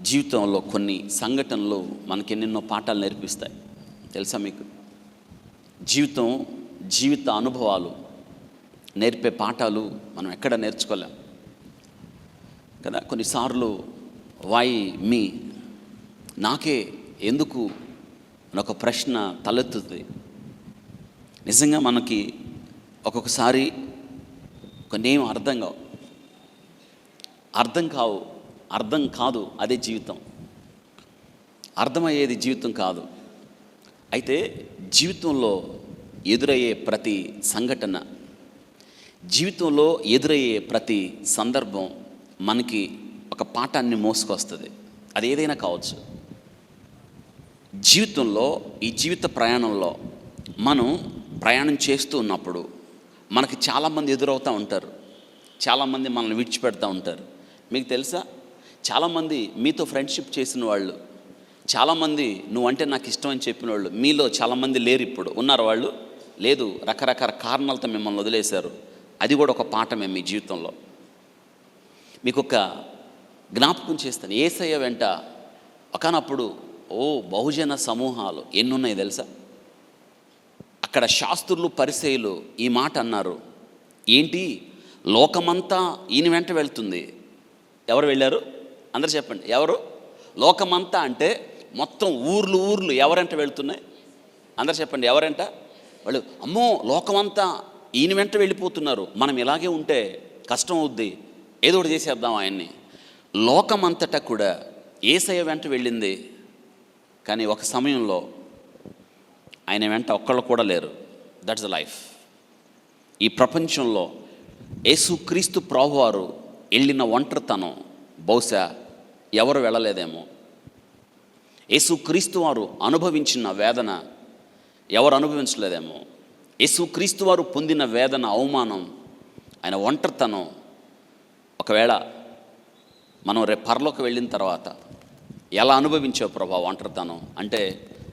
జీవితంలో కొన్ని సంఘటనలు మనకి ఎన్నెన్నో పాఠాలు నేర్పిస్తాయి. తెలుసా మీకు? జీవిత అనుభవాలు నేర్పే పాఠాలు మనం ఎక్కడ నేర్చుకోలేం కదా. కొన్నిసార్లు వై మీ, నాకే ఎందుకు అని ఒక ప్రశ్న తలెత్తుతుంది. నిజంగా మనకి ఒక్కొక్కసారి కొన్ని ఏం అర్థం కాదు. అదే జీవితం. అర్థమయ్యేది జీవితం కాదు. అయితే జీవితంలో ఎదురయ్యే ప్రతి సంఘటన, జీవితంలో ఎదురయ్యే ప్రతి సందర్భం మనకి ఒక పాఠాన్ని మోసుకొస్తుంది. అది ఏదైనా కావచ్చు. జీవితంలో, ఈ జీవిత ప్రయాణంలో మనం ప్రయాణం చేస్తూ ఉన్నప్పుడు మనకి చాలామంది ఎదురవుతూ ఉంటారు. చాలామంది మనల్ని విడిచిపెడతా ఉంటారు. మీకు తెలుసా, చాలామంది మీతో ఫ్రెండ్షిప్ చేసిన వాళ్ళు, చాలామంది నువ్వంటే నాకు ఇష్టం అని చెప్పిన వాళ్ళు మీలో చాలామంది లేరు. ఇప్పుడు ఉన్నారు వాళ్ళు? లేదు. రకరకాల కారణాలతో మిమ్మల్ని వదిలేశారు. అది కూడా ఒక పాఠమే మీ జీవితంలో. మీకు ఒక జ్ఞాపకం చేస్తాను. యేసయ్య వెంట ఒకనప్పుడు బహుజన సమూహాలు ఎన్నున్నాయి తెలుసా? అక్కడ శాస్త్రులు, పరిసయ్యులు ఈ మాట అన్నారు. ఏంటి, లోకమంతా ఈయన వెంట వెళ్తుంది. ఎవరు వెళ్ళారు? అందరు చెప్పండి. ఎవరు? లోకమంతా అంటే మొత్తం ఊర్లు ఎవరంట వెళ్తున్నాయి? అందరు చెప్పండి. ఎవరంట? వాళ్ళు. అమ్మో, లోకమంతా ఈయన వెంట వెళ్ళిపోతున్నారు, మనం ఇలాగే ఉంటే కష్టం అవుద్ది, ఏదో ఒకటి చేసేద్దాం ఆయన్ని. లోకమంతటా కూడా యేసయ్య వెంట వెళ్ళింది. కానీ ఒక సమయంలో ఆయన వెంట ఒక్కళ్ళు కూడా లేరు. That's the life. ఈ ప్రపంచంలో యేసుక్రీస్తు ప్రభువారు వెళ్ళిన ఒంటరితనం బహుశా ఎవరు వెళ్ళలేదేమో. యేసుక్రీస్తు వారు అనుభవించిన వేదన ఎవరు అనుభవించలేదేమో. యేసుక్రీస్తు వారు పొందిన వేదన, అవమానం, ఆయన ఒంటరితనం, ఒకవేళ మనం రేపు పరలోకి వెళ్ళిన తర్వాత ఎలా అనుభవించావు ప్రభా ఒంటరితనం అంటే,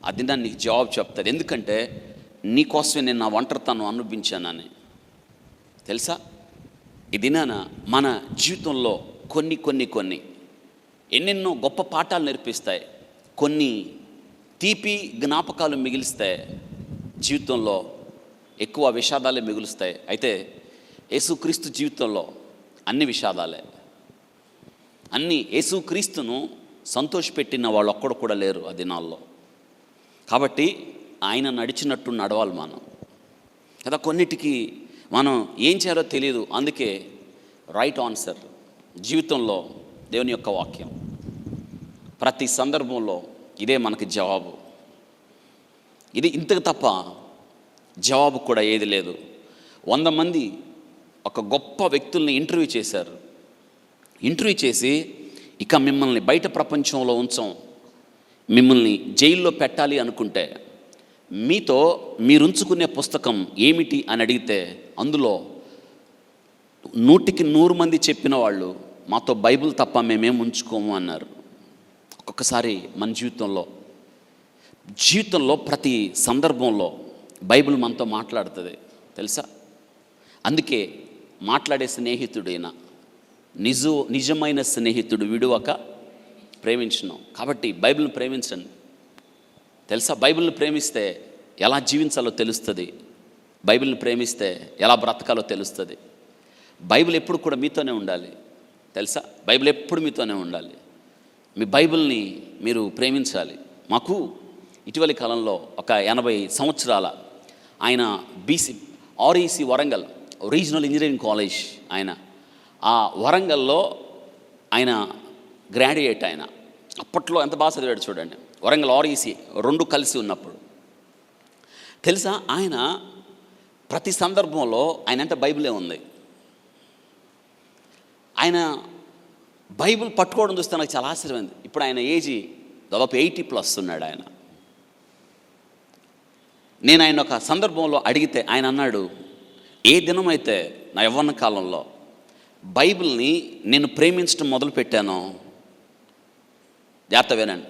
అది నేను నీకు జవాబు చెప్తాను. ఎందుకంటే నీకోసమే నేను నా ఒంటరితనం అనుభవించానని. తెలుసా? ఈ దినాన మన జీవితంలో కొన్ని ఎన్నెన్నో గొప్ప పాఠాలు నేర్పిస్తాయి. కొన్ని తీపి జ్ఞాపకాలు మిగిలిస్తాయి. జీవితంలో ఎక్కువ విషాదాలే మిగులుస్తాయి. అయితే యేసుక్రీస్తు జీవితంలో అన్ని విషాదాలే. యేసుక్రీస్తును సంతోషపెట్టిన వాళ్ళు ఒక్కడు కూడా లేరు ఆ దినాల్లో. కాబట్టి ఆయన నడిచినట్టు నడవాలి మనం కదా. కొన్నిటికి మనం ఏం చేయాలో తెలియదు. అందుకే రైట్ ఆన్సర్ జీవితంలో దేవుని యొక్క వాక్యం. ప్రతి సందర్భంలో ఇదే మనకి జవాబు. ఇది ఇంతకు తప్ప జవాబు కూడా ఏది లేదు. 100 మంది ఒక గొప్ప వ్యక్తుల్ని ఇంటర్వ్యూ చేశారు. ఇంటర్వ్యూ చేసి, ఇక మిమ్మల్ని బయట ప్రపంచంలో ఉంచాం, మిమ్మల్ని జైల్లో పెట్టాలి అనుకుంటే మీతో మీరుంచుకునే పుస్తకం ఏమిటి అని అడిగితే, అందులో 100కి 100 మంది చెప్పిన వాళ్ళు మాతో బైబిల్ తప్ప మేమేం ఉంచుకోము అన్నారు. ఒక్కొక్కసారి మన జీవితంలో ప్రతి సందర్భంలో బైబిల్ మనతో మాట్లాడుతుంది తెలుసా. అందుకే మాట్లాడే స్నేహితుడైనా నిజమైన స్నేహితుడు విడువక ప్రేమించున్నాం. కాబట్టి బైబిల్ని ప్రేమించండి. తెలుసా, బైబిల్ని ప్రేమిస్తే ఎలా జీవించాలో తెలుస్తుంది. బైబిల్ని ప్రేమిస్తే ఎలా బ్రతకాలో తెలుస్తుంది. బైబిల్ ఎప్పుడు కూడా మీతోనే ఉండాలి. తెలుసా, బైబిల్ ఎప్పుడు మీతోనే ఉండాలి. మీ బైబిల్ని మీరు ప్రేమించాలి. మాకు ఇటీవలి కాలంలో ఒక 80 సంవత్సరాల ఆయన REC Warangal regional engineering college, ఆయన ఆ వరంగల్లో ఆయన గ్రాడ్యుయేట్. ఆయన అప్పట్లో ఎంత బాగా చదివాడు చూడండి. వరంగల్ REC 2 కలిసి ఉన్నప్పుడు. తెలుసా, ఆయన ప్రతి సందర్భంలో ఆయన అంటే బైబిలే ఉంది. ఆయన బైబిల్ పట్టుకోవడం చూస్తే నాకు చాలా ఆశ్చర్యమైంది. ఇప్పుడు ఆయన ఏజీ దాదాపు 80+ ఉన్నాడు ఆయన. నేను ఆయన ఒక సందర్భంలో అడిగితే ఆయన అన్నాడు, ఏ దినమైతే నా యవ్వన కాలంలో బైబిల్ని నేను ప్రేమించడం మొదలుపెట్టానో, జాగ్రత్త వినండి,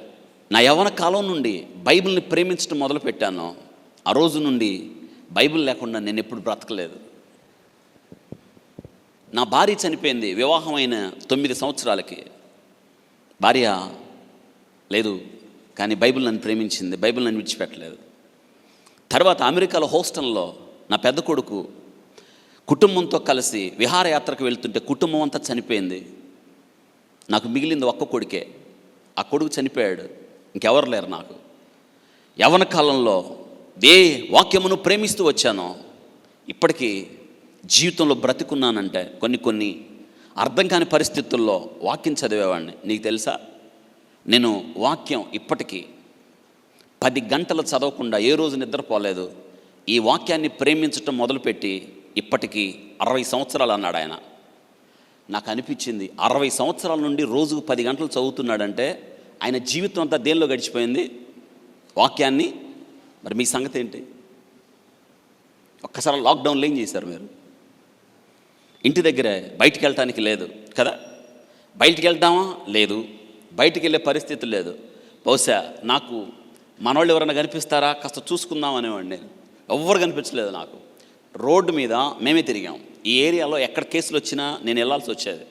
నా యవ్వన కాలం నుండి బైబిల్ని ప్రేమించడం మొదలుపెట్టానో ఆ రోజు నుండి బైబిల్ లేకుండా నేను ఎప్పుడు బ్రతకలేదు. నా భార్య చనిపోయింది వివాహమైన 9 సంవత్సరాలకి. భార్య లేదు, కానీ బైబిల్ నన్ను ప్రేమించింది, బైబిల్ నన్ను విడిచిపెట్టలేదు. తర్వాత అమెరికాలో హోస్టన్లో నా పెద్ద కొడుకు కుటుంబంతో కలిసి విహారయాత్రకు వెళ్తుంటే కుటుంబం అంతా చనిపోయింది. నాకు మిగిలింది ఒక్క కొడుకే. ఆ కొడుకు చనిపోయాడు, ఇంకెవరు లేరు నాకు. యవ్వన కాలంలో వాక్యమును ప్రేమిస్తూ వచ్చాను. ఇప్పటికీ జీవితంలో బ్రతికున్నానంటే కొన్ని అర్థం కాని పరిస్థితుల్లో వాక్యం చదివేవాడిని. నీకు తెలుసా, నేను వాక్యం ఇప్పటికీ 10 గంటలు చదవకుండా ఏ రోజు నిద్రపోలేదు. ఈ వాక్యాన్ని ప్రేమించటం మొదలుపెట్టి ఇప్పటికీ 60 సంవత్సరాలు అన్నాడు ఆయన. నాకు అనిపించింది 60 సంవత్సరాల నుండి రోజుకు 10 గంటలు చదువుతున్నాడంటే ఆయన జీవితం అంతా దేనిలో గడిచిపోయింది? వాక్యాన్ని. మరి మీ సంగతి ఏంటి? ఒక్కసారి లాక్డౌన్లో ఏం చేశారు మీరు? ఇంటి దగ్గరే, బయటికి వెళ్ళటానికి లేదు కదా. బయటికి వెళ్దామా? లేదు. బయటికి వెళ్ళే పరిస్థితి లేదు. బహుశా నాకు మనవాళ్ళు ఎవరైనా కనిపిస్తారా కాస్త చూసుకుందాం అనేవాడిని. నేను ఎవ్వరు కనిపించలేదు నాకు. రోడ్డు మీద మేమే తిరిగాం. ఈ ఏరియాలో ఎక్కడ కేసులు వచ్చినా నేను వెళ్ళాల్సి వచ్చేది.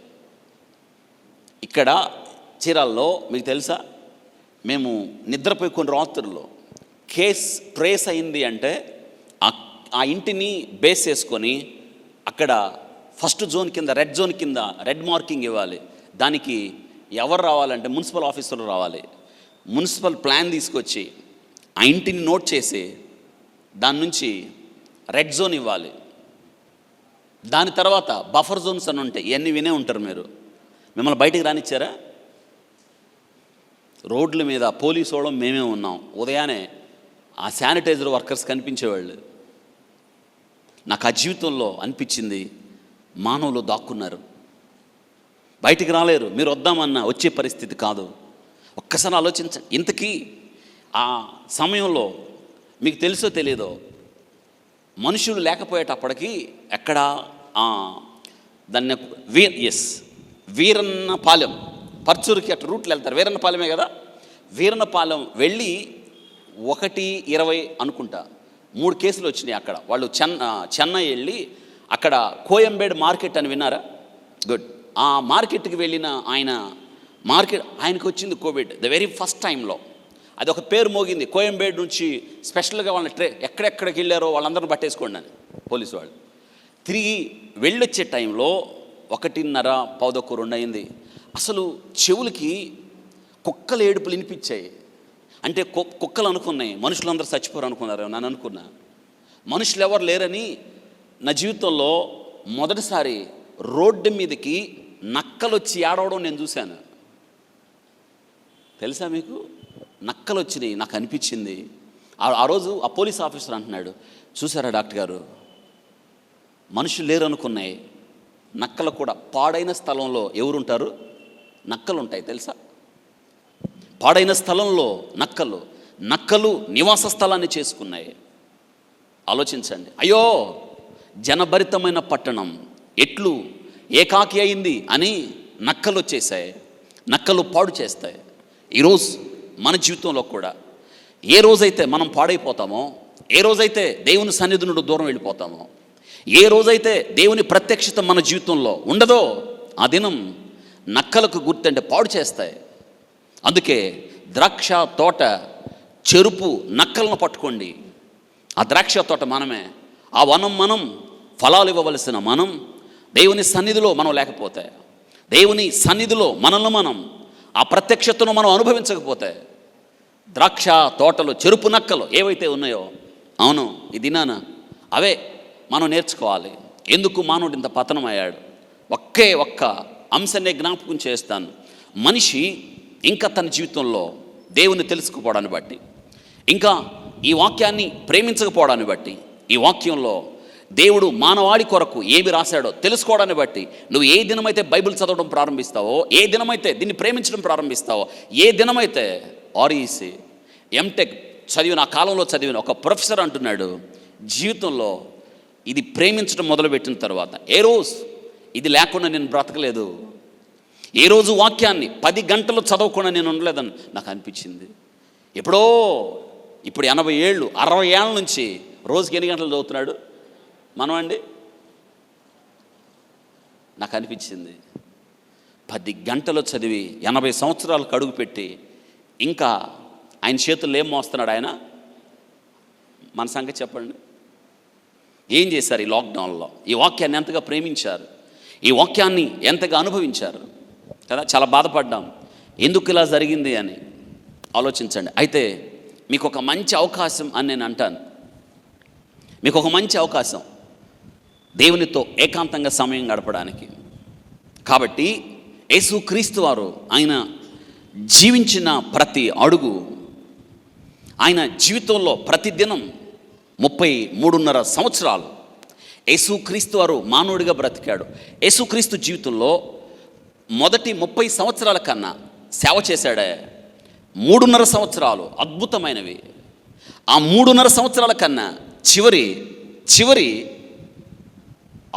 ఇక్కడ చీరాల్లో మీకు తెలుసా, మేము నిద్రపోయి కొన్ని రాత్రుల్లో కేస్ ట్రేస్ అయింది అంటే ఆ ఇంటిని బేస్ చేసుకొని అక్కడ ఫస్ట్ జోన్ కింద, రెడ్ జోన్ కింద రెడ్ మార్కింగ్ ఇవ్వాలి. దానికి ఎవరు రావాలంటే మున్సిపల్ ఆఫీసర్లు రావాలి. మున్సిపల్ ప్లాన్ తీసుకొచ్చి ఆ ఇంటిని నోట్ చేసి దాని నుంచి రెడ్ జోన్ ఇవ్వాలి. దాని తర్వాత బఫర్ జోన్స్ అని ఉంటాయి. ఇవన్నీ వినే ఉంటారు మీరు. మిమ్మల్ని బయటికి రానిచ్చారా? రోడ్ల మీద పోలీసు వాళ్ళం మేమే ఉన్నాం. ఉదయాన్నే ఆ శానిటైజర్ వర్కర్స్ కనిపించేవాళ్ళు. నాకు ఆ జీవితంలో అనిపించింది, మానవులు దాక్కున్నారు, బయటికి రాలేరు. మీరు వద్దామన్నా వచ్చే పరిస్థితి కాదు. ఒక్కసారి ఆలోచించండి. ఇంతకీ ఆ సమయంలో మీకు తెలుసో తెలియదో, మనుషులు లేకపోయేటప్పటికీ ఎక్కడ దాన్ని వీరన్నపాలెం, పర్చూరుకి అటు రూట్లు వెళ్తారు. వీరన్నపాలెమే కదా. వీరన్నపాలెం వెళ్ళి 1:20 అనుకుంటా 3 కేసులు వచ్చినాయి అక్కడ. వాళ్ళు చెన్నై వెళ్ళి అక్కడ కోయంబేడు మార్కెట్ అని విన్నారా? గుడ్. ఆ మార్కెట్కి వెళ్ళిన ఆయనకు వచ్చింది కోవిడ్ ద వెరీ ఫస్ట్ టైంలో. అది ఒక పేరు మోగింది. కోయంబేడు నుంచి స్పెషల్గా వాళ్ళని ఎక్కడెక్కడికి వెళ్ళారో వాళ్ళందరిని పట్టేసుకోండి అని పోలీసు వాళ్ళు. తిరిగి వెళ్ళొచ్చే టైంలో 1:30, 1:15 అయింది. అసలు చెవులకి కుక్కల ఏడుపులు వినిపించాయి. అంటే కుక్కలు అనుకున్నాయి మనుషులందరూ చచ్చిపోరు అనుకున్నారు. నన్ను అనుకున్నా మనుషులు ఎవరు లేరని. నా జీవితంలో మొదటిసారి రోడ్డు మీదకి నక్కలు వచ్చి ఏడవడం నేను చూశాను. తెలుసా మీకు? నక్కలు వచ్చినాయి. నాకు అనిపించింది ఆ రోజు ఆ పోలీస్ ఆఫీసర్ అంటున్నాడు, చూసారా డాక్టర్ గారు, మనుషులు లేరు అనుకున్నాయి, నక్కలు కూడా. పాడైన స్థలంలో ఎవరుంటారు? నక్కలు ఉంటాయి తెలుసా? పాడైన స్థలంలో నక్కలు నివాస స్థలాన్ని చేసుకున్నాయి. ఆలోచించండి. అయ్యో, జనభరితమైన పట్టణం ఎట్లు ఏకాకి అయింది అని నక్కలు వచ్చేసాయి. నక్కలు పాడు చేస్తాయి. ఈరోజు మన జీవితంలో కూడా ఏ రోజైతే మనం పాడైపోతామో, ఏ రోజైతే దేవుని సన్నిధి నుండి దూరం వెళ్ళిపోతామో, ఏ రోజైతే దేవుని ప్రత్యక్షత మన జీవితంలో ఉండదో, ఆ దినం నక్కలకు గుర్తంటే పాడు చేస్తాయి. అందుకే ద్రాక్ష తోట చెరుపు నక్కలను పట్టుకోండి. ఆ ద్రాక్ష తోట మనమే, ఆ వనం మనం, ఫలాలు ఇవ్వవలసిన మనం. దేవుని సన్నిధిలో మనం లేకపోతే, దేవుని సన్నిధిలో మనల్ని మనం ఆ ప్రత్యక్షతను మనం అనుభవించకపోతే, ద్రాక్ష తోటలు చెరుపు నక్కలు ఏవైతే ఉన్నాయో, అవును ఈ దినాన అవే మనం నేర్చుకోవాలి. ఎందుకు మానవుడు ఇంత పతనం అయ్యాడు? ఒక్క అంశాన్ని జ్ఞాపకం చేస్తాను. మనిషి ఇంకా తన జీవితంలో దేవుని తెలుసుకోపోవడాన్ని బట్టి, ఇంకా ఈ వాక్యాన్ని ప్రేమించకపోవడాన్ని బట్టి, ఈ వాక్యంలో దేవుడు మానవాళి కొరకు ఏమి రాశాడో తెలుసుకోవడాన్ని బట్టి, నువ్వు ఏ దినమైతే బైబిల్ చదవడం ప్రారంభిస్తావో, ఏ దినమైతే దీన్ని ప్రేమించడం ప్రారంభిస్తావో, ఏ దినమైతే ఆర్ఈసి ఎంటెక్ చదివిన ఆ కాలంలో చదివిన ఒక ప్రొఫెసర్ అంటున్నాడు, జీవితంలో ఇది ప్రేమించడం మొదలుపెట్టిన తర్వాత ఏ రోజు ఇది లేకుండా నేను బ్రతకలేదు, ఏ రోజు వాక్యాన్ని 10 గంటలు చదవకుండా నేను ఉండలేదని నాకు అనిపించింది. ఇప్పుడు 80 ఏళ్ళు 60 ఏళ్ళ నుంచి రోజుకి ఎన్ని గంటలు చదువుతున్నాడు మనం అండి? నాకు అనిపించింది 10 గంటలు చదివి 80 సంవత్సరాలకు అడుగు పెట్టి ఇంకా ఆయన చేతుల్లో ఏం మోస్తున్నాడు ఆయన? మన సంగతి చెప్పండి. ఏం చేశారు ఈ లాక్డౌన్లో? ఈ వాక్యాన్ని ఎంతగా ప్రేమించారు, ఈ వాక్యాన్ని ఎంతగా అనుభవించారు కదా. చాలా బాధపడ్డాం, ఎందుకు ఇలా జరిగింది అని ఆలోచించండి. అయితే మీకు ఒక మంచి అవకాశం అని నేను అంటాను. మీకు ఒక మంచి అవకాశం దేవునితో ఏకాంతంగా సమయం గడపడానికి. కాబట్టి యేసుక్రీస్తు వారు ఆయన జీవించిన ప్రతి అడుగు, ఆయన జీవితంలో ప్రతిదినం 33.5 సంవత్సరాలు యేసుక్రీస్తు వారు మానవుడిగా బ్రతికాడు. యేసుక్రీస్తు జీవితంలో మొదటి 30 సంవత్సరాల కన్నా సేవ చేశాడే. 3.5 సంవత్సరాలు అద్భుతమైనవి. ఆ 3.5 సంవత్సరాల కన్నా చివరి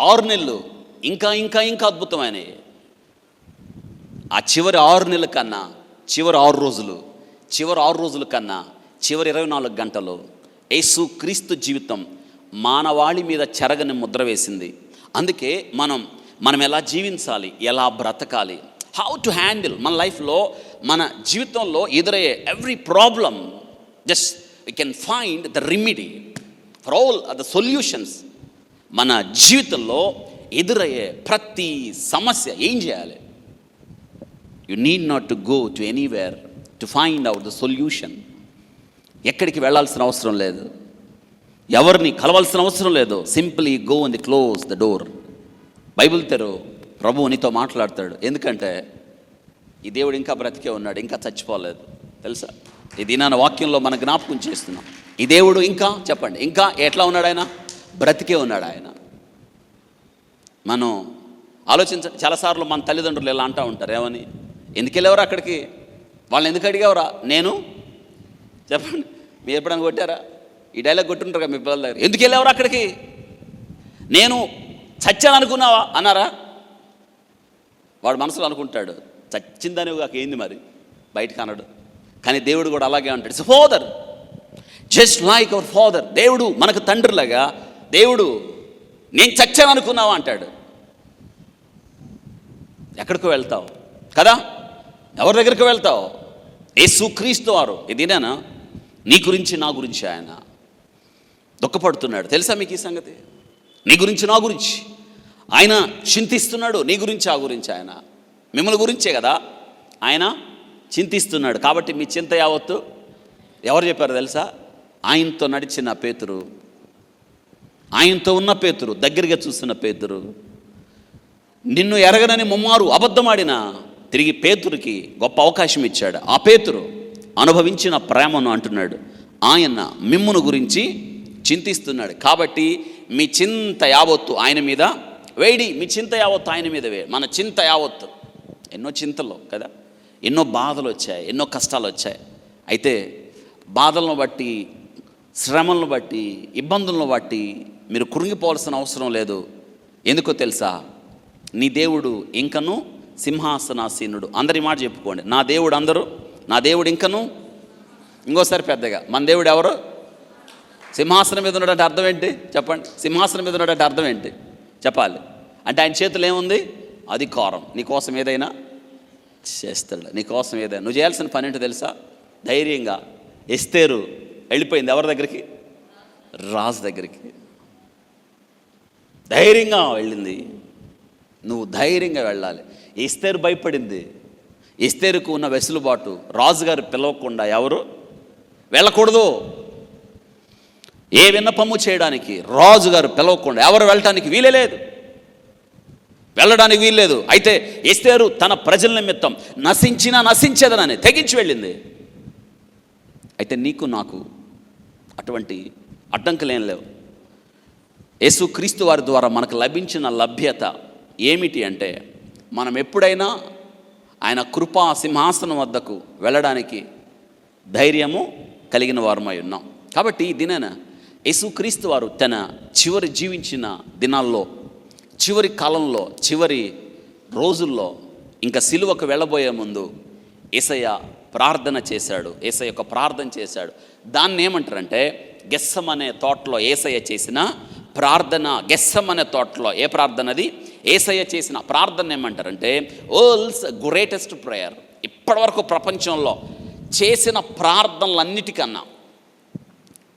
6 నెలలు ఇంకా ఇంకా ఇంకా అద్భుతమైనవి. ఆ చివరి 6 నెలల కన్నా చివరి 6 రోజులు, చివరి 6 రోజుల కన్నా చివరి 24 గంటలు యేసుక్రీస్తు జీవితం మానవాళి మీద చెరగని ముద్ర వేసింది. అందుకే మనం ఎలా జీవించాలి, ఎలా బ్రతకాలి, హౌ టు హ్యాండిల్ మన లైఫ్లో, మన జీవితంలో ఎదురయ్యే every problem, just we can find the remedy for all the solutions. మన జీవితంలో ఎదురయ్యే ప్రతి సమస్య ఏం చేయాలి? You need not to go to anywhere to find out the solution. ఎక్కడికి వెళ్ళాల్సిన అవసరం లేదు, ఎవరిని కలవాల్సిన అవసరం లేదు. Simply go and close the door. Bible తెరువు, ప్రభువు నీతో మాట్లాడతాడు. ఎందుకంటే ఈ దేవుడు ఇంకా బ్రతికే ఉన్నాడు, ఇంకా చచ్చిపోలేదు. తెలుసా? ఇది నా వాక్యంలో మన జ్ఞాపకం చేస్తున్నాం. ఈ దేవుడు ఇంకా, చెప్పండి, ఇంకా ఎట్లా ఉన్నాడు? ఆయన బ్రతికే ఉన్నాడు. ఆయన మనం ఆలోచించండి. చాలాసార్లు మన తల్లిదండ్రులు ఎలా అంటూ ఉంటారు, ఏమని, ఎందుకు వెళ్ళేవారు అక్కడికి, వాళ్ళని ఎందుకు అడిగేవరా? నేను, చెప్పండి, మీరు ఎప్పుడైనా కొట్టారా? ఈ డైలాగ్ కొట్టుంటారు కదా మీ పిల్లల దగ్గర, ఎందుకు వెళ్ళేవారు అక్కడికి, నేను చచ్చాను అనుకున్నావా అన్నారా? వాడు మనసులో అనుకుంటాడు, చచ్చిందని ఏంది మరి, బయటకు అన్నాడు. కానీ దేవుడు కూడా అలాగే అంటాడు. It's father, just like our father. దేవుడు మనకు తండ్రిలాగా, దేవుడు నేను చచ్చాను అనుకున్నావా అంటాడు. ఎక్కడికి వెళ్తావు కదా, ఎవరి దగ్గరికి వెళ్తావు? యేసుక్రీస్తు వారు. ఇదేనా నీ గురించి నా గురించి ఆయన దుఃఖపడుతున్నాడు. తెలుసా మీకు ఈ సంగతి? నీ గురించి నా గురించి ఆయన చింతిస్తున్నాడు. నీ గురించి ఆ గురించి ఆయన, మిమ్మల్ని గురించే కదా ఆయన చింతిస్తున్నాడు. కాబట్టి మీ చింత యావత్తు ఎవరు చెప్పారు తెలుసా? ఆయనతో నడిచిన పేతురు, ఆయనతో ఉన్న పేతురు, దగ్గరగా చూస్తున్న పేతురు, నిన్ను ఎరగనని ముమ్మారు అబద్ధమాడిన తిరిగి పేతురికి గొప్ప అవకాశం ఇచ్చాడు. ఆ పేతురు అనుభవించిన ప్రేమను అంటున్నాడు, ఆయన మిమ్మును గురించి చింతిస్తున్నాడు. కాబట్టి మీ చింత యావత్తు ఆయన మీద వేడి, మీ చింత యావత్తు ఆయన మీద వేడి. మన చింత యావత్తు, ఎన్నో చింతలు కదా, ఎన్నో బాధలు వచ్చాయి, ఎన్నో కష్టాలు వచ్చాయి. అయితే బాధలను బట్టి, శ్రమలను బట్టి, ఇబ్బందులను బట్టి మీరు కృంగిపోవాల్సిన అవసరం లేదు. ఎందుకో తెలుసా? నీ దేవుడు ఇంకను సింహాసనాసీనుడు. అందరి మాట చెప్పుకోండి, నా దేవుడు. అందరూ, నా దేవుడు ఇంకను. ఇంకోసారి పెద్దగా, మన దేవుడు ఎవరు? సింహాసనం మీద ఉన్నాడంటే అర్థం ఏంటి చెప్పండి? సింహాసనం మీద ఉన్నాడంటే అర్థం ఏంటి చెప్పాలి? అంటే ఆయన చేతులు ఏముంది? అధికారం. నీకోసం ఏదైనా చేస్తాడు, నీకోసం ఏదైనా. నువ్వు చేయాల్సిన పని ఏంటో తెలుసా? ధైర్యంగా. ఎస్తేరు వెళ్ళిపోయింది ఎవరి దగ్గరికి? రాజు దగ్గరికి. ధైర్యంగా వెళ్ళింది. నువ్వు ధైర్యంగా వెళ్ళాలి. ఎస్తేరు భయపడింది. ఎస్తేరుకు ఉన్న వెసులుబాటు రాజుగారు పిలవకుండా ఎవరు వెళ్ళకూడదు. ఏ విన్నపము చేయడానికి రాజుగారు పిలవకుండా ఎవరు వెళ్ళటానికి వీలే లేదు, వెళ్ళడానికి వీల్లేదు. అయితే ఎస్తేరు తన ప్రజల నిమిత్తం నశించినా నశించేదనని తెగించి వెళ్ళింది. అయితే నీకు నాకు అటువంటి అడ్డంకులేం లేవు. యేసుక్రీస్తు వారి ద్వారా మనకు లభించిన లభ్యత ఏమిటి అంటే, మనం ఎప్పుడైనా ఆయన కృపా సింహాసనం వద్దకు వెళ్ళడానికి ధైర్యము కలిగిన వారమై ఉన్నాం. కాబట్టి ఈ దినాన యేసుక్రీస్తు వారు తన చివరి జీవించిన దినాల్లో, చివరి కాలంలో, చివరి రోజుల్లో, ఇంకా సిలువకు వెళ్ళబోయే ముందు యేసయ్య ప్రార్థన చేశాడు. యేసయ్య ఒక ప్రార్థన చేశాడు. దాన్ని ఏమంటారంటే గెత్సెమనే తోటలో యేసయ్య చేసిన ప్రార్థన. గెత్సెమనే తోటలో ఏ ప్రార్థన అది? యేసయ్య చేసిన ప్రార్థన ఏమంటారంటే వరల్డ్స్ గ్రేటెస్ట్ ప్రేయర్. ఇప్పటివరకు ప్రపంచంలో చేసిన ప్రార్థనలన్నిటికన్నా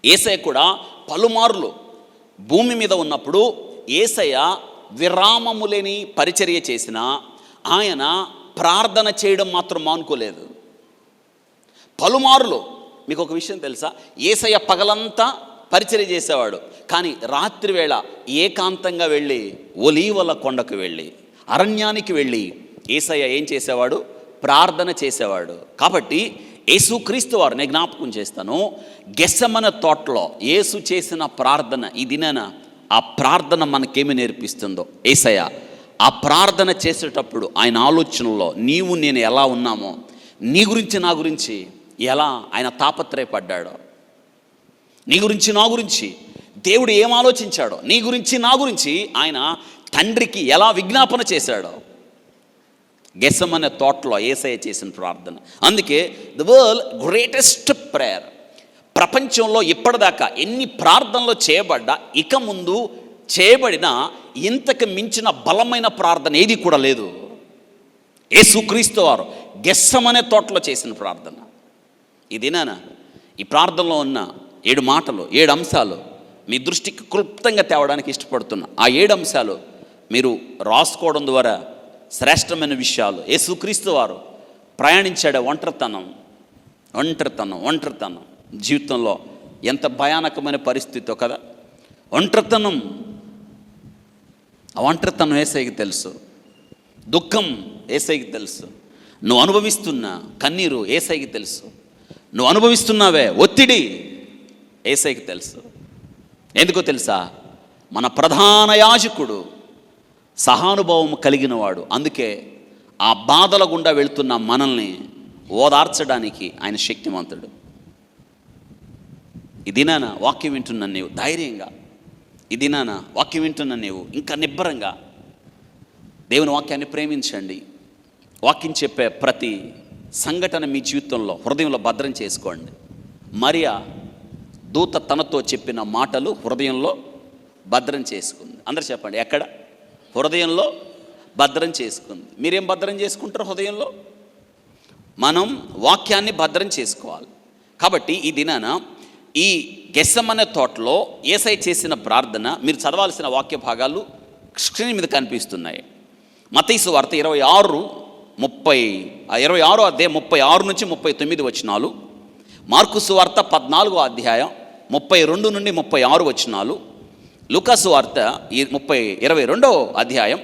యేసయ్య కూడా పలుమార్లు భూమి మీద ఉన్నప్పుడు యేసయ్య విరామము లేని పరిచర్య చేసిన ఆయన ప్రార్థన చేయడం మాత్రం మానుకోలేదు. పలుమార్లు మీకు ఒక విషయం తెలుసా, యేసయ్య పగలంతా పరిచర్య చేసేవాడు, కానీ రాత్రి వేళ ఏకాంతంగా వెళ్ళి ఒలీవల కొండకు వెళ్ళి అరణ్యానికి వెళ్ళి యేసయ్య ఏం చేసేవాడు? ప్రార్థన చేసేవాడు. కాబట్టి యేసుక్రీస్తు వారు, నేను జ్ఞాపకం చేస్తాను, గెత్సెమనే తోటలో యేసు చేసిన ప్రార్థన ఈ దినాన ఆ ప్రార్థన మనకేమి నేర్పిస్తుందో, యేసయ్య ఆ ప్రార్థన చేసేటప్పుడు ఆయన ఆలోచనలో నీవు నేను ఎలా ఉన్నామో, నీ గురించి నా గురించి ఎలా ఆయన తాపత్రయపడ్డాడో, నీ గురించి నా గురించి దేవుడు ఏం ఆలోచించాడో, నీ గురించి నా గురించి ఆయన తండ్రికి ఎలా విజ్ఞాపన చేశాడో, గెత్సెమనే తోటలో యేసయ్య చేసిన ప్రార్థన. అందుకే ది వరల్డ్ గ్రేటెస్ట్ ప్రేయర్, ప్రపంచంలో ఇప్పటిదాకా ఎన్ని ప్రార్థనలు చేయబడ్డా ఇక ముందు చేయబడిన ఇంతకు మించిన బలమైన ప్రార్థన ఏది కూడా లేదు. యేసుక్రీస్తు వారు గెత్సెమనే తోటలో చేసిన ప్రార్థన. ఇదేనా ఈ ప్రార్థనలో ఉన్న 7 మాటలు, 7 అంశాలు మీ దృష్టికి క్లుప్తంగా తేవడానికి ఇష్టపడుతున్నా. ఆ 7 అంశాలు మీరు రాసుకోవడం ద్వారా శ్రేష్టమైన విషయాలు. యేసుక్రీస్తు వారు ప్రయాణించాడే ఒంటరితనం జీవితంలో ఎంత భయానకమైన పరిస్థితో కదా. ఆ ఒంటరితనం యేసయ్యకి తెలుసు, దుఃఖం యేసయ్యకి తెలుసు, నువ్వు అనుభవిస్తున్న కన్నీరు యేసయ్యకి తెలుసు, నువ్వు అనుభవిస్తున్నావే ఒత్తిడి యేసయ్యకి తెలుసు. ఎందుకో తెలుసా? మన ప్రధాన యాజకుడు సహానుభవం కలిగిన వాడు. అందుకే ఆ బాధల గుండా వెళుతున్న మనల్ని ఓదార్చడానికి ఆయన శక్తిమంతుడు. ఇదినాన వాక్యం వింటున్న నీవు ధైర్యంగా, ఇదినాన వాక్యం వింటున్న నీవు ఇంకా నిబ్బరంగా దేవుని వాక్యాన్ని ప్రేమించండి. వాక్యం చెప్పే ప్రతి సంఘటన మీ జీవితంలో హృదయంలో భద్రం చేసుకోండి. మరియా దూత తనతో చెప్పిన మాటలు హృదయంలో భద్రం చేసుకుంది. అందరూ చెప్పండి, ఎక్కడ? హృదయంలో భద్రం చేసుకుంది. మీరేం భద్రం చేసుకుంటారు? హృదయంలో మనం వాక్యాన్ని భద్రం చేసుకోవాలి. కాబట్టి ఈ దినాన ఈ గెత్సెమనే తోటలో యేసయ్య చేసిన ప్రార్థన మీరు చదవాల్సిన వాక్య భాగాలు స్క్రీన్ మీద కనిపిస్తున్నాయి. మత్తయి సువార్త 26 అధ్యాయం 36 నుంచి 39 వచనాలు, మార్కు సువార్త 14 అధ్యాయం 32 నుండి 36 వచనాలు, లూకా సువార్త 22 అధ్యాయం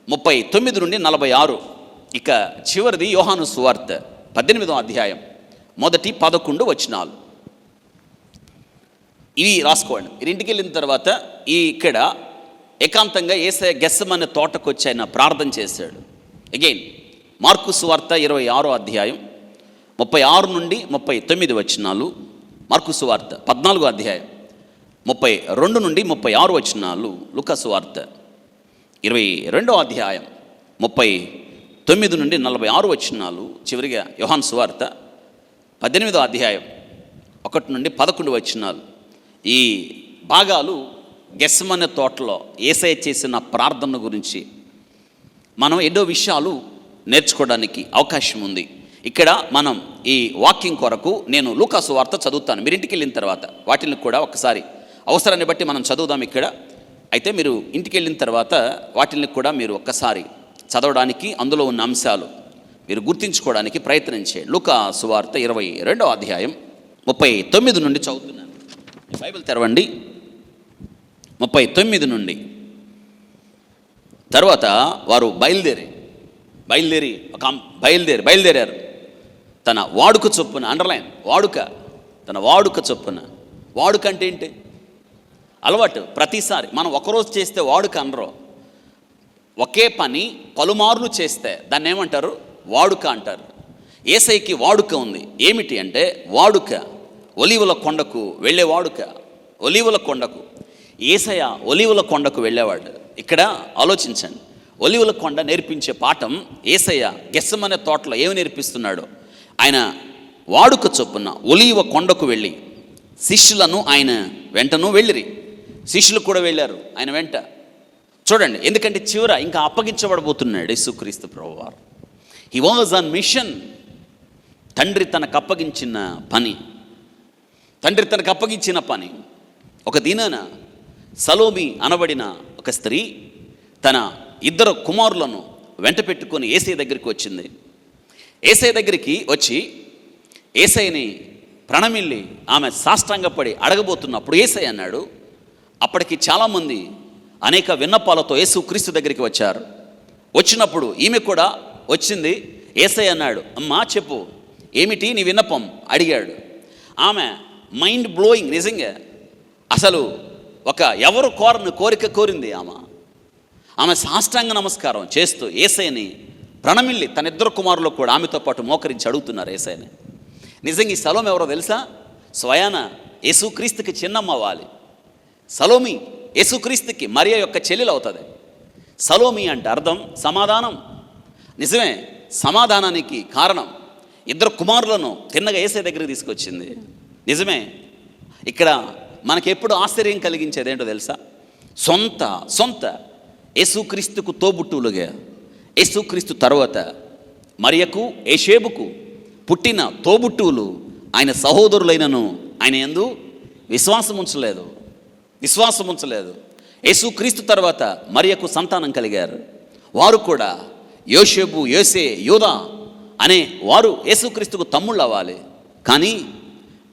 39 నుండి 46, ఇక చివరిది యోహాను సువార్త 18 అధ్యాయం 1-11 వచనాలు. ఇవి రాసుకోండి. మీరు ఇంటికి వెళ్ళిన తర్వాత ఇక్కడ ఏకాంతంగా యేసయ్య గెత్సెమనే తోటకు వచ్చి ఆయన ప్రార్థన చేశాడు. అగైన్ మార్కు సువార్త 26 అధ్యాయం 36 నుండి 39 వచనాలు, మార్కు సువార్త 14 అధ్యాయం 32 నుండి 36 వచనాలు, లూకా సువార్త 22 అధ్యాయం 39 నుండి 46 వచనాలు, చివరిగా యోహాను సువార్త 18 అధ్యాయం 1 నుండి 11 వచనాలు. ఈ భాగాలు గెత్సెమనే తోటలో యేసయ్య చేసిన ప్రార్థన గురించి మనం ఎన్నో విషయాలు నేర్చుకోవడానికి అవకాశం ఉంది. ఇక్కడ మనం ఈ వాక్యం కొరకు నేను లూకా సువార్త చదువుతాను. మీరు ఇంటికి వెళ్ళిన తర్వాత వాటిని కూడా ఒకసారి అవసరాన్ని బట్టి మనం చదువుదాం ఇక్కడ. అయితే మీరు ఇంటికి వెళ్ళిన తర్వాత వాటిని కూడా మీరు ఒక్కసారి చదవడానికి, అందులో ఉన్న అంశాలు మీరు గుర్తించుకోవడానికి ప్రయత్నం చేయండి. లూకా సువార్త 22 అధ్యాయం 39 నుండి చదువుతున్నాను. బైబిల్ తెరవండి. 39 నుండి. తర్వాత వారు బయలుదేరారు తన వాడుక చొప్పున, అండర్లైన్ తన వాడుక చొప్పున. వాడుక అంటే ఏంటి? అలవాటు. ప్రతిసారి మనం ఒకరోజు చేస్తే వాడుక అనరు. ఒకే పని పలుమార్లు చేస్తే దాన్ని ఏమంటారు? వాడుక అంటారు. యేసయ్యకి వాడుక ఉంది. ఏమిటి అంటే వాడుక, ఒలీవల కొండకు వెళ్ళే వాడుక. ఒలీవల కొండకు యేసయ్య ఒలీవల కొండకు వెళ్ళేవాడు. ఇక్కడ ఆలోచించండి, ఒలీవల కొండ నేర్పించే పాఠం యేసయ్య గెత్సెమనే తోటలో ఏమి నేర్పిస్తున్నాడు? ఆయన వాడుక చొప్పున ఒలీవ కొండకు వెళ్ళి శిష్యులను ఆయన వెంటను వెళ్ళిరి. శిష్యులు కూడా వెళ్ళారు ఆయన వెంట. చూడండి, ఎందుకంటే చివర ఇంకా అప్పగించబడబోతున్నాడు యేసుక్రీస్తు ప్రభువారు. He was on mission. తండ్రి తనకు అప్పగించిన పని. ఒక దినాన సలోమి అనబడిన ఒక స్త్రీ తన 2 కుమారులను వెంట పెట్టుకొని యేసయ్య దగ్గరికి వచ్చింది. యేసయ్య దగ్గరికి వచ్చి యేసయ్యని ప్రణమిల్లి ఆమె సాష్టాంగపడి అడగబోతున్నప్పుడు యేసయ్య అన్నాడు, అప్పటికి చాలామంది అనేక విన్నపాలతో యేసుక్రీస్తు దగ్గరికి వచ్చారు. వచ్చినప్పుడు ఈమె కూడా వచ్చింది. యేసయ్య అన్నాడు, అమ్మా చెప్పు, ఏమిటి నీ విన్నపం అడిగాడు. ఆమె మైండ్ బ్లోయింగ్, నిజంగా అసలు ఒక ఎవరు కోరిక కోరింది. ఆమె సాష్టాంగ నమస్కారం చేస్తూ యేసయ్యని ప్రణమిల్లి తన 2 కుమారులు కూడా ఆమెతో పాటు మోకరించి అడుగుతున్నారు యేసయ్యని. నిజంగా ఈ సలోమి ఎవరో తెలుసా? స్వయాన యేసుక్రీస్తుకి చిన్నమ్మ వాలి. సలోమి యేసుక్రీస్తుకి మరియ యొక్క చెల్లెలు అవుతుంది. సలోమి అంటే అర్థం సమాధానం. నిజమే, సమాధానానికి కారణం 2 కుమారులను తిన్నగా యేసయ్య దగ్గరికి తీసుకొచ్చింది. నిజమే, ఇక్కడ మనకెప్పుడు ఆశ్చర్యం కలిగించేది ఏంటో తెలుసా? సొంత యేసుక్రీస్తుకు తోబుట్టువులుగా, యేసుక్రీస్తు తర్వాత మరియకు యేషేబుకు పుట్టిన తోబుట్టువులు ఆయన సహోదరులైనను ఆయన యందు విశ్వాసం ఉంచలేదు. యేసుక్రీస్తు తర్వాత మరియకు సంతానం కలిగారు. వారు కూడా యోషేబు, యోసే, యూదా అనే వారు యేసుక్రీస్తుకు తమ్ముళ్ళు అవ్వాలి. కానీ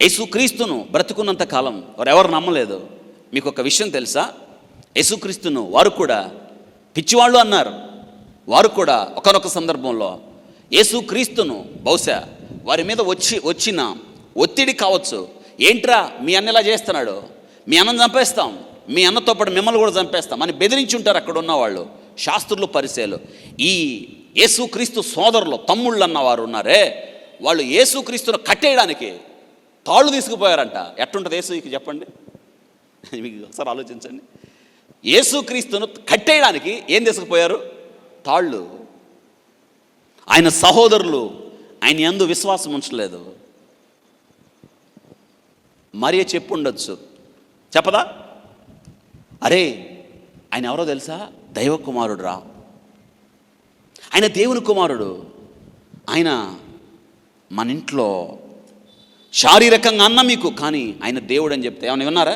యేసుక్రీస్తును బ్రతుకున్నంత కాలం వారెవరు నమ్మలేదు. మీకు ఒక విషయం తెలుసా? యేసుక్రీస్తును వారు కూడా పిచ్చివాళ్ళు అన్నారు. వారు కూడా ఒకానొక సందర్భంలో యేసుక్రీస్తును బహుశా వారి మీద వచ్చిన ఒత్తిడి కావచ్చు. ఏంట్రా మీ అన్న ఇలా చేస్తున్నాడు, మీ అన్నను చంపేస్తాం, మీ అన్నతో పాటు మిమ్మల్ని కూడా చంపేస్తాం అని బెదిరించి ఉంటారు అక్కడ ఉన్నవాళ్ళు, శాస్త్రులు, పరిసయ్యులు. ఈ యేసుక్రీస్తు సోదరులు, తమ్ముళ్ళు అన్నవారు ఉన్నారే, వాళ్ళు యేసుక్రీస్తును కట్టేయడానికి తాళ్ళు తీసుకుపోయారంట. ఎట్టుంటుంది యేసుకి చెప్పండి, మీకు ఒకసారి ఆలోచించండి. యేసుక్రీస్తును కట్టేయడానికి ఏం తీసుకుపోయారు? తాళ్ళు. ఆయన సహోదరులు ఆయన యందు విశ్వాసం ఉంచలేదు. మరియ చెప్పుండొచ్చు, చెప్పదా? అరే ఆయన ఎవరో తెలుసా? దైవ కుమారుడు రా, ఆయన దేవుని కుమారుడు. ఆయన మన ఇంట్లో శారీరకంగా అన్న మీకు, కానీ ఆయన దేవుడు అని చెప్తే ఏమన్నా విన్నారా?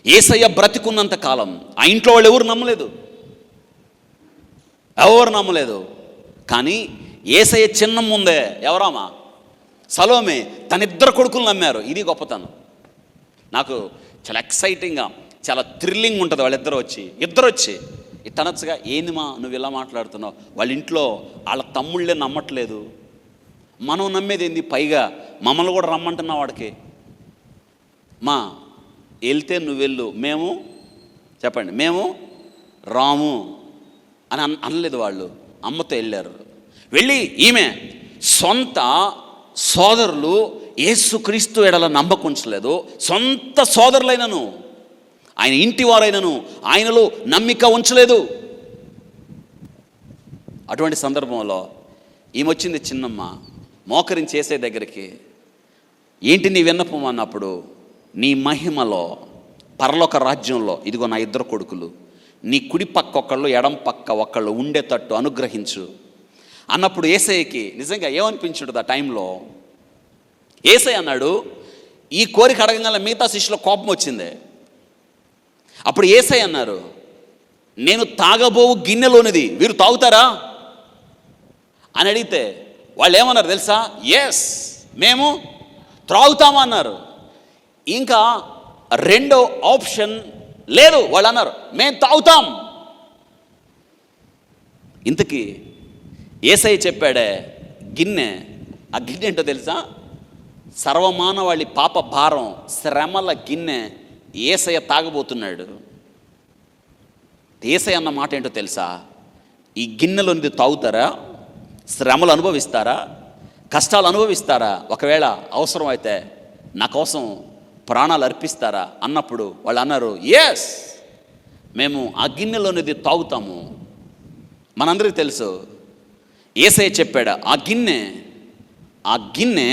యేసయ్య బ్రతికున్నంత కాలం ఆ ఇంట్లో వాళ్ళు ఎవరు నమ్మలేదు. కానీ యేసయ్య చిన్న ముందే ఎవరామా? సలోమే తన 2 కొడుకులు నమ్మారు. ఇది గొప్పతనం. నాకు చాలా ఎక్సైటింగ్గా, చాలా థ్రిల్లింగ్ ఉంటుంది. ఇద్దరు వచ్చి ఇట్టనొచ్చుగా, ఏందిమా నువ్వు ఇలా మాట్లాడుతున్నావు, వాళ్ళ ఇంట్లో వాళ్ళ తమ్ముళ్ళే నమ్మట్లేదు, మనం నమ్మేది ఏంది, పైగా మమ్మల్ని కూడా రమ్మంటున్నావు వాడికి. మా వెళ్తే నువ్వు వెళ్ళు, మేము చెప్పండి మేము రాము అని అనలేదు. వాళ్ళు అమ్మతో వెళ్ళారు. వెళ్ళి ఈమె సొంత సోదరులు యేసుక్రీస్తు ఎడల నమ్మకం ఉంచలేదు. సొంత సోదరులైనను, ఆయన ఇంటి వారైనను ఆయనలో నమ్మిక ఉంచలేదు. అటువంటి సందర్భంలో ఈమె వచ్చింది, చిన్నమ్మ మోకరించి యేసయ్య దగ్గరికి. ఏంటి నీ విన్నపం అన్నప్పుడు, నీ మహిమలో పరలోక రాజ్యంలో ఇదిగో నా 2 కొడుకులు, నీ కుడి పక్క ఒకళ్ళు, ఎడం పక్క ఒకళ్ళు ఉండేటట్టు అనుగ్రహించు అన్నప్పుడు యేసయ్యకి నిజంగా ఏమనిపించుంటుంది ఆ టైంలో? యేసయ్య అన్నాడు, ఈ కోరిక అడగంగానే మిగతా శిష్యుల కోపం వచ్చింది. అప్పుడు యేసయ్య అన్నారు, నేను తాగబోవు గిన్నెలోనిది వీరు తాగుతారా అని అడిగితే వాళ్ళు ఏమన్నారు తెలుసా? ఎస్ మేము త్రాగుతామన్నారు. ఇంకా రెండో ఆప్షన్ లేదు. వాళ్ళు అన్నారు, మేము తాగుతాం. ఇంతకీ యేసయ్య చెప్పాడే గిన్నె, ఆ గిన్నె ఏంటో తెలుసా? సర్వమానవాళి పాప భారం, శ్రమల గిన్నె యేసయ్య తాగబోతున్నాడు. యేసయ్య అన్న మాట ఏంటో తెలుసా? ఈ గిన్నెలోనిది తాగుతారా? శ్రమలు అనుభవిస్తారా? కష్టాలు అనుభవిస్తారా? ఒకవేళ అవసరం అయితే నా కోసం ప్రాణాలు అర్పిస్తారా అన్నప్పుడు వాళ్ళు అన్నారు, ఎస్ మేము ఆ గిన్నెలోనిది తాగుతాము. మనందరికీ తెలుసు యేసయ్య చెప్పాడు, ఆ గిన్నె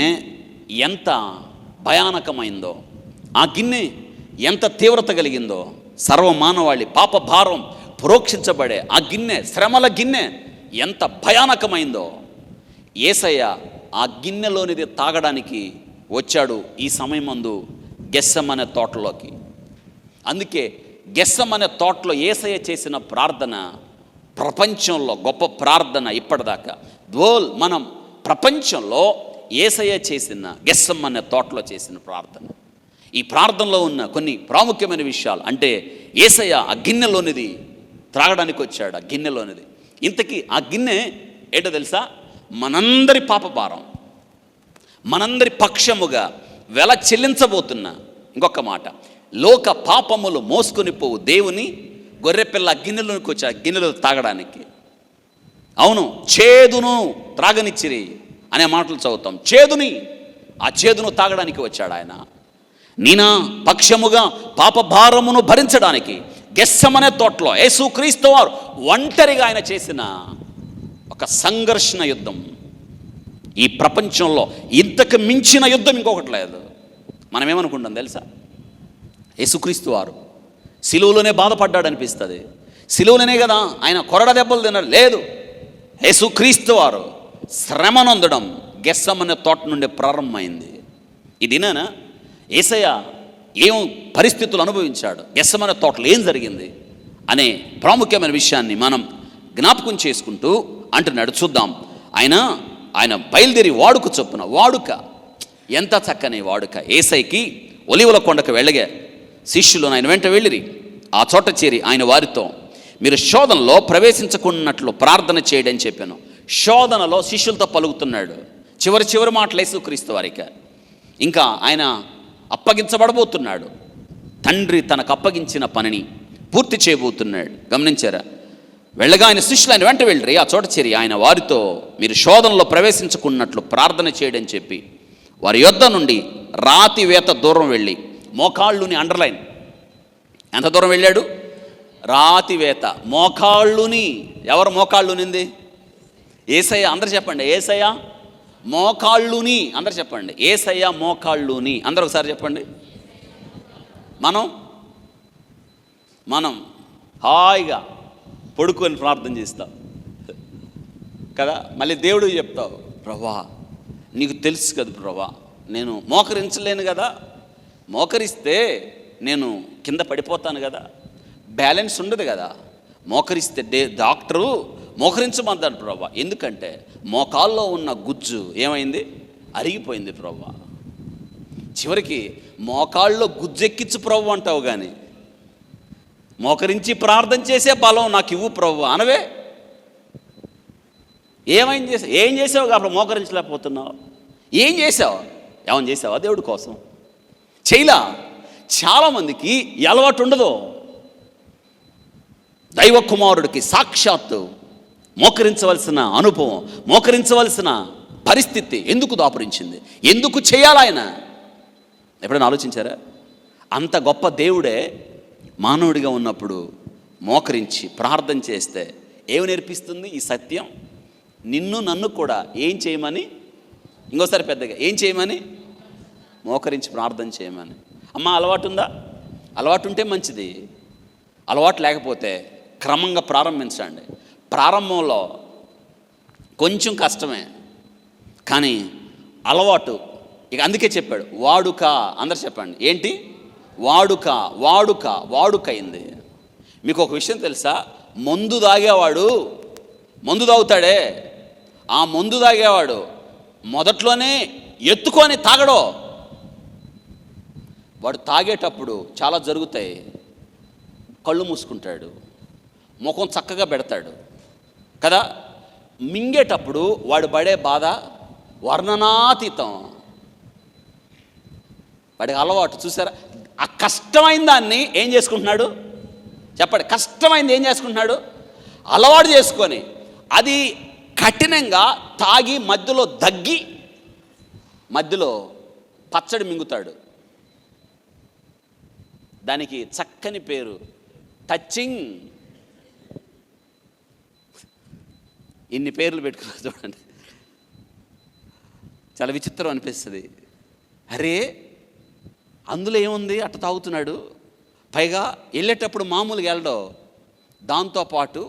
ఎంత భయానకమైందో, ఆ గిన్నె ఎంత తీవ్రత కలిగిందో, సర్వమానవాళి పాప భారం ప్రోక్షించబడే ఆ గిన్నె, శ్రమల గిన్నె ఎంత భయానకమైందో యేసయ్య ఆ గిన్నెలోనిది తాగడానికి వచ్చాడు ఈ సమయమందు గెస్సెమనే తోటలోకి. అందుకే గెస్సెమనే తోటలో యేసయ్య చేసిన ప్రార్థన ప్రపంచంలో గొప్ప ప్రార్థన ఇప్పటిదాకా. మనం ప్రపంచంలో యేసయ్య చేసిన గెస్సెమనే తోటలో చేసిన ప్రార్థన. ఈ ప్రార్థనలో ఉన్న కొన్ని ప్రాముఖ్యమైన విషయాలు అంటే యేసయ్య ఆ గిన్నెలోనిది త్రాగడానికి వచ్చాడు. ఆ గిన్నెలోనిది ఇంతకీ ఆ గిన్నె ఏంటో తెలుసా? మనందరి పాపభారం, మనందరి పక్షముగా వెల చెల్లించబోతున్న, ఇంకొక మాట, లోక పాపములు మోసుకొని పోవు దేవుని గొర్రెపిల్ల గిన్నెలోనికి వచ్చి ఆ గిన్నెలో తాగడానికి. అవును, చేదును త్రాగనిచ్చిరి అనే మాటలు చదువుతాం. ఆ చేదును తాగడానికి వచ్చాడు ఆయన. నీనా పక్షముగా పాపభారమును భరించడానికి గెస్సెమనే తోటలో యేసుక్రీస్తు వారు ఒంటరిగా ఆయన చేసిన ఒక సంఘర్షణ యుద్ధం. ఈ ప్రపంచంలో ఇంతకు మించిన యుద్ధం ఇంకొకటి లేదు. మనం ఏమనుకుంటాం తెలుసా? యేసుక్రీస్తు వారు సిలువలోనే బాధపడ్డాడు అనిపిస్తుంది. సిలువలోనే కదా ఆయన కొరడ దెబ్బలు తిన్నాడు. లేదు, యేసుక్రీస్తు వారు శ్రమనొందడం గెస్సెమనే తోట నుండి ప్రారంభమైంది. ఇదినేనా యేసయ్య ఏం పరిస్థితులు అనుభవించాడు, గెస్సెమనే తోటలో ఏం జరిగింది అనే ప్రాముఖ్యమైన విషయాన్ని మనం జ్ఞాపకం చేసుకుంటూ అంటున్నాడు. చూద్దాం. ఆయన బయలుదేరి వాడుక చొప్పున, వాడుక ఎంత చక్కని వాడుక. యేసయ్యకి ఒలీవల కొండకు వెళ్ళగా శిష్యులు ఆయన వెంట వెళ్ళిరి. ఆ చోట చేరి ఆయన వారితో, మీరు శోధనలో ప్రవేశించకున్నట్లు ప్రార్థన చేయడని చెప్పాను. శోధనలో శిష్యులతో పలుకుతున్నాడు. చివరి మాటలు యేసుక్రీస్తు వారికి. ఇంకా ఆయన అప్పగించబడబోతున్నాడు. తండ్రి తనకు అప్పగించిన పనిని పూర్తి చేయబోతున్నాడు. గమనించారా? వెళ్ళగా ఆయన శిష్యులు ఆయన వెంట వెళ్ళి ఆ చోట చేరి ఆయన వారితో, మీరు శోధనలో ప్రవేశించుకున్నట్లు ప్రార్థన చేయడని చెప్పి వారి యొద్ద నుండి రాతి వేత దూరం వెళ్ళి మోకాళ్ళుని, అండర్లైన్, ఎంత దూరం వెళ్ళాడు? రాతి వేత మోకాళ్ళుని. ఎవరు మోకాళ్ళునింది? యేసయ్య. అందరు చెప్పండి, యేసయ్య మోకాళ్ళుని. అందరు చెప్పండి, యేసయ్య మోకాళ్ళుని. అందరూ ఒకసారి చెప్పండి. మనం హాయిగా పడుకొని ప్రార్థన చేస్తాం కదా. మళ్ళీ దేవుడు చెప్తావు, ప్రభా నీకు తెలుసు కదా ప్రభా, నేను మోకరించలేను కదా, మోకరిస్తే నేను కింద పడిపోతాను కదా, బ్యాలెన్స్ ఉండదు కదా. మోకరిస్తే డాక్టరు మోకరించమంటాడు ప్రభా. ఎందుకంటే మోకాల్లో ఉన్న గుజ్జు ఏమైంది? అరిగిపోయింది ప్రభా. చివరికి మోకాళ్ళలో గుజ్జు ఎక్కించు ప్రభు అంటావు, కానీ మోకరించి ప్రార్థన చేసే బలం నాకు ఇవ్వు ప్రభు అనవే. ఏం చేసావు కాబట్టి మోకరించలేకపోతున్నావు? ఏం చేసావు? ఏమని చేసావా దేవుడి కోసం? చేయలా. చాలామందికి అలవాటు ఉండదు. దైవ కుమారుడికి సాక్షాత్తు మోకరించవలసిన అనుభవం, మోకరించవలసిన పరిస్థితి ఎందుకు దాపురించింది? ఎందుకు చేయాలి ఆయన? ఎప్పుడైనా ఆలోచించారా? అంత గొప్ప దేవుడే మానవుడిగా ఉన్నప్పుడు మోకరించి ప్రార్థన చేస్తే ఏమి నేర్పిస్తుంది ఈ సత్యం? నిన్ను నన్ను కూడా ఏం చేయమని, ఇంకోసారి పెద్దగా ఏం చేయమని? మోకరించి ప్రార్థన చేయమని. అమ్మ అలవాటు ఉందా? అలవాటు ఉంటే మంచిది. అలవాటు లేకపోతే క్రమంగా ప్రారంభించండి. ప్రారంభంలో కొంచెం కష్టమే, కానీ అలవాటు. ఇక అందుకే చెప్పాడు వాడుక. అందరు చెప్పండి, ఏంటి? వాడుక అయింది. మీకు ఒక విషయం తెలుసా? మందు తాగుతాడే, ఆ మందు తాగేవాడు మొదట్లోనే ఎత్తుకొని తాగడో, వాడు తాగేటప్పుడు చాలా జరుగుతాయి. కళ్ళు మూసుకుంటాడు, ముఖం చక్కగా పెడతాడు కదా. మింగేటప్పుడు వాడు పడే బాధ వర్ణనాతీతం. వాడికి అలవాటు. చూసారా? ఆ కష్టమైన దాన్ని ఏం చేసుకుంటున్నాడు? చెప్పండి, కష్టమైంది ఏం చేసుకుంటున్నాడు? అలవాటు చేసుకొని అది కఠినంగా తాగి మధ్యలో దగ్గి మధ్యలో పచ్చడి మింగుతాడు. దానికి చక్కని పేరు టచింగ్. ఇన్ని పేర్లు పెట్టుకున్నా చూడండి, చాలా విచిత్రం అనిపిస్తుంది. అరే అందులో ఏముంది? అట్ట తాగుతున్నాడు. పైగా వెళ్ళేటప్పుడు మామూలుగా వెళ్ళడం, దాంతోపాటు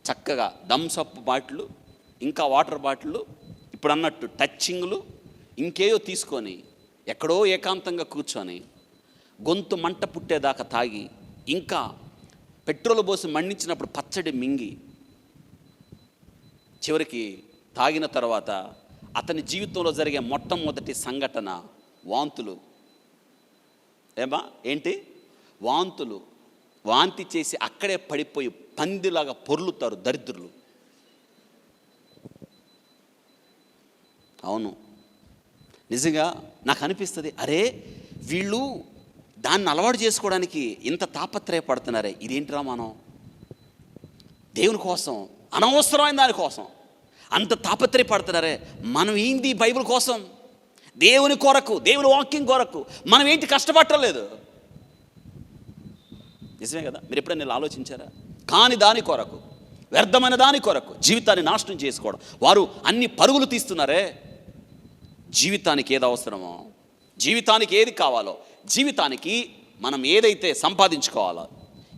చక్కగా థమ్సప్ బాటిల్, ఇంకా వాటర్ బాటిల్, ఇప్పుడు అన్నట్టు టచ్చింగ్లు ఇంకేయో తీసుకొని ఎక్కడో ఏకాంతంగా కూర్చొని గొంతు మంట పుట్టేదాకా తాగి, ఇంకా పెట్రోల్ పోసి మండించినప్పుడు పచ్చడి మింగి, చివరికి తాగిన తర్వాత అతని జీవితంలో జరిగే మొట్టమొదటి సంఘటన వాంతులు. ఏంటి వాంతులు. వాంతి చేసి అక్కడే పడిపోయి పందిలాగా పొర్లుతారు దరిద్రులు. అవును, నిజంగా నాకు అనిపిస్తుంది, అరే వీళ్ళు దాన్ని అలవాటు చేసుకోవడానికి ఇంత తాపత్రయపడుతున్నారే, ఇదేంటిరా మనం దేవుని కోసం అనవసరమైన దానికోసం అంత తాపత్రయపడుతున్నారే, మనం ఏంది బైబిల్ కోసం, దేవుని కొరకు, దేవుని వాక్యం కొరకు మనం ఏంటి కష్టపడలేదు? నిజమే కదా? మీరు ఎప్పుడైనా ఇలా ఆలోచించారా? కాని దాని కొరకు, వ్యర్థమైన దాని కొరకు జీవితాన్ని నాశనం చేసుకోవడం. వారు అన్ని పరుగులు తీస్తున్నారే. జీవితానికి ఏది అవసరమో, జీవితానికి ఏది కావాలో, జీవితానికి మనం ఏదైతే సంపాదించుకోవాలో,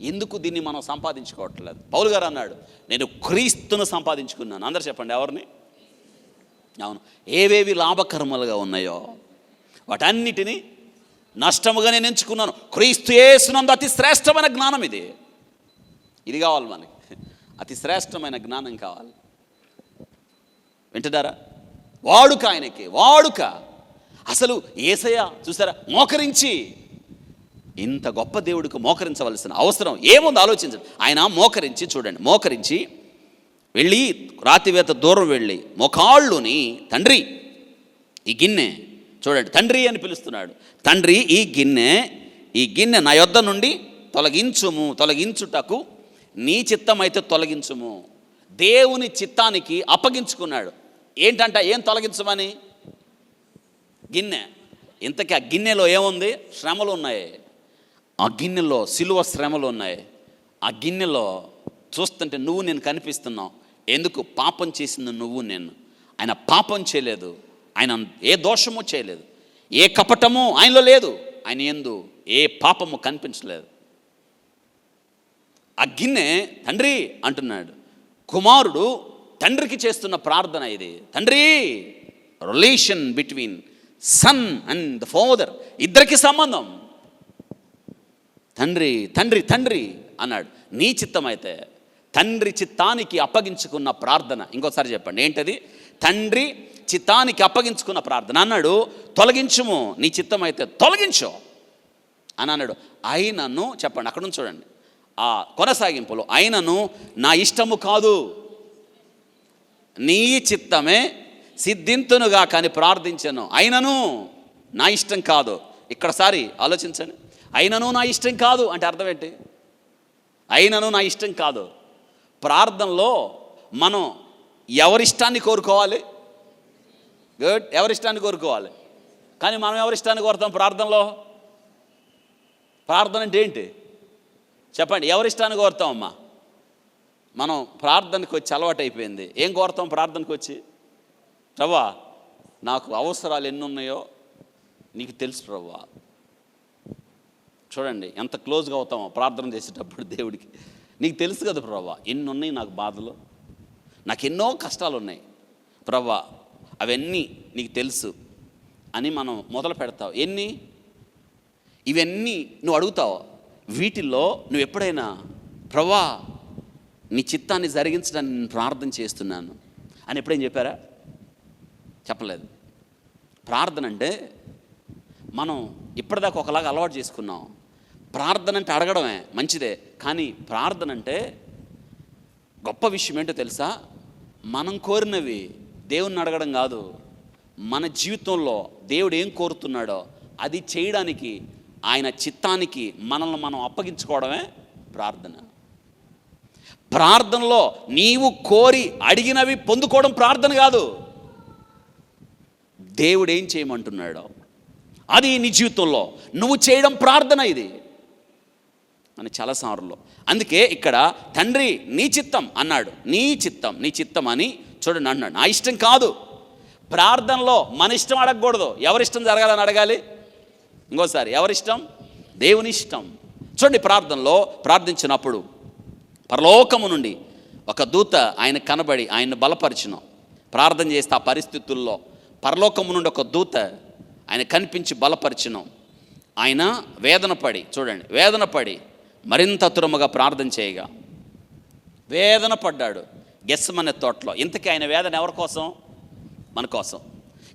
ఎందుకు దీన్ని మనం సంపాదించుకోవట్లేదు? పౌలు గారు అన్నాడు, నేను క్రీస్తును సంపాదించుకున్నాను. అందరూ చెప్పండి, ఎవరిని? అవును, ఏవేవి లాభకర్మలుగా ఉన్నాయో వాటన్నిటినీ నష్టముగా నేను ఎంచుకున్నాను. క్రీస్తు యేసునందు అతి శ్రేష్టమైన జ్ఞానం ఇది కావాలి మనకి. అతి శ్రేష్టమైన జ్ఞానం కావాలి. వింటున్నారా? వాడుక ఆయనకి, వాడుక. అసలు యేసయ్య చూసారా, మోకరించి, ఇంత గొప్ప దేవుడికి మోకరించవలసిన అవసరం ఏముంది ఆలోచించండి. ఆయన మోకరించి, చూడండి, మోకరించి వెళ్ళి రాతివేత దూరం వెళ్ళి మోకాళ్ళుని, తండ్రి ఈ గిన్నె, చూడండి, తండ్రి అని పిలుస్తున్నాడు. తండ్రి ఈ గిన్నె నా యొద్ద నుండి తొలగించుటకు నీ చిత్తం అయితే తొలగించుము. దేవుని చిత్తానికి అప్పగించుకున్నాడు. ఏంటంట, ఏం తొలగించమని? గిన్నె. ఇంతకీ ఆ గిన్నెలో ఏముంది? శ్రమలు ఉన్నాయి. ఆ గిన్నెలో సిలువ శ్రమలు ఉన్నాయి. ఆ గిన్నెలో చూస్తుంటే నువ్వు నేను కనిపిస్తున్నావు. ఎందుకు? పాపం చేసింది నువ్వు నేను. ఆయన పాపం చేయలేదు, ఆయన ఏ దోషము చేయలేదు, ఏ కపటము ఆయనలో లేదు, ఆయన యందు ఏ పాపము కనిపించలేదు. ఆ గిన్నె తండ్రి అంటున్నాడు. కుమారుడు తండ్రికి చేస్తున్న ప్రార్థన ఇది. తండ్రి, relation between son and the father, ఇద్దరికి సంబంధం. తండ్రి తండ్రి తండ్రి అన్నాడు. నీ చిత్తం అయితే, తండ్రి చిత్తానికి అప్పగించుకున్న ప్రార్థన. ఇంకోసారి చెప్పండి, ఏంటది? తండ్రి చిత్తానికి అప్పగించుకున్న ప్రార్థన అన్నాడు. తొలగించుము, నీ చిత్తం అయితే తొలగించు అని అన్నాడు. అయినను, చెప్పండి, అక్కడ నుంచి చూడండి ఆ కొనసాగింపులో, అయినను నా ఇష్టము కాదు నీ చిత్తమే సిద్ధింతునుగా కానీ ప్రార్థించను. అయినను నా ఇష్టం కాదు. ఇక్కడసారి ఆలోచించండి. అయినను నా ఇష్టం కాదు అంటే అర్థం ఏంటి? అయినను నా ఇష్టం కాదు. ప్రార్థనలో మనం ఎవరిష్టాన్ని కోరుకోవాలి? గుడ్, ఎవరిష్టాన్ని కోరుకోవాలి. కానీ మనం ఎవరిష్టాన్ని కోరుతాం ప్రార్థనలో? ప్రార్థన అంటే ఏంటి చెప్పండి? ఎవరిష్టాన్ని కోరుతామమ్మా? మనం ప్రార్థనకు వచ్చి అలవాటు అయిపోయింది. ఏం కోరుతాం ప్రార్థనకు వచ్చి? ప్రభువా, నాకు అవసరాలు ఎన్ని ఉన్నాయో నీకు తెలుసు ప్రభువా. చూడండి ఎంత క్లోజ్గా అవుతామో ప్రార్థన చేసేటప్పుడు దేవుడికి. నీకు తెలుసు కదా ప్రభువా, ఎన్ని ఉన్నాయి నాకు బాధలు, నాకు ఎన్నో కష్టాలు ఉన్నాయి ప్రభువా, అవన్నీ నీకు తెలుసు అని మనం మొదలు పెడతావు. ఇవన్నీ నువ్వు అడుగుతావు. వీటిల్లో నువ్వు ఎప్పుడైనా ప్రభువా నీ చిత్తాన్ని జరిగించడానికి నేను ప్రార్థన చేస్తున్నాను అని ఎప్పుడైనా చెప్పారా? చెప్పలేదు. ప్రార్థన అంటే మనం ఇప్పటిదాకా ఒకలాగా అలవాటు చేసుకున్నాం. ప్రార్థన అంటే అడగడమే మంచిదే, కానీ ప్రార్థన అంటే గొప్ప విషయం ఏంటో తెలుసా? మనం కోరినవి దేవుణ్ణి అడగడం కాదు. మన జీవితంలో దేవుడు ఏం కోరుతున్నాడో అది చేయడానికి, ఆయన చిత్తానికి మనల్ని మనం అప్పగించుకోవడమే ప్రార్థన. ప్రార్థనలో నీవు కోరి అడిగినవి పొందుకోవడం ప్రార్థన కాదు. దేవుడు ఏం చేయమంటున్నాడో అది నీ జీవితంలో నువ్వు చేయడం ప్రార్థన ఇది అని చాలాసార్లు. అందుకే ఇక్కడ తండ్రి నీ చిత్తం అన్నాడు. నీ చిత్తం అని చూడండి అన్నాడు. నా ఇష్టం కాదు. ప్రార్థనలో మన ఇష్టం అడగకూడదు. ఎవరిష్టం జరగాలని అడగాలి? ఇంకోసారి, ఎవరిష్టం? దేవుని ఇష్టం. చూడండి, ప్రార్థనలో ప్రార్థించినప్పుడు పరలోకము నుండి ఒక దూత ఆయన కనబడి ఆయన్ని బలపరిచును. ప్రార్థన చేస్తే ఆ పరిస్థితుల్లో పరలోకము నుండి ఒక దూత ఆయన కనిపించి బలపరిచను. ఆయన వేదన పడి, చూడండి, వేదన పడి మరింత తురముగా ప్రార్థన చేయగా వేదన పడ్డాడు గెత్సెమనే తోటలో. ఇంతకీ ఆయన వేదన ఎవరి కోసం? మన కోసం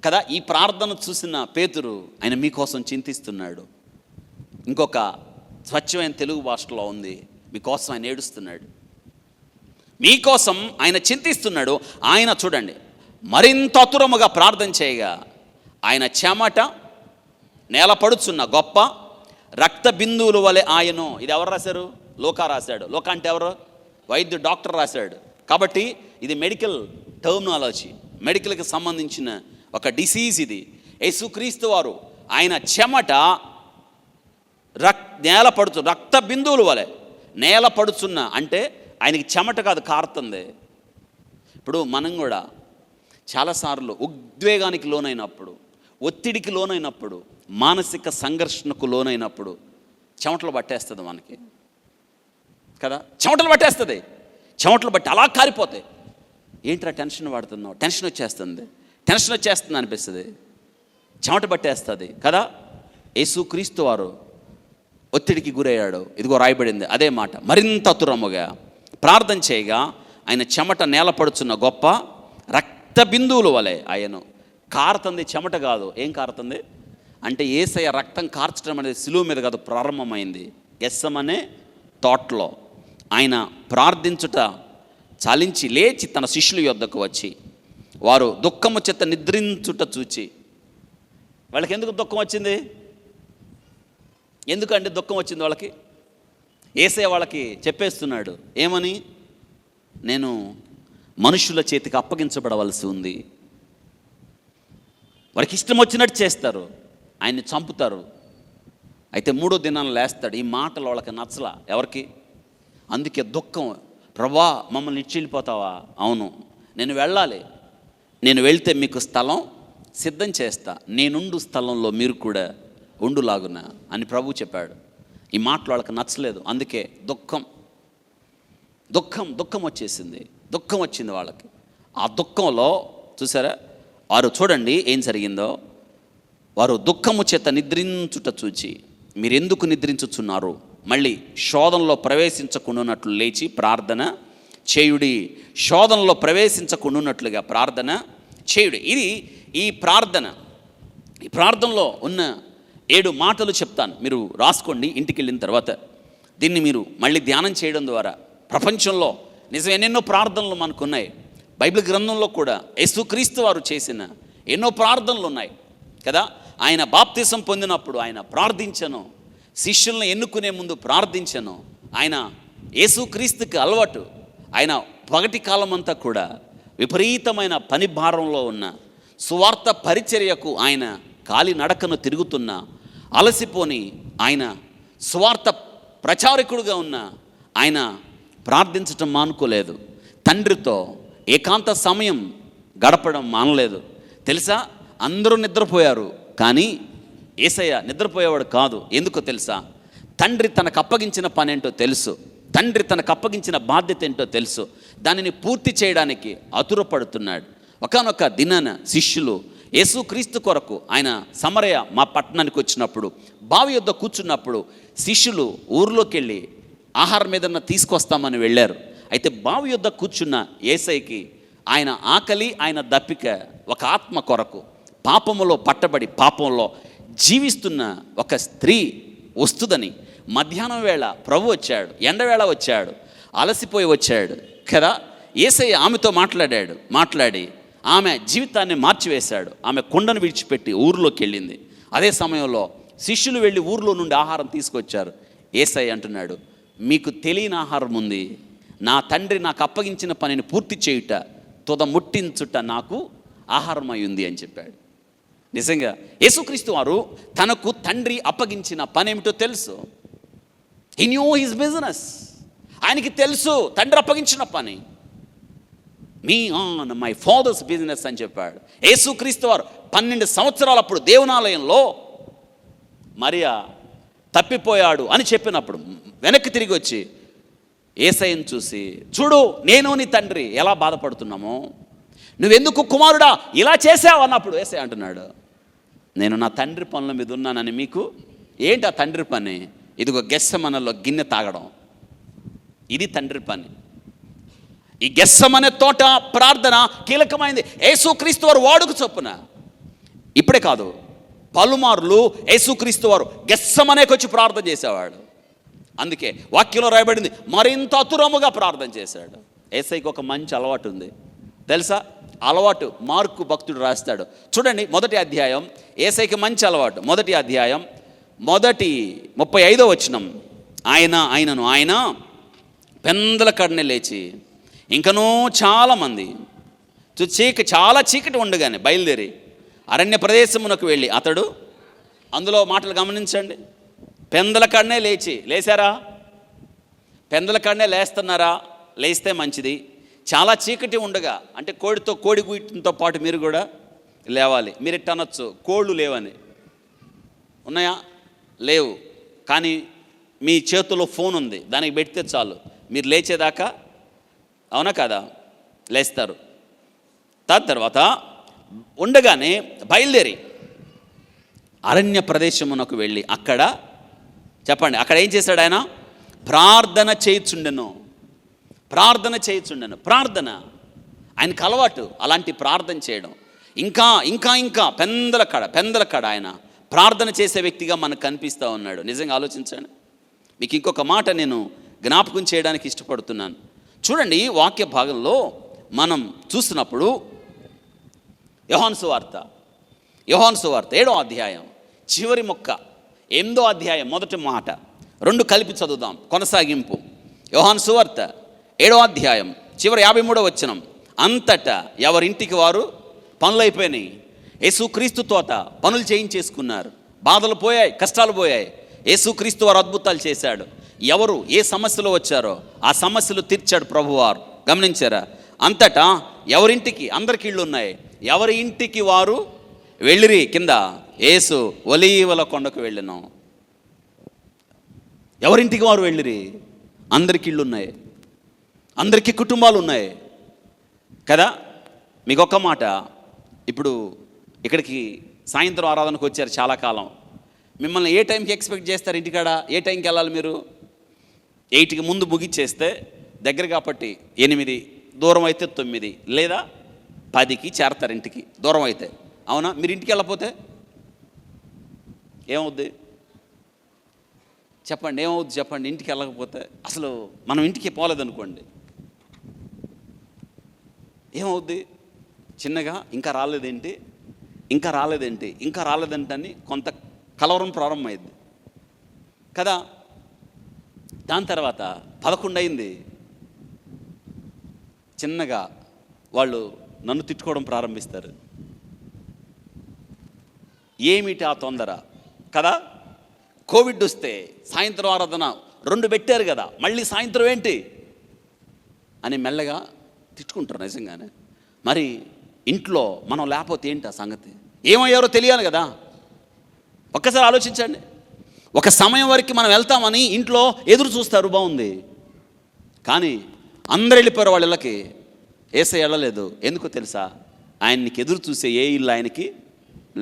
కదా. ఈ ప్రార్థన చూసిన పేతురు ఆయన మీకోసం చింతిస్తున్నాడు. ఇంకొక స్వచ్ఛమైన తెలుగు భాషలో ఉంది, మీకోసం ఆయన ఏడుస్తున్నాడు, మీకోసం ఆయన చింతిస్తున్నాడు. ఆయన చూడండి మరింత అతురముగా ప్రార్థన చేయగా ఆయన చెమట నేలపడుచున్న గొప్ప రక్త బిందువుల వలె ఆయను. ఇది ఎవరు రాశారు? లోకా రాశాడు. లోకా అంటే ఎవరు? వైద్యుడు, డాక్టర్ రాశాడు. కాబట్టి ఇది మెడికల్ టర్మినాలజీ, మెడికల్కి సంబంధించిన ఒక డిసీజ్ ఇది. యేసుక్రీస్తు వారు ఆయన చెమట నేలపడుచు రక్త బిందువుల వలె నేలపడుచున్న అంటే ఆయనకి చెమట కాదు కారుతుంది. ఇప్పుడు మనం కూడా చాలాసార్లు ఉద్వేగానికి లోనైనప్పుడు, ఒత్తిడికి లోనైనప్పుడు, మానసిక సంఘర్షణకు లోనైనప్పుడు చెమటలు పట్టేస్తుంది మనకి కదా. చెమటలు పట్టేస్తుంది, చెమటలు బట్టి అలా కారిపోతాయి. ఏంట్రా టెన్షన్ పడుతున్నావు? టెన్షన్ వచ్చేస్తుంది అనిపిస్తుంది, చెమట పట్టేస్తుంది కదా. యేసుక్రీస్తు వారు ఒత్తిడికి గురయ్యాడు. ఇదిగో రాయబడింది అదే మాట. మరింత అతురముగా ప్రార్థన చేయగా ఆయన చెమట నేలపడుచున్న గొప్ప రక్త బిందువుల వలె ఆయను. కారుతుంది చెమట కాదు. ఏం కారుతుంది అంటే యేసయ్య రక్తం కార్చడం అనేది సిలువ మీద కాదు, ప్రారంభమైంది గెత్సెమనే తోటలో. ఆయన ప్రార్థించుట చాలించి లేచి తన శిష్యుల యొద్దకు వచ్చి వారు దుఃఖము చేత నిద్రించుట చూచి. వాళ్ళకి ఎందుకు దుఃఖం వచ్చింది? ఎందుకంటే దుఃఖం వచ్చింది వాళ్ళకి? యేసయ్య వాళ్ళకి చెప్పేస్తున్నాడు ఏమని? నేను మనుషుల చేతికి అప్పగించబడవలసి ఉంది. వారికి ఇష్టం వచ్చినట్టు చేస్తారు, ఆయన్ని చంపుతారు, అయితే 3వ దినాన్ని లేస్తాడు. ఈ మాటలు వాళ్ళకి నచ్చలా. ఎవరికి? అందుకే దుఃఖం. ప్రభా మమ్మల్ని ఇచ్చి వెళ్ళిపోతావా? అవును, నేను వెళ్ళాలి. నేను వెళ్తే మీకు స్థలం సిద్ధం చేస్తా, నేనుండు స్థలంలో మీరు కూడా ఉండులాగునా అని ప్రభు చెప్పాడు. ఈ మాటలు వాళ్ళకి నచ్చలేదు. అందుకే దుఃఖం వచ్చేసింది. దుఃఖం వచ్చింది వాళ్ళకి. ఆ దుఃఖంలో చూసారా, వారు చూడండి ఏం జరిగిందో. వారు దుఃఖము చేత నిద్రించుట చూచి మీరెందుకు నిద్రించుచున్నారు? మళ్ళీ శోధనలో ప్రవేశించకుండానట్లు లేచి ప్రార్థన చేయుడి. శోధనలో ప్రవేశించకుండానట్లుగా ప్రార్థన చేయుడి. ఇది ఈ ప్రార్థనలో ఉన్న 7 మాటలు చెప్తాను, మీరు రాసుకోండి ఇంటికి వెళ్ళిన తర్వాత. దీన్ని మీరు మళ్ళీ ధ్యానం చేయడం ద్వారా ప్రపంచంలో నిజం ఎన్నెన్నో ప్రార్థనలు మనకున్నాయి. బైబిల్ గ్రంథంలో కూడా యేసుక్రీస్తు వారు చేసిన ఎన్నో ప్రార్థనలు ఉన్నాయి కదా. ఆయన బాప్తిసం పొందినప్పుడు ఆయన ప్రార్థించను, శిష్యులను ఎన్నుకునే ముందు ప్రార్థించను. ఆయన యేసుక్రీస్తుకి అలవాటు. ఆయన పగటి కాలం అంతా కూడా విపరీతమైన పని భారంలో ఉన్న, సువార్త పరిచర్యకు ఆయన కాలి నడకను తిరుగుతున్న, అలసిపోని ఆయన సువార్త ప్రచారకుడుగా ఉన్న ఆయన ప్రార్థించటం మానుకోలేదు. తండ్రితో ఏకాంత సమయం గడపడం మానలేదు. తెలుసా, అందరూ నిద్రపోయారు, కానీ యేసయ్య నిద్రపోయేవాడు కాదు. ఎందుకో తెలుసా? తండ్రి తనకు అప్పగించిన పని ఏంటో తెలుసు, తండ్రి తనకు అప్పగించిన బాధ్యత ఏంటో తెలుసు. దానిని పూర్తి చేయడానికి ఆతురపడుతున్నాడు. ఒకానొక దినాన శిష్యులు యేసుక్రీస్తు కొరకు ఆయన సమరయ మా పట్టణానికి వచ్చినప్పుడు, బావి యొద్ద కూర్చున్నప్పుడు శిష్యులు ఊర్లోకి వెళ్ళి ఆహారం ఏదన్నా తీసుకొస్తామని వెళ్ళారు. అయితే బావి యొద్ద కూర్చున్న యేసయ్యకి ఆయన ఆకలి, ఆయన దప్పిక ఒక ఆత్మ కొరకు, పాపములో పట్టబడి పాపంలో జీవిస్తున్న ఒక స్త్రీ వస్తుందని మధ్యాహ్నం వేళ ప్రభు వచ్చాడు, ఎండవేళ వచ్చాడు, అలసిపోయి వచ్చాడు కదా. యేసయ్య ఆమెతో మాట్లాడి ఆమె జీవితాన్ని మార్చివేశాడు. ఆమె కుండను విడిచిపెట్టి ఊరిలోకి వెళ్ళింది. అదే సమయంలో శిష్యులు వెళ్ళి ఊర్లో నుండి ఆహారం తీసుకొచ్చారు. యేసయ్య అంటున్నాడు, మీకు తెలియని ఆహారం ఉంది. నా తండ్రి నాకు అప్పగించిన పనిని పూర్తి చేయుట, తుద ముట్టించుట నాకు ఆహారం అయ్యింది అని చెప్పాడు. నిజంగా యేసుక్రీస్తు వారు తనకు తండ్రి అప్పగించిన పని ఏమిటో తెలుసు. He knew his business. ఆయనకి తెలుసు తండ్రి అప్పగించిన పని. Me on my father's business అని చెప్పాడు. యేసుక్రీస్తు వారు 12 సంవత్సరాలు అప్పుడు దేవునాలయంలో మరియా తప్పిపోయాడు అని చెప్పినప్పుడు వెనక్కి తిరిగి వచ్చి యేసయ్యను చూసి, చూడు నేను నీ తండ్రి ఎలా బాధపడుతున్నామో, నువ్వెందుకు కుమారుడా ఇలా చేసావు అన్నప్పుడు యేసయ్య అంటున్నాడు, నేను నా తండ్రి పనుల మీద ఉన్నానని మీకు. ఏంటి ఆ తండ్రి పని? ఇదిగో గెస్సెమనలో గిన్నె తాగడం, ఇది తండ్రి పని. ఈ గెస్సెమనే తోట ప్రార్థన కీలకమైంది. యేసుక్రీస్తు వారు వాడుకు చొప్పున ఇప్పుడే కాదు, పలుమార్లు యేసుక్రీస్తు వారు గెస్సెమనేకి వచ్చి ప్రార్థన చేసేవాడు. అందుకే వాక్యంలో రాయబడింది, మరింత అతురముగా ప్రార్థన చేశాడు. యేసయ్యకి ఒక మంచి అలవాటు ఉంది తెలుసా? అలవాటు మార్కు భక్తుడు రాస్తాడు చూడండి, 1వ అధ్యాయం. యేసయ్యకి మంచి అలవాటు. 1వ అధ్యాయం 35వ వచనం. ఆయన పెందల కడనే లేచి ఇంకనూ చాలామంది చాలా చీకటి ఉండగానే బయలుదేరి అరణ్య ప్రదేశమునకు వెళ్ళి అతడు, అందులో మాటలు గమనించండి, పెందల కడనే లేచారా? పెందల కడనే లేస్తున్నారా? లేస్తే మంచిది. చాలా చీకటి ఉండగా అంటే కోడి గుయ్యటంతో పాటు మీరు కూడా లేవాలి. మీరు ఇట్ట అనొచ్చు, కోళ్ళు లేవని. ఉన్నాయా? లేవు. కానీ మీ చేతిలో ఫోన్ ఉంది, దానికి పెడితే చాలు, మీరు లేచేదాకా, అవునా కదా, లేస్తారు. తర్వాత ఉండగానే బయలుదేరి అరణ్య ప్రదేశమునకు వెళ్ళి అక్కడ, చెప్పండి, అక్కడ ఏం చేశాడు ఆయన? ప్రార్థన చేయుచుండెను. ప్రార్థన ఆయనకు అలవాటు, అలాంటి ప్రార్థన చేయడం. ఇంకా పెందల కడ ఆయన ప్రార్థన చేసే వ్యక్తిగా మనకు కనిపిస్తూ ఉన్నాడు. నిజంగా ఆలోచించండి. మీకు ఇంకొక మాట నేను జ్ఞాపకం చేయడానికి ఇష్టపడుతున్నాను. చూడండి, వాక్య భాగంలో మనం చూసినప్పుడు యోహాను సువార్త 7వ అధ్యాయం చివరి మొక్క, 8వ అధ్యాయం మొదటి మాట, 2 కలిపి చదువుదాం, కొనసాగింపు. యోహాను సువార్త 7వ అధ్యాయం చివరి 53వ వచనం. అంతటా ఎవరింటికి వారు పనులైపోయినాయి. యేసుక్రీస్తు తోట పనులు చేయించేసుకున్నారు. బాధలు పోయాయి, కష్టాలు పోయాయి. యేసుక్రీస్తు వారు అద్భుతాలు చేశాడు. ఎవరు ఏ సమస్యలో వచ్చారో ఆ సమస్యలు తీర్చాడు ప్రభువారు. గమనించారా? అంతటా ఎవరింటికి, అందరికి ఇళ్ళు ఉన్నాయి, ఎవరి ఇంటికి వారు వెళ్ళిరి. కింద యేసు ఒలీవల కొండకు వెళ్ళినాం. ఎవరింటికి వారు వెళ్ళిరి? అందరికి ఇళ్ళు ఉన్నాయి, అందరికీ కుటుంబాలు ఉన్నాయి కదా. మీకు ఒక్క మాట, ఇప్పుడు ఇక్కడికి సాయంత్రం ఆరాధనకు వచ్చారు చాలా కాలం. మిమ్మల్ని ఏ టైంకి ఎక్స్పెక్ట్ చేస్తారు? ఇంటికాడ ఏ టైంకి వెళ్ళాలి? మీరు 8కి ముందు ముగిచ్చేస్తే దగ్గర కాబట్టి 8, దూరం అయితే 9 లేదా 10కి చేరతారు ఇంటికి, దూరం అయితే. అవునా? మీరు ఇంటికి వెళ్ళకపోతే ఏమవుద్ది చెప్పండి? ఏమవుద్ది చెప్పండి? ఇంటికి వెళ్ళకపోతే, అసలు మనం ఇంటికి పోలేదనుకోండి, ఏమవుద్ది? చిన్నగా ఇంకా రాలేదేంటి అని కొంత కలవరం ప్రారంభమైంది కదా. దాని తర్వాత 11 అయింది, చిన్నగా వాళ్ళు నన్ను తిట్టుకోవడం ప్రారంభిస్తారు. ఏమిటి ఆ తొందర కదా. కోవిడ్ వస్తే సాయంత్రం ఆరాధన 2 పెట్టారు కదా, మళ్ళీ సాయంత్రం ఏంటి అని మెల్లగా తిట్టుకుంటారు. నిజంగానే మరి ఇంట్లో మనం లేకపోతే ఏంటి ఆ సంగతి? ఏమయ్యారో తెలియాలి కదా. ఒక్కసారి ఆలోచించండి. ఒక సమయం వరకు మనం వెళ్తామని ఇంట్లో ఎదురు చూస్తారు, బాగుంది. కానీ అందరు వెళ్ళిపోయారు వాళ్ళ ఇళ్ళకి, యేసయ్య వెళ్ళలేదు. ఎందుకో తెలుసా? ఆయనకి ఎదురు చూసే ఏ ఇల్లు ఆయనకి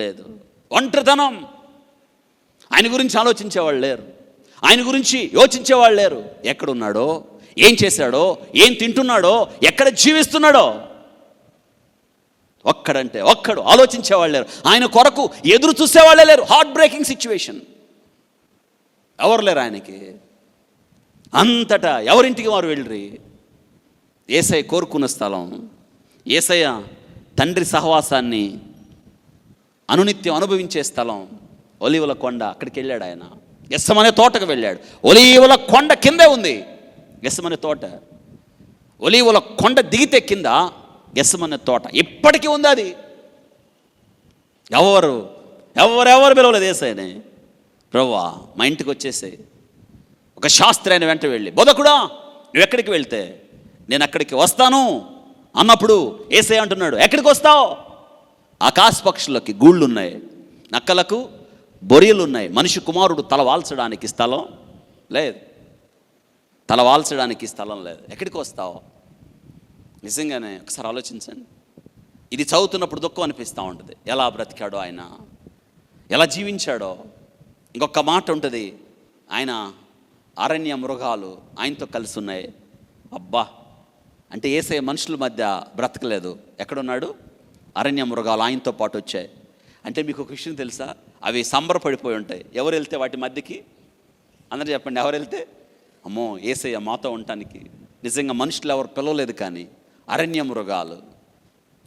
లేదు. ఒంటరితనం. ఆయన గురించి ఆలోచించేవాళ్ళు లేరు, ఆయన గురించి యోచించేవాళ్ళు లేరు. ఎక్కడున్నాడో, ఏం చేశాడో, ఏం తింటున్నాడో, ఎక్కడ జీవిస్తున్నాడో ఒక్కడు ఆలోచించేవాళ్ళు లేరు. ఆయన కొరకు ఎదురు చూసేవాళ్ళే లేరు. Heart breaking situation. ఎవరు లేరు ఆయనకి. అంతటా ఎవరింటికి వారు వెళ్ళి, యేసయ్య కోరుకున్న స్థలం, యేసయ్య తండ్రి సహవాసాన్ని అనునిత్యం అనుభవించే స్థలం ఒలీవల కొండ. అక్కడికి వెళ్ళాడు ఆయన. గెస్సెమనే తోటకు వెళ్ళాడు. ఒలీవల కొండ కిందే ఉంది గెస్సెమనే తోట. ఒలీవల కొండ దిగితే కింద గెస్సెమనే తోట ఇప్పటికీ ఉంది. అది ఎవరెవరు పిలవలేదు యేసయ్యని. ప్రభువా మా ఇంటికి వచ్చేసాయి. ఒక శాస్త్రి ఆయన వెంట వెళ్ళి, బోధకుడా నువ్వు ఎక్కడికి వెళ్తే నేను అక్కడికి వస్తాను అన్నప్పుడు యేసయ్య అంటున్నాడు, ఎక్కడికి వస్తావు? ఆకాశ పక్షులకి గూళ్ళు ఉన్నాయి, నక్కలకు బొరియలు ఉన్నాయి, మనిషి కుమారుడు తల వాల్చడానికి స్థలం లేదు. ఎక్కడికి వస్తావు? నిజంగానే ఒకసారి ఆలోచించండి. ఇది చదువుతున్నప్పుడు దుఃఖం అనిపిస్తూ ఉంటుంది. ఎలా బ్రతికాడో ఆయన, ఎలా జీవించాడో. ఇంకొక మాట ఉంటుంది, ఆయన అరణ్య మృగాలు ఆయనతో కలిసి ఉన్నాయి. అబ్బా, అంటే యేసయ్య మనుషుల మధ్య బ్రతకలేదు, ఎక్కడున్నాడు? అరణ్య మృగాలు ఆయనతో పాటు వచ్చాయి. అంటే మీకు ఒక విషయం తెలుసా, అవి సంబరపడిపోయి ఉంటాయి. ఎవరు వెళ్తే వాటి మధ్యకి? అందరూ చెప్పండి, ఎవరు వెళ్తే? అమ్మో, యేసయ్య మాతో ఉండటానికి నిజంగా మనుషులు ఎవరు పిలవలేదు, కానీ అరణ్య మృగాలు.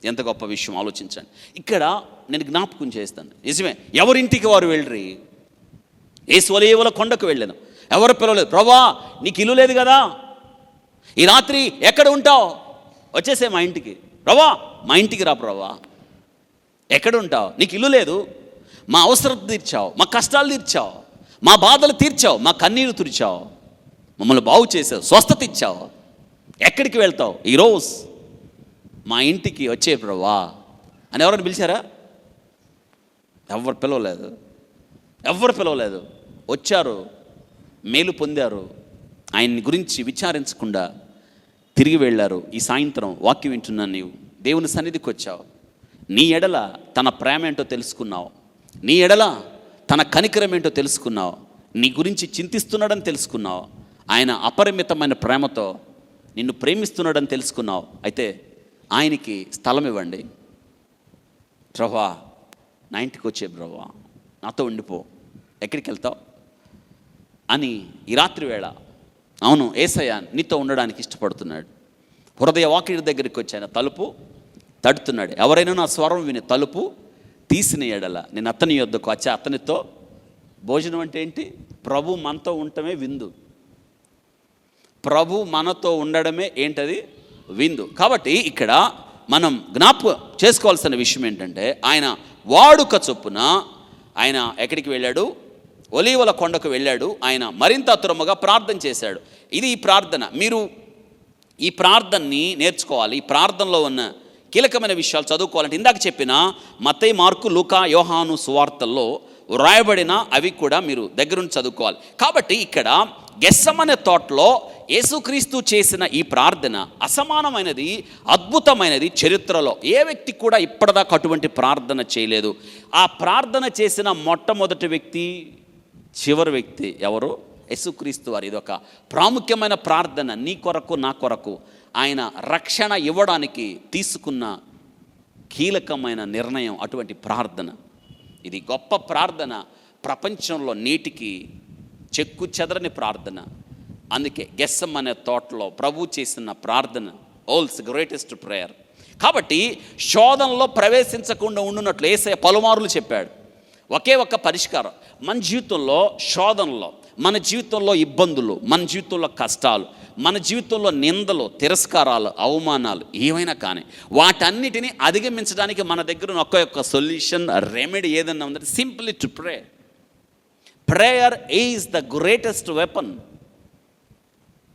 ఎంత గొప్ప విషయం ఆలోచించండి. ఇక్కడ నేను జ్ఞాపకం చేస్తాను, నిజమే, ఎవరింటికి వారు వెళ్ళి. యేసు ఒలీవల కొండకు వెళ్ళాను, ఎవరు పిలవలేదు. ప్రభా, నీకు ఇల్లు లేదు కదా, ఈ రాత్రి ఎక్కడ ఉంటావు? వచ్చేసే మా ఇంటికి. ప్రభా, మా ఇంటికి రా ప్రభా. ఎక్కడ ఉంటావు? నీకు ఇల్లు లేదు, మా అవసరం తీర్చావు, మా కష్టాలు తీర్చావు, మా బాధలు తీర్చావు, మా కన్నీరు తుడిచావు, మమ్మల్ని బాగు చేసావు, స్వస్థత ఇచ్చావు. ఎక్కడికి వెళ్తావు? ఈరోజు మా ఇంటికి వచ్చే ప్రభా అని ఎవరైనా పిలిచారా? ఎవరు పిలవలేదు. వచ్చారు, మేలు పొందారు, ఆయన్ని గురించి విచారించకుండా తిరిగి వెళ్ళారు. ఈ సాయంత్రం వాక్యం వింటున్నాను, నీవు దేవుని సన్నిధికి వచ్చావు, నీ ఎడల తన ప్రేమ ఏంటో తెలుసుకున్నావు, నీ ఎడల తన కనికరం ఏంటో తెలుసుకున్నావు, నీ గురించి చింతిస్తున్నాడని తెలుసుకున్నావు, ఆయన అపరిమితమైన ప్రేమతో నిన్ను ప్రేమిస్తున్నాడని తెలుసుకున్నావు. అయితే ఆయనకి స్థలం ఇవ్వండి. ప్రభా, నా ఇంటికి వచ్చే ప్రభా, నాతో ఉండిపో, ఎక్కడికి వెళ్తావు అని ఈ రాత్రి వేళ, అవును, యేసయ్య నీతో ఉండడానికి ఇష్టపడుతున్నాడు. హృదయ వాకిలి దగ్గరికి వచ్చాను, తలుపు తడుతున్నాడు. ఎవరైనా నా స్వరం విని తలుపు తీసిన ఎడల నేను అతని యొద్దకు వచ్చి అతనితో భోజనం. అంటే ఏంటి? ప్రభు మనతో ఉండటమే విందు. ప్రభు మనతో ఉండడమే ఏంటది? విందు. కాబట్టి ఇక్కడ మనం జ్ఞాపకం చేసుకోవాల్సిన విషయం ఏంటంటే, ఆయన వాడుక చొప్పున ఆయన ఎక్కడికి వెళ్ళాడు? ఒలీవల కొండకు వెళ్ళాడు. ఆయన మరింత త్వరగా ప్రార్థన చేశాడు. ఇది ఈ ప్రార్థన. మీరు ఈ ప్రార్థనని నేర్చుకోవాలి. ఈ ప్రార్థనలో ఉన్న కీలకమైన విషయాలు చదువుకోవాలంటే ఇందాక చెప్పిన మత్తయి, మార్కు, లూకా, యోహాను సువార్తల్లో వ్రాయబడిన అవి కూడా మీరు దగ్గరుండి చదువుకోవాలి. కాబట్టి ఇక్కడ గెత్సెమనే తోటలో యేసుక్రీస్తు చేసిన ఈ ప్రార్థన అసమానమైనది, అద్భుతమైనది. చరిత్రలో ఏ వ్యక్తి కూడా ఇప్పటిదాకా అటువంటి ప్రార్థన చేయలేదు. ఆ ప్రార్థన చేసిన మొట్టమొదటి వ్యక్తి, చివరి వ్యక్తి ఎవరు? యేసుక్రీస్తు వారు. ఇదొక ప్రాముఖ్యమైన ప్రార్థన. నీ కొరకు, నా కొరకు ఆయన రక్షణ ఇవ్వడానికి తీసుకున్న కీలకమైన నిర్ణయం అటువంటి ప్రార్థన. ఇది గొప్ప ప్రార్థన, ప్రపంచంలో నేటికి చెక్కు చెదరని ప్రార్థన. అందుకే గెత్సెమనే తోటలో ప్రభు చేసిన ప్రార్థన ఆల్స్ గ్రేటెస్ట్ ప్రేయర్. కాబట్టి శోధనలో ప్రవేశించకుండా ఉండున్నట్లు యేసయ్య పలుమార్లు చెప్పాడు. ఒకే ఒక్క పరిష్కారం. మన జీవితంలో శోధనలో, మన జీవితంలో ఇబ్బందులు, మన జీవితంలో కష్టాలు, మన జీవితంలో నిందలు, తిరస్కారాలు, అవమానాలు ఏమైనా కానీ వాటన్నిటిని అధిగమించడానికి మన దగ్గర ఒక్క సొల్యూషన్, రెమెడీ ఏదన్నా ఉందంటే simply to pray. Prayer is the greatest weapon.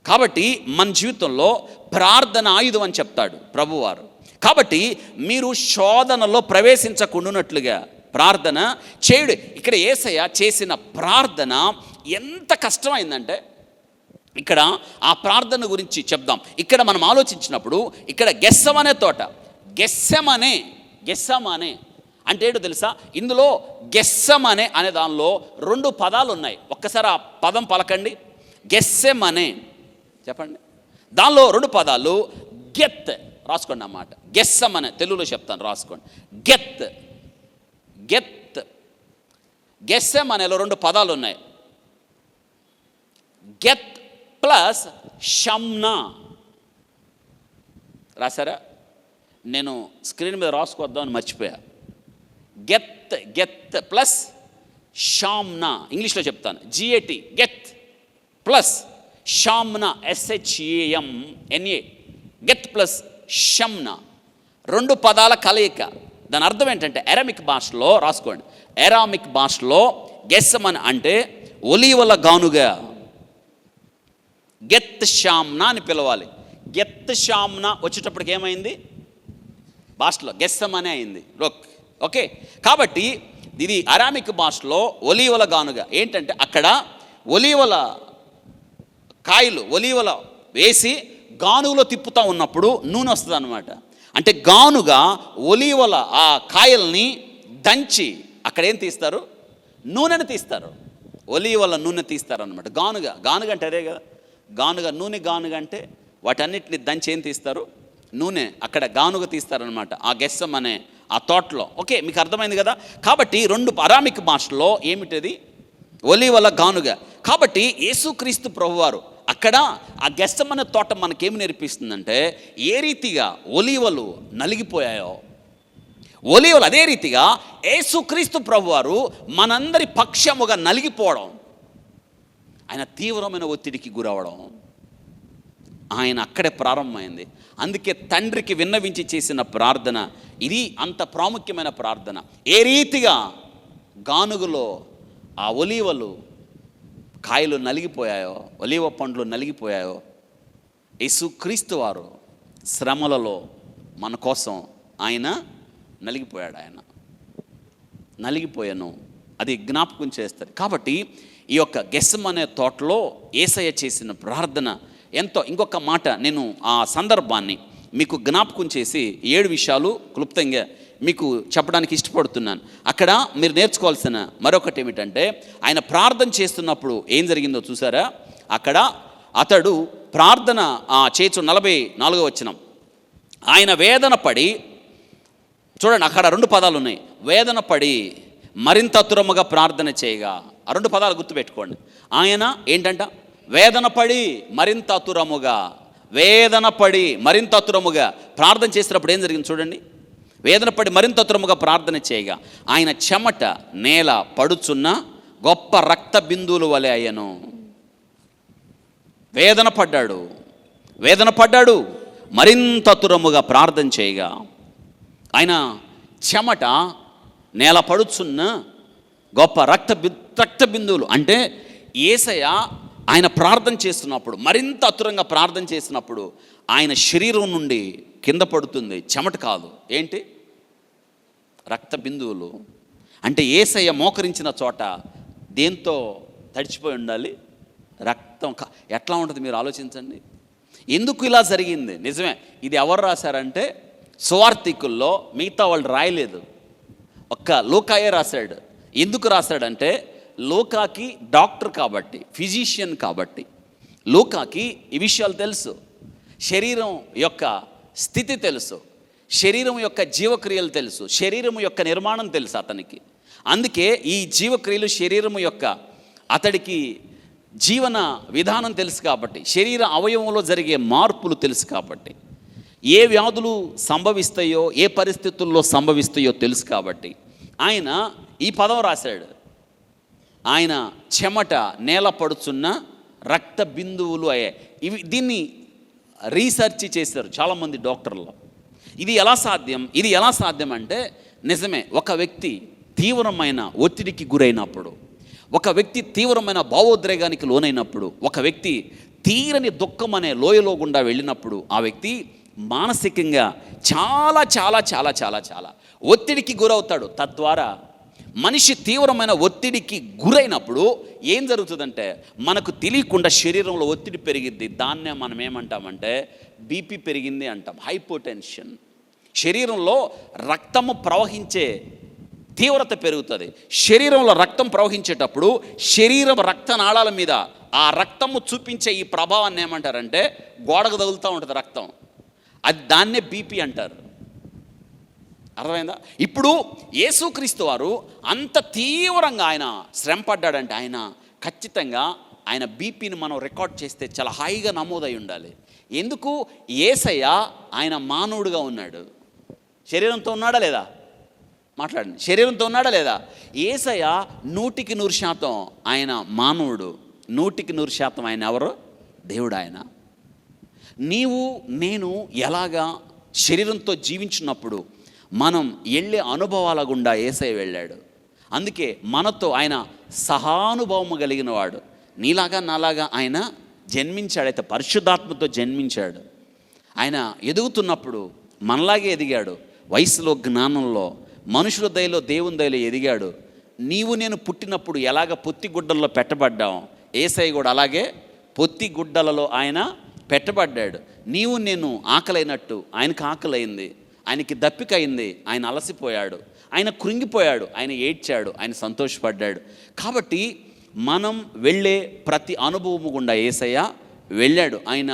కాబట్టి మన జీవితంలో ప్రార్థన ఆయుధం అని చెప్తాడు ప్రభువారు. కాబట్టి మీరు శోధనలో ప్రవేశించకుండానట్లుగా ప్రార్థన చేయుడు. ఇక్కడ యేసయ్య చేసిన ప్రార్థన ఎంత కష్టమైందంటే, ఇక్కడ ఆ ప్రార్థన గురించి చెప్దాం. ఇక్కడ మనం ఆలోచించినప్పుడు ఇక్కడ గెత్సెమనే తోట, గెత్సెమనే అంటే ఏంటో తెలుసా? ఇందులో గెత్సెమనే అనే దానిలో 2 పదాలు ఉన్నాయి. ఒక్కసారి ఆ పదం పలకండి, గెత్సెమనే చెప్పండి. దానిలో 2 పదాలు. గెత్ రాసుకోండి అన్నమాట. గెత్సెమనే తెలుగులో చెప్తాను, రాసుకోండి. గెత్ గెత్సెమనేలో 2 పదాలు ఉన్నాయి. గెత్ ప్లస్ షమ్నా. రాశారా? నేను స్క్రీన్ మీద రాసుకొద్దామని మర్చిపోయా. గెత్ ప్లస్ షామ్నా. ఇంగ్లీష్లో చెప్తాను, GAT, గెత్ ప్లస్ షామ్నా, SHAMNA. గెత్ ప్లస్ షమ్నా 2 పదాల కలయిక. దాని అర్థం ఏంటంటే అరామిక్ భాషలో రాసుకోండి. అరామిక్ భాషలో గెత్సెమనే అంటే ఒలీవల గానుగా. గెత్ షామ్నా అని పిలవాలి. గెత్ షామ్నా వచ్చేటప్పటికి ఏమైంది? భాషలో గెత్సెమనే అయింది. ఓకే. కాబట్టి ఇది అరామిక్ భాషలో ఒలీవల గానుగా. ఏంటంటే అక్కడ ఒలీవల కాయలు, ఒలీవల వేసి గానుగులో తిప్పుతూ ఉన్నప్పుడు నూనె వస్తుంది అన్నమాట. అంటే గానుగా ఒలీవల ఆ కాయల్ని దంచి అక్కడ ఏం తీస్తారు? నూనెను తీస్తారు. ఒలీవల నూనె తీస్తారనమాట. గానుగ అంటే అదే కదా, గానుగ అంటే వాటన్నిటిని దంచి ఏం తీస్తారు? నూనె. అక్కడ గానుగ తీస్తారనమాట ఆ గెస్సం అనే ఆ తోటలో. ఓకే, మీకు అర్థమైంది కదా. కాబట్టి 2 అరామిక్ భాషలో ఏమిటది? ఒలీవల గానుగ. కాబట్టి యేసుక్రీస్తు ప్రభువారు అక్కడ ఆ గెస్సం అనే తోట మనకేమి నేర్పిస్తుందంటే, ఏ రీతిగా ఒలీవలు నలిగిపోయాయో, ఒలీవలు అదే రీతిగా యేసుక్రీస్తు ప్రభువారు మనందరి పక్షముగా నలిగిపోవడం, ఆయన తీవ్రమైన ఒత్తిడికి గురవడం, ఆయన అక్కడే ప్రారంభమైంది. అందుకే తండ్రికి విన్నవించి చేసిన ప్రార్థన ఇది అంత ప్రాముఖ్యమైన ప్రార్థన. ఏ రీతిగా గానుగులో ఆ ఒలీవలు కాయలు నలిగిపోయాయో, ఒలీవ పండ్లు నలిగిపోయాయో, యేసుక్రీస్తు వారు శ్రమలలో మన కోసం ఆయన నలిగిపోయాడు. ఆయన నలిగిపోయాను, అది జ్ఞాపకం చేస్తారు. కాబట్టి ఈ యొక్క గెస్సెమనే తోటలో యేసయ్య చేసిన ప్రార్థన ఎంతో. ఇంకొక మాట నేను ఆ సందర్భాన్ని మీకు జ్ఞాపకం చేసి 7 విషయాలు క్లుప్తంగా మీకు చెప్పడానికి ఇష్టపడుతున్నాను. అక్కడ మీరు నేర్చుకోవాల్సిన మరొకటి ఏమిటంటే, ఆయన ప్రార్థన చేస్తున్నప్పుడు ఏం జరిగిందో చూసారా? అక్కడ అతడు ప్రార్థన చేయొచ్చు. 44వ వచనం, ఆయన వేదన పడి, చూడండి అక్కడ 2 పదాలు ఉన్నాయి, వేదన పడి మరింత అతురముగా ప్రార్థన చేయగా. ఆ 2 పదాలు గుర్తుపెట్టుకోండి. ఆయన ఏంటంట? వేదన పడి మరింత అతురముగా, వేదన పడి మరింత అతురముగా ప్రార్థన చేసినప్పుడు ఏం జరిగింది చూడండి. వేదన పడి మరింత అతురముగా ప్రార్థన చేయగా ఆయన చెమట నేల పడుచున్న గొప్ప రక్త బిందువుల వలె అయ్యను. వేదన పడ్డాడు మరింత అతురముగా ప్రార్థన చేయగా ఆయన చెమట నేల పడుచున్న గొప్ప రక్త బిందువులు. అంటే యేసయ్య ఆయన ప్రార్థన చేస్తున్నప్పుడు, మరింత అతురంగా ప్రార్థన చేసినప్పుడు ఆయన శరీరం నుండి కింద పడుతుంది చెమట కాదు, ఏంటి? రక్త బిందువులు. అంటే యేసయ్య మోకరించిన చోట దేంతో తడిచిపోయి ఉండాలి? రక్తం. ఎట్లా ఉంటుంది మీరు ఆలోచించండి. ఎందుకు ఇలా జరిగింది? నిజమే, ఇది ఎవరు రాశారంటే సువార్తికుల్లో మిగతా వాళ్ళు రాయలేదు, ఒక్క లూకాయే రాశాడు. ఎందుకు రాశాడంటే, లూకాకి డాక్టర్ కాబట్టి, ఫిజిషియన్ కాబట్టి లూకాకి ఈ విషయాలు తెలుసు. శరీరం యొక్క స్థితి తెలుసు, శరీరం యొక్క జీవక్రియలు తెలుసు, శరీరం యొక్క నిర్మాణం తెలుసు అతనికి. అందుకే ఈ జీవక్రియలు, శరీరం యొక్క అతడికి జీవన విధానం తెలుసు కాబట్టి, శరీర అవయవంలో జరిగే మార్పులు తెలుసు కాబట్టి, ఏ వ్యాధులు సంభవిస్తాయో, ఏ పరిస్థితుల్లో సంభవిస్తాయో తెలుసు కాబట్టి ఆయన ఈ పదం రాశాడు. ఆయన చెమట నేల పడుచున్న రక్త బిందువులు అయ్యాయి. దీన్ని రీసెర్చ్ చేశారు చాలామంది డాక్టర్లు. ఇది ఎలా సాధ్యం అంటే, నిజమే, ఒక వ్యక్తి తీవ్రమైన ఒత్తిడికి గురైనప్పుడు, ఒక వ్యక్తి తీవ్రమైన భావోద్రేగానికి లోనైనప్పుడు, ఒక వ్యక్తి తీరని దుఃఖం అనే లోయలో గుండా వెళ్ళినప్పుడు, ఆ వ్యక్తి మానసికంగా చాలా చాలా చాలా చాలా చాలా ఒత్తిడికి గురవుతాడు. తద్వారా మనిషి తీవ్రమైన ఒత్తిడికి గురైనప్పుడు ఏం జరుగుతుందంటే, మనకు తెలియకుండా శరీరంలో ఒత్తిడి పెరిగిద్ది. దాన్నే మనం ఏమంటామంటే బీపీ పెరిగింది అంటాం, హైపోటెన్షన్. శరీరంలో రక్తము ప్రవహించే తీవ్రత పెరుగుతుంది. శరీరంలో రక్తం ప్రవహించేటప్పుడు శరీరం రక్తనాళాల మీద ఆ రక్తము చూపించే ఈ ప్రభావాన్ని ఏమంటారంటే, గోడకు తగులుతూ ఉంటుంది రక్తం, అది దాన్నే బీపీ అంటారు. అర్థమైందా? ఇప్పుడు యేసుక్రీస్తు వారు అంత తీవ్రంగా ఆయన శ్రమ పడ్డాడంటే, ఆయన ఖచ్చితంగా ఆయన బీపీని మనం రికార్డ్ చేస్తే చాలా హాయిగా నమోదై ఉండాలి. ఎందుకు? యేసయ్య ఆయన మానవుడిగా ఉన్నాడు. శరీరంతో ఉన్నాడా లేదా? మాట్లాడండి. శరీరంతో ఉన్నాడా లేదా? యేసయ్య 100% ఆయన మానవుడు, 100% ఆయన ఎవరు? దేవుడు. ఆయన నీవు నేను ఎలాగా శరీరంతో జీవించినప్పుడు మనం వెళ్ళే అనుభవాల గుండా యేసయ్య వెళ్ళాడు. అందుకే మనతో ఆయన సహానుభవము కలిగిన వాడు. నీలాగా నాలాగా ఆయన జన్మించాడైతే పరిశుద్ధాత్మతో జన్మించాడు. ఆయన ఎదుగుతున్నప్పుడు మనలాగే ఎదిగాడు. వయసులో, జ్ఞానంలో, మనుషుల దయలో, దేవుని దయలో ఎదిగాడు. నీవు నేను పుట్టినప్పుడు ఎలాగ పొత్తి గుడ్డల్లో పెట్టబడ్డాం, యేసయ్య కూడా అలాగే పొత్తి గుడ్డలలో ఆయన పెట్టబడ్డాడు. నీవు నేను ఆకలైనట్టు ఆయనకు ఆకలైంది. ఆయనకి దప్పిక అయింది, ఆయన అలసిపోయాడు, ఆయన కృంగిపోయాడు, ఆయన ఏడ్చాడు, ఆయన సంతోషపడ్డాడు. కాబట్టి మనం వెళ్ళే ప్రతి అనుభవము గుండా యేసయ్య వెళ్ళాడు. ఆయన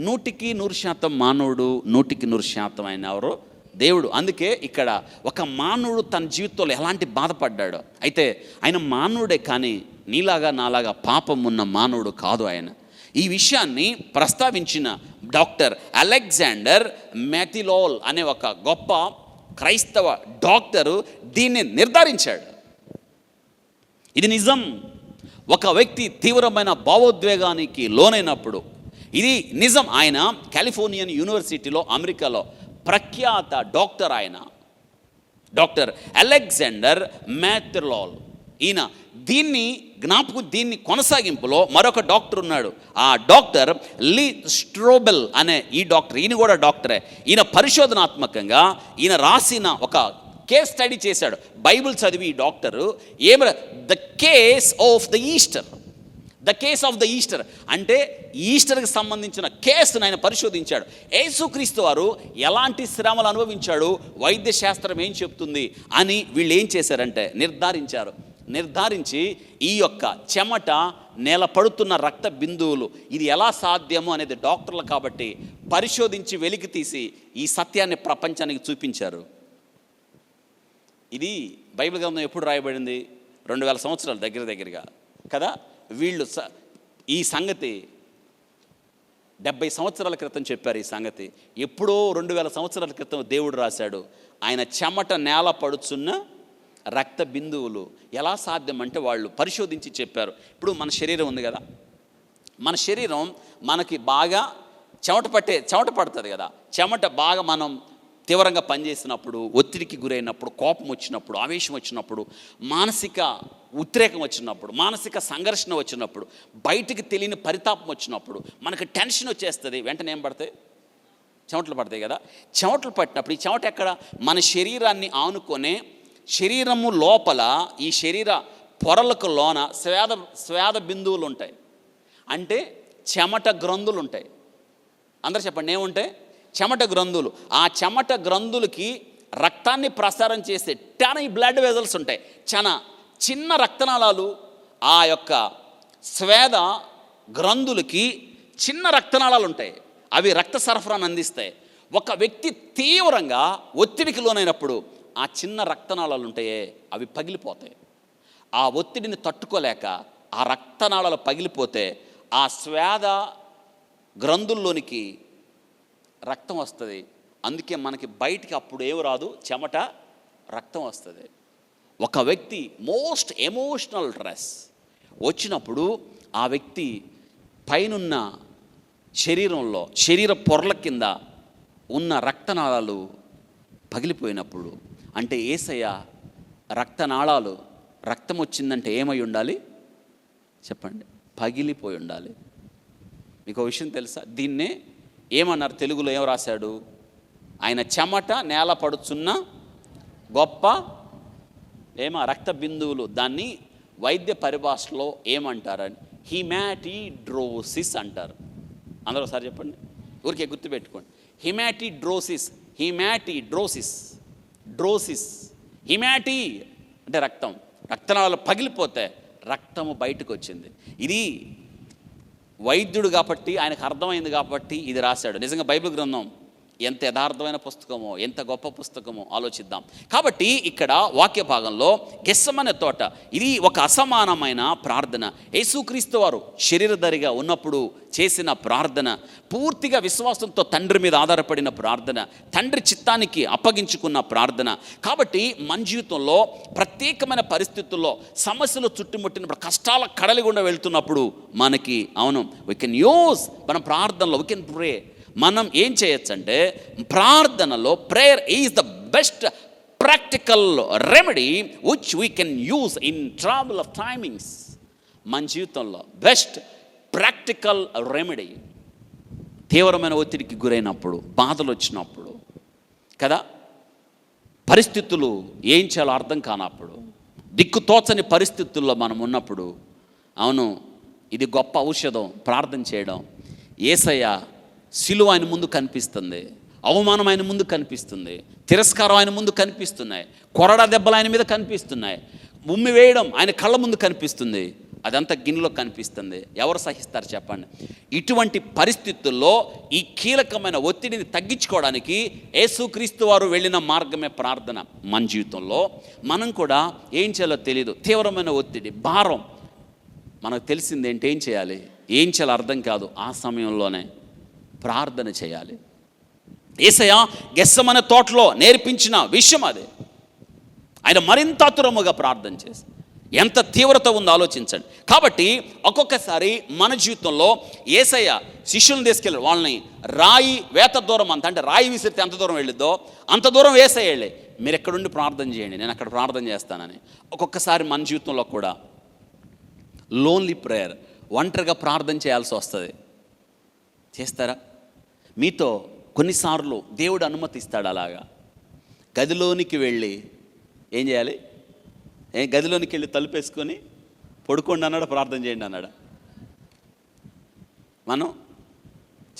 100% మానవుడు, 100% ఆయన ఎవరో దేవుడు. అందుకే ఇక్కడ ఒక మానవుడు తన జీవితంలో ఎలాంటి బాధపడ్డాడు. అయితే ఆయన మానవుడే, కానీ నీలాగా నాలాగా పాపం ఉన్న మానవుడు కాదు ఆయన. ఈ విషయాన్ని ప్రస్తావించిన డాక్టర్ అలెగ్జాండర్ మ్యాథిలోల్ అనే ఒక గొప్ప క్రైస్తవ డాక్టరు దీన్ని నిర్ధారించాడు. ఇది నిజం. ఒక వ్యక్తి తీవ్రమైన భావోద్వేగానికి లోనైనప్పుడు ఇది నిజం. ఆయన కాలిఫోర్నియన్ యూనివర్సిటీలో, అమెరికాలో ప్రఖ్యాత డాక్టర్ ఆయన, డాక్టర్ అలెగ్జాండర్ మ్యాథిలోల్. ఈయన దీన్ని కొనసాగింపులో మరొక డాక్టర్ ఉన్నాడు. ఆ డాక్టర్ లీ స్ట్రోబెల్ అనే ఈ డాక్టర్, ఈయన కూడా డాక్టరే. ఈయన పరిశోధనాత్మకంగా ఈయన రాసిన ఒక కేస్ స్టడీ చేశాడు. బైబిల్ చదివి ఈ doctor the case of the Easter అంటే ఈస్టర్కి సంబంధించిన కేసును ఆయన పరిశోధించాడు. యేసుక్రీస్తు వారు ఎలాంటి శ్రమలు అనుభవించాడు, వైద్య శాస్త్రం ఏం చెప్తుంది అని వీళ్ళు ఏం చేశారంటే నిర్ధారించి ఈ యొక్క చెమట, నేల పడుతున్న రక్త బిందువులు ఇది ఎలా సాధ్యము అనేది డాక్టర్లు కాబట్టి పరిశోధించి వెలికి తీసి ఈ సత్యాన్ని ప్రపంచానికి చూపించారు. ఇది బైబిల్ గ్రంథం ఎప్పుడు రాయబడింది? 2000 సంవత్సరాలు దగ్గరగా కదా. వీళ్ళు ఈ సంగతి 70 సంవత్సరాల క్రితం చెప్పారు. ఈ సంగతి ఎప్పుడో 2000 సంవత్సరాల క్రితం దేవుడు రాశాడు. ఆయన చెమట, నేల పడుచున్న రక్త బిందువులు ఎలా సాధ్యం అంటే వాళ్ళు పరిశోధించి చెప్పారు. ఇప్పుడు మన శరీరం ఉంది కదా, మన శరీరం మనకి బాగా చెమట పడుతుంది కదా. చెమట బాగా మనం తీవ్రంగా పనిచేసినప్పుడు, ఒత్తిడికి గురైనప్పుడు, కోపం వచ్చినప్పుడు, ఆవేశం వచ్చినప్పుడు, మానసిక ఉద్రేకం వచ్చినప్పుడు, మానసిక సంఘర్షణ వచ్చినప్పుడు, బయటికి తెలియని పరితాపం వచ్చినప్పుడు, మనకి టెన్షన్ వచ్చేస్తుంది. వెంటనే ఏం పడతాయి? చెమటలు పడతాయి కదా. చెమటలు పట్టినప్పుడు ఈ చెమట ఎక్కడ? మన శరీరాన్ని ఆనుకొనే శరీరము లోపల, ఈ శరీర పొరలకు లోన స్వేద బిందువులు ఉంటాయి. అంటే చెమట గ్రంథులు ఉంటాయి. అందరూ చెప్పండి, ఏముంటాయి? చెమట గ్రంథులు. ఆ చెమట గ్రంథులకి రక్తాన్ని ప్రసారం చేసే టైనీ బ్లడ్ వెజల్స్ ఉంటాయి. చాలా చిన్న రక్తనాళాలు. ఆ యొక్క స్వేద గ్రంథులకి చిన్న రక్తనాళాలు ఉంటాయి. అవి రక్త సరఫరాను అందిస్తాయి. ఒక వ్యక్తి తీవ్రంగా ఒత్తిడికి లోనైనప్పుడు ఆ చిన్న రక్తనాళాలు ఉంటాయే, అవి పగిలిపోతాయి. ఆ ఒత్తిడిని తట్టుకోలేక ఆ రక్తనాళాలు పగిలిపోతే ఆ స్వేద గ్రంథుల్లోనికి రక్తం వస్తుంది. అందుకే మనకి బయటికి అప్పుడు ఏమి రాదు, చెమట, రక్తం వస్తుంది. ఒక వ్యక్తి మోస్ట్ ఎమోషనల్ స్ట్రెస్ వచ్చినప్పుడు ఆ వ్యక్తి పైనున్న శరీరంలో, శరీర పొరల కింద ఉన్న రక్తనాళాలు పగిలిపోయినప్పుడు, అంటే యేసయ్య రక్తనాళాలు, రక్తం వచ్చిందంటే ఏమై ఉండాలి చెప్పండి? పగిలిపోయి ఉండాలి. మీకు విషయం తెలుసా? దీన్నే ఏమన్నారు? తెలుగులో ఏం రాశాడు? ఆయన చెమట, నేల పడుచున్న గొప్ప రక్త బిందువులు. దాన్ని వైద్య పరిభాషలో ఏమంటారని హిమాటిడ్రోసిస్ అంటారు. అందరూ ఒకసారి చెప్పండి, ఊరికే గుర్తుపెట్టుకోండి. డ్రోసిస్ హిమాటి అంటే రక్తం, రక్తనాళాలు పగిలిపోతే రక్తము బయటకు వచ్చింది. ఇది వైద్యుడు కాబట్టి ఆయనకు అర్థమైంది కాబట్టి ఇది రాశాడు. నిజంగా బైబిల్ గ్రంథం ఎంత యథార్థమైన పుస్తకమో, ఎంత గొప్ప పుస్తకమో ఆలోచిద్దాం. కాబట్టి ఇక్కడ వాక్య భాగంలో గెత్సెమనే తోట, ఇది ఒక అసమానమైన ప్రార్థన. యేసుక్రీస్తు వారు శరీరధారిగా ఉన్నప్పుడు చేసిన ప్రార్థన, పూర్తిగా విశ్వాసంతో తండ్రి మీద ఆధారపడిన ప్రార్థన, తండ్రి చిత్తానికి అప్పగించుకున్న ప్రార్థన. కాబట్టి మన జీవితంలో ప్రత్యేకమైన పరిస్థితుల్లో సమస్యలు చుట్టుముట్టినప్పుడు, కష్టాల కడలి గుండా వెళ్తున్నప్పుడు మనకి వీ కెన్ యూజ్ మన ప్రార్థనలో, వీ కెన్ ప్రే. మనం ఏం చేయొచ్చు అంటే ప్రార్థనలో, prayer is the best practical remedy which we can use in trouble of timings. మన జీవితంలో బెస్ట్ ప్రాక్టికల్ రెమెడీ. తీవ్రమైన ఒత్తిడికి గురైనప్పుడు, బాధలు వచ్చినప్పుడు కదా, పరిస్థితులు ఏం చేయాలో అర్థం కానప్పుడు, దిక్కుతోచని పరిస్థితుల్లో మనం ఉన్నప్పుడు, ఇది గొప్ప ఔషధం ప్రార్థన చేయడం. యేసయ్య సిలువ ఆయన ముందు కనిపిస్తుంది. అవమానం ఆయన ముందు కనిపిస్తుంది, తిరస్కారం ఆయన ముందు కనిపిస్తున్నాయి, కొరడా దెబ్బలు ఆయన మీద కనిపిస్తున్నాయి, ఉమ్మి వేయడం ఆయన కళ్ళ ముందు కనిపిస్తుంది. అదంతా గిన్నెలో కనిపిస్తుంది. ఎవరు సహిస్తారు చెప్పండి? ఇటువంటి పరిస్థితుల్లో ఈ కీలకమైన ఒత్తిడిని తగ్గించుకోవడానికి యేసుక్రీస్తు వారు వెళ్ళిన మార్గమే ప్రార్థన. మన జీవితంలో మనం కూడా ఏం చేయాలో తెలియదు, తీవ్రమైన ఒత్తిడి, భారం, మనకు తెలిసింది ఏంటి, ఏం చేయాలి, ఏం చేయాలో అర్థం కాదు. ఆ సమయంలోనే ప్రార్థన చేయాలి. యేసయ్య గెత్సెమనే తోటలో నేర్పించిన విషయం అదే. ఆయన మరింత ఆతురముగా ప్రార్థన చేసి, ఎంత తీవ్రత ఉందో ఆలోచించండి. కాబట్టి ఒక్కొక్కసారి మన జీవితంలో యేసయ్య శిష్యులను తీసుకెళ్ళి వాళ్ళని రాయి వేత దూరం అంత, అంటే రాయి విసిరితే ఎంత దూరం వెళ్ళిద్దో అంత దూరం యేసయ్య వెళ్ళి, మీరు ఎక్కడుండి ప్రార్థన చేయండి, నేను అక్కడ ప్రార్థన చేస్తానని. ఒక్కొక్కసారి మన జీవితంలో కూడా లోన్లీ ప్రేయర్, ఒంటరిగా ప్రార్థన చేయాల్సి వస్తుంది. చేస్తారా? మీతో కొన్నిసార్లు దేవుడు అనుమతిస్తాడు అలాగా. గదిలోనికి వెళ్ళి ఏం చేయాలి? గదిలోనికి వెళ్ళి తలుపేసుకొని పడుకోండి అన్నాడు, ప్రార్థన చేయండి అన్నాడు. మనం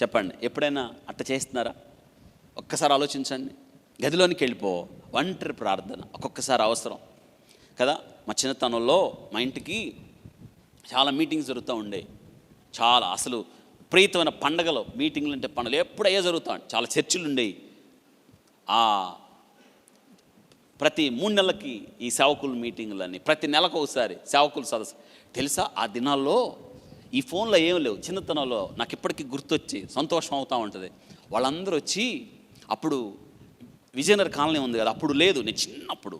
చెప్పండి, ఎప్పుడైనా అట్ట చేస్తున్నారా? ఒక్కసారి ఆలోచించండి. గదిలోనికి వెళ్ళిపో, ఒంటరి ప్రార్థన ఒక్కొక్కసారి అవసరం కదా. మా చిన్నతనంలో మా ఇంటికి చాలా మీటింగ్స్ జరుగుతూ ఉండే, చాలా అసలు విపరీతమైన పండగలు, మీటింగ్లు అంటే పండుగలు ఎప్పుడయ్యా జరుగుతాయి. చాలా చర్చిలు ఉండేవి. ప్రతి 3 నెలలకి ఈ సేవకుల మీటింగులన్నీ, ప్రతి నెలకు ఒకసారి సేవకుల సదస్సు. తెలుసా, ఆ దినాల్లో ఈ ఫోన్లో ఏం లేవు. చిన్నతనంలో నాకు ఇప్పటికీ గుర్తొచ్చి సంతోషం అవుతూ ఉంటుంది. వాళ్ళందరూ వచ్చి, అప్పుడు విజయనగర కాలనీ ఉంది కదా, అప్పుడు లేదు, నేను చిన్నప్పుడు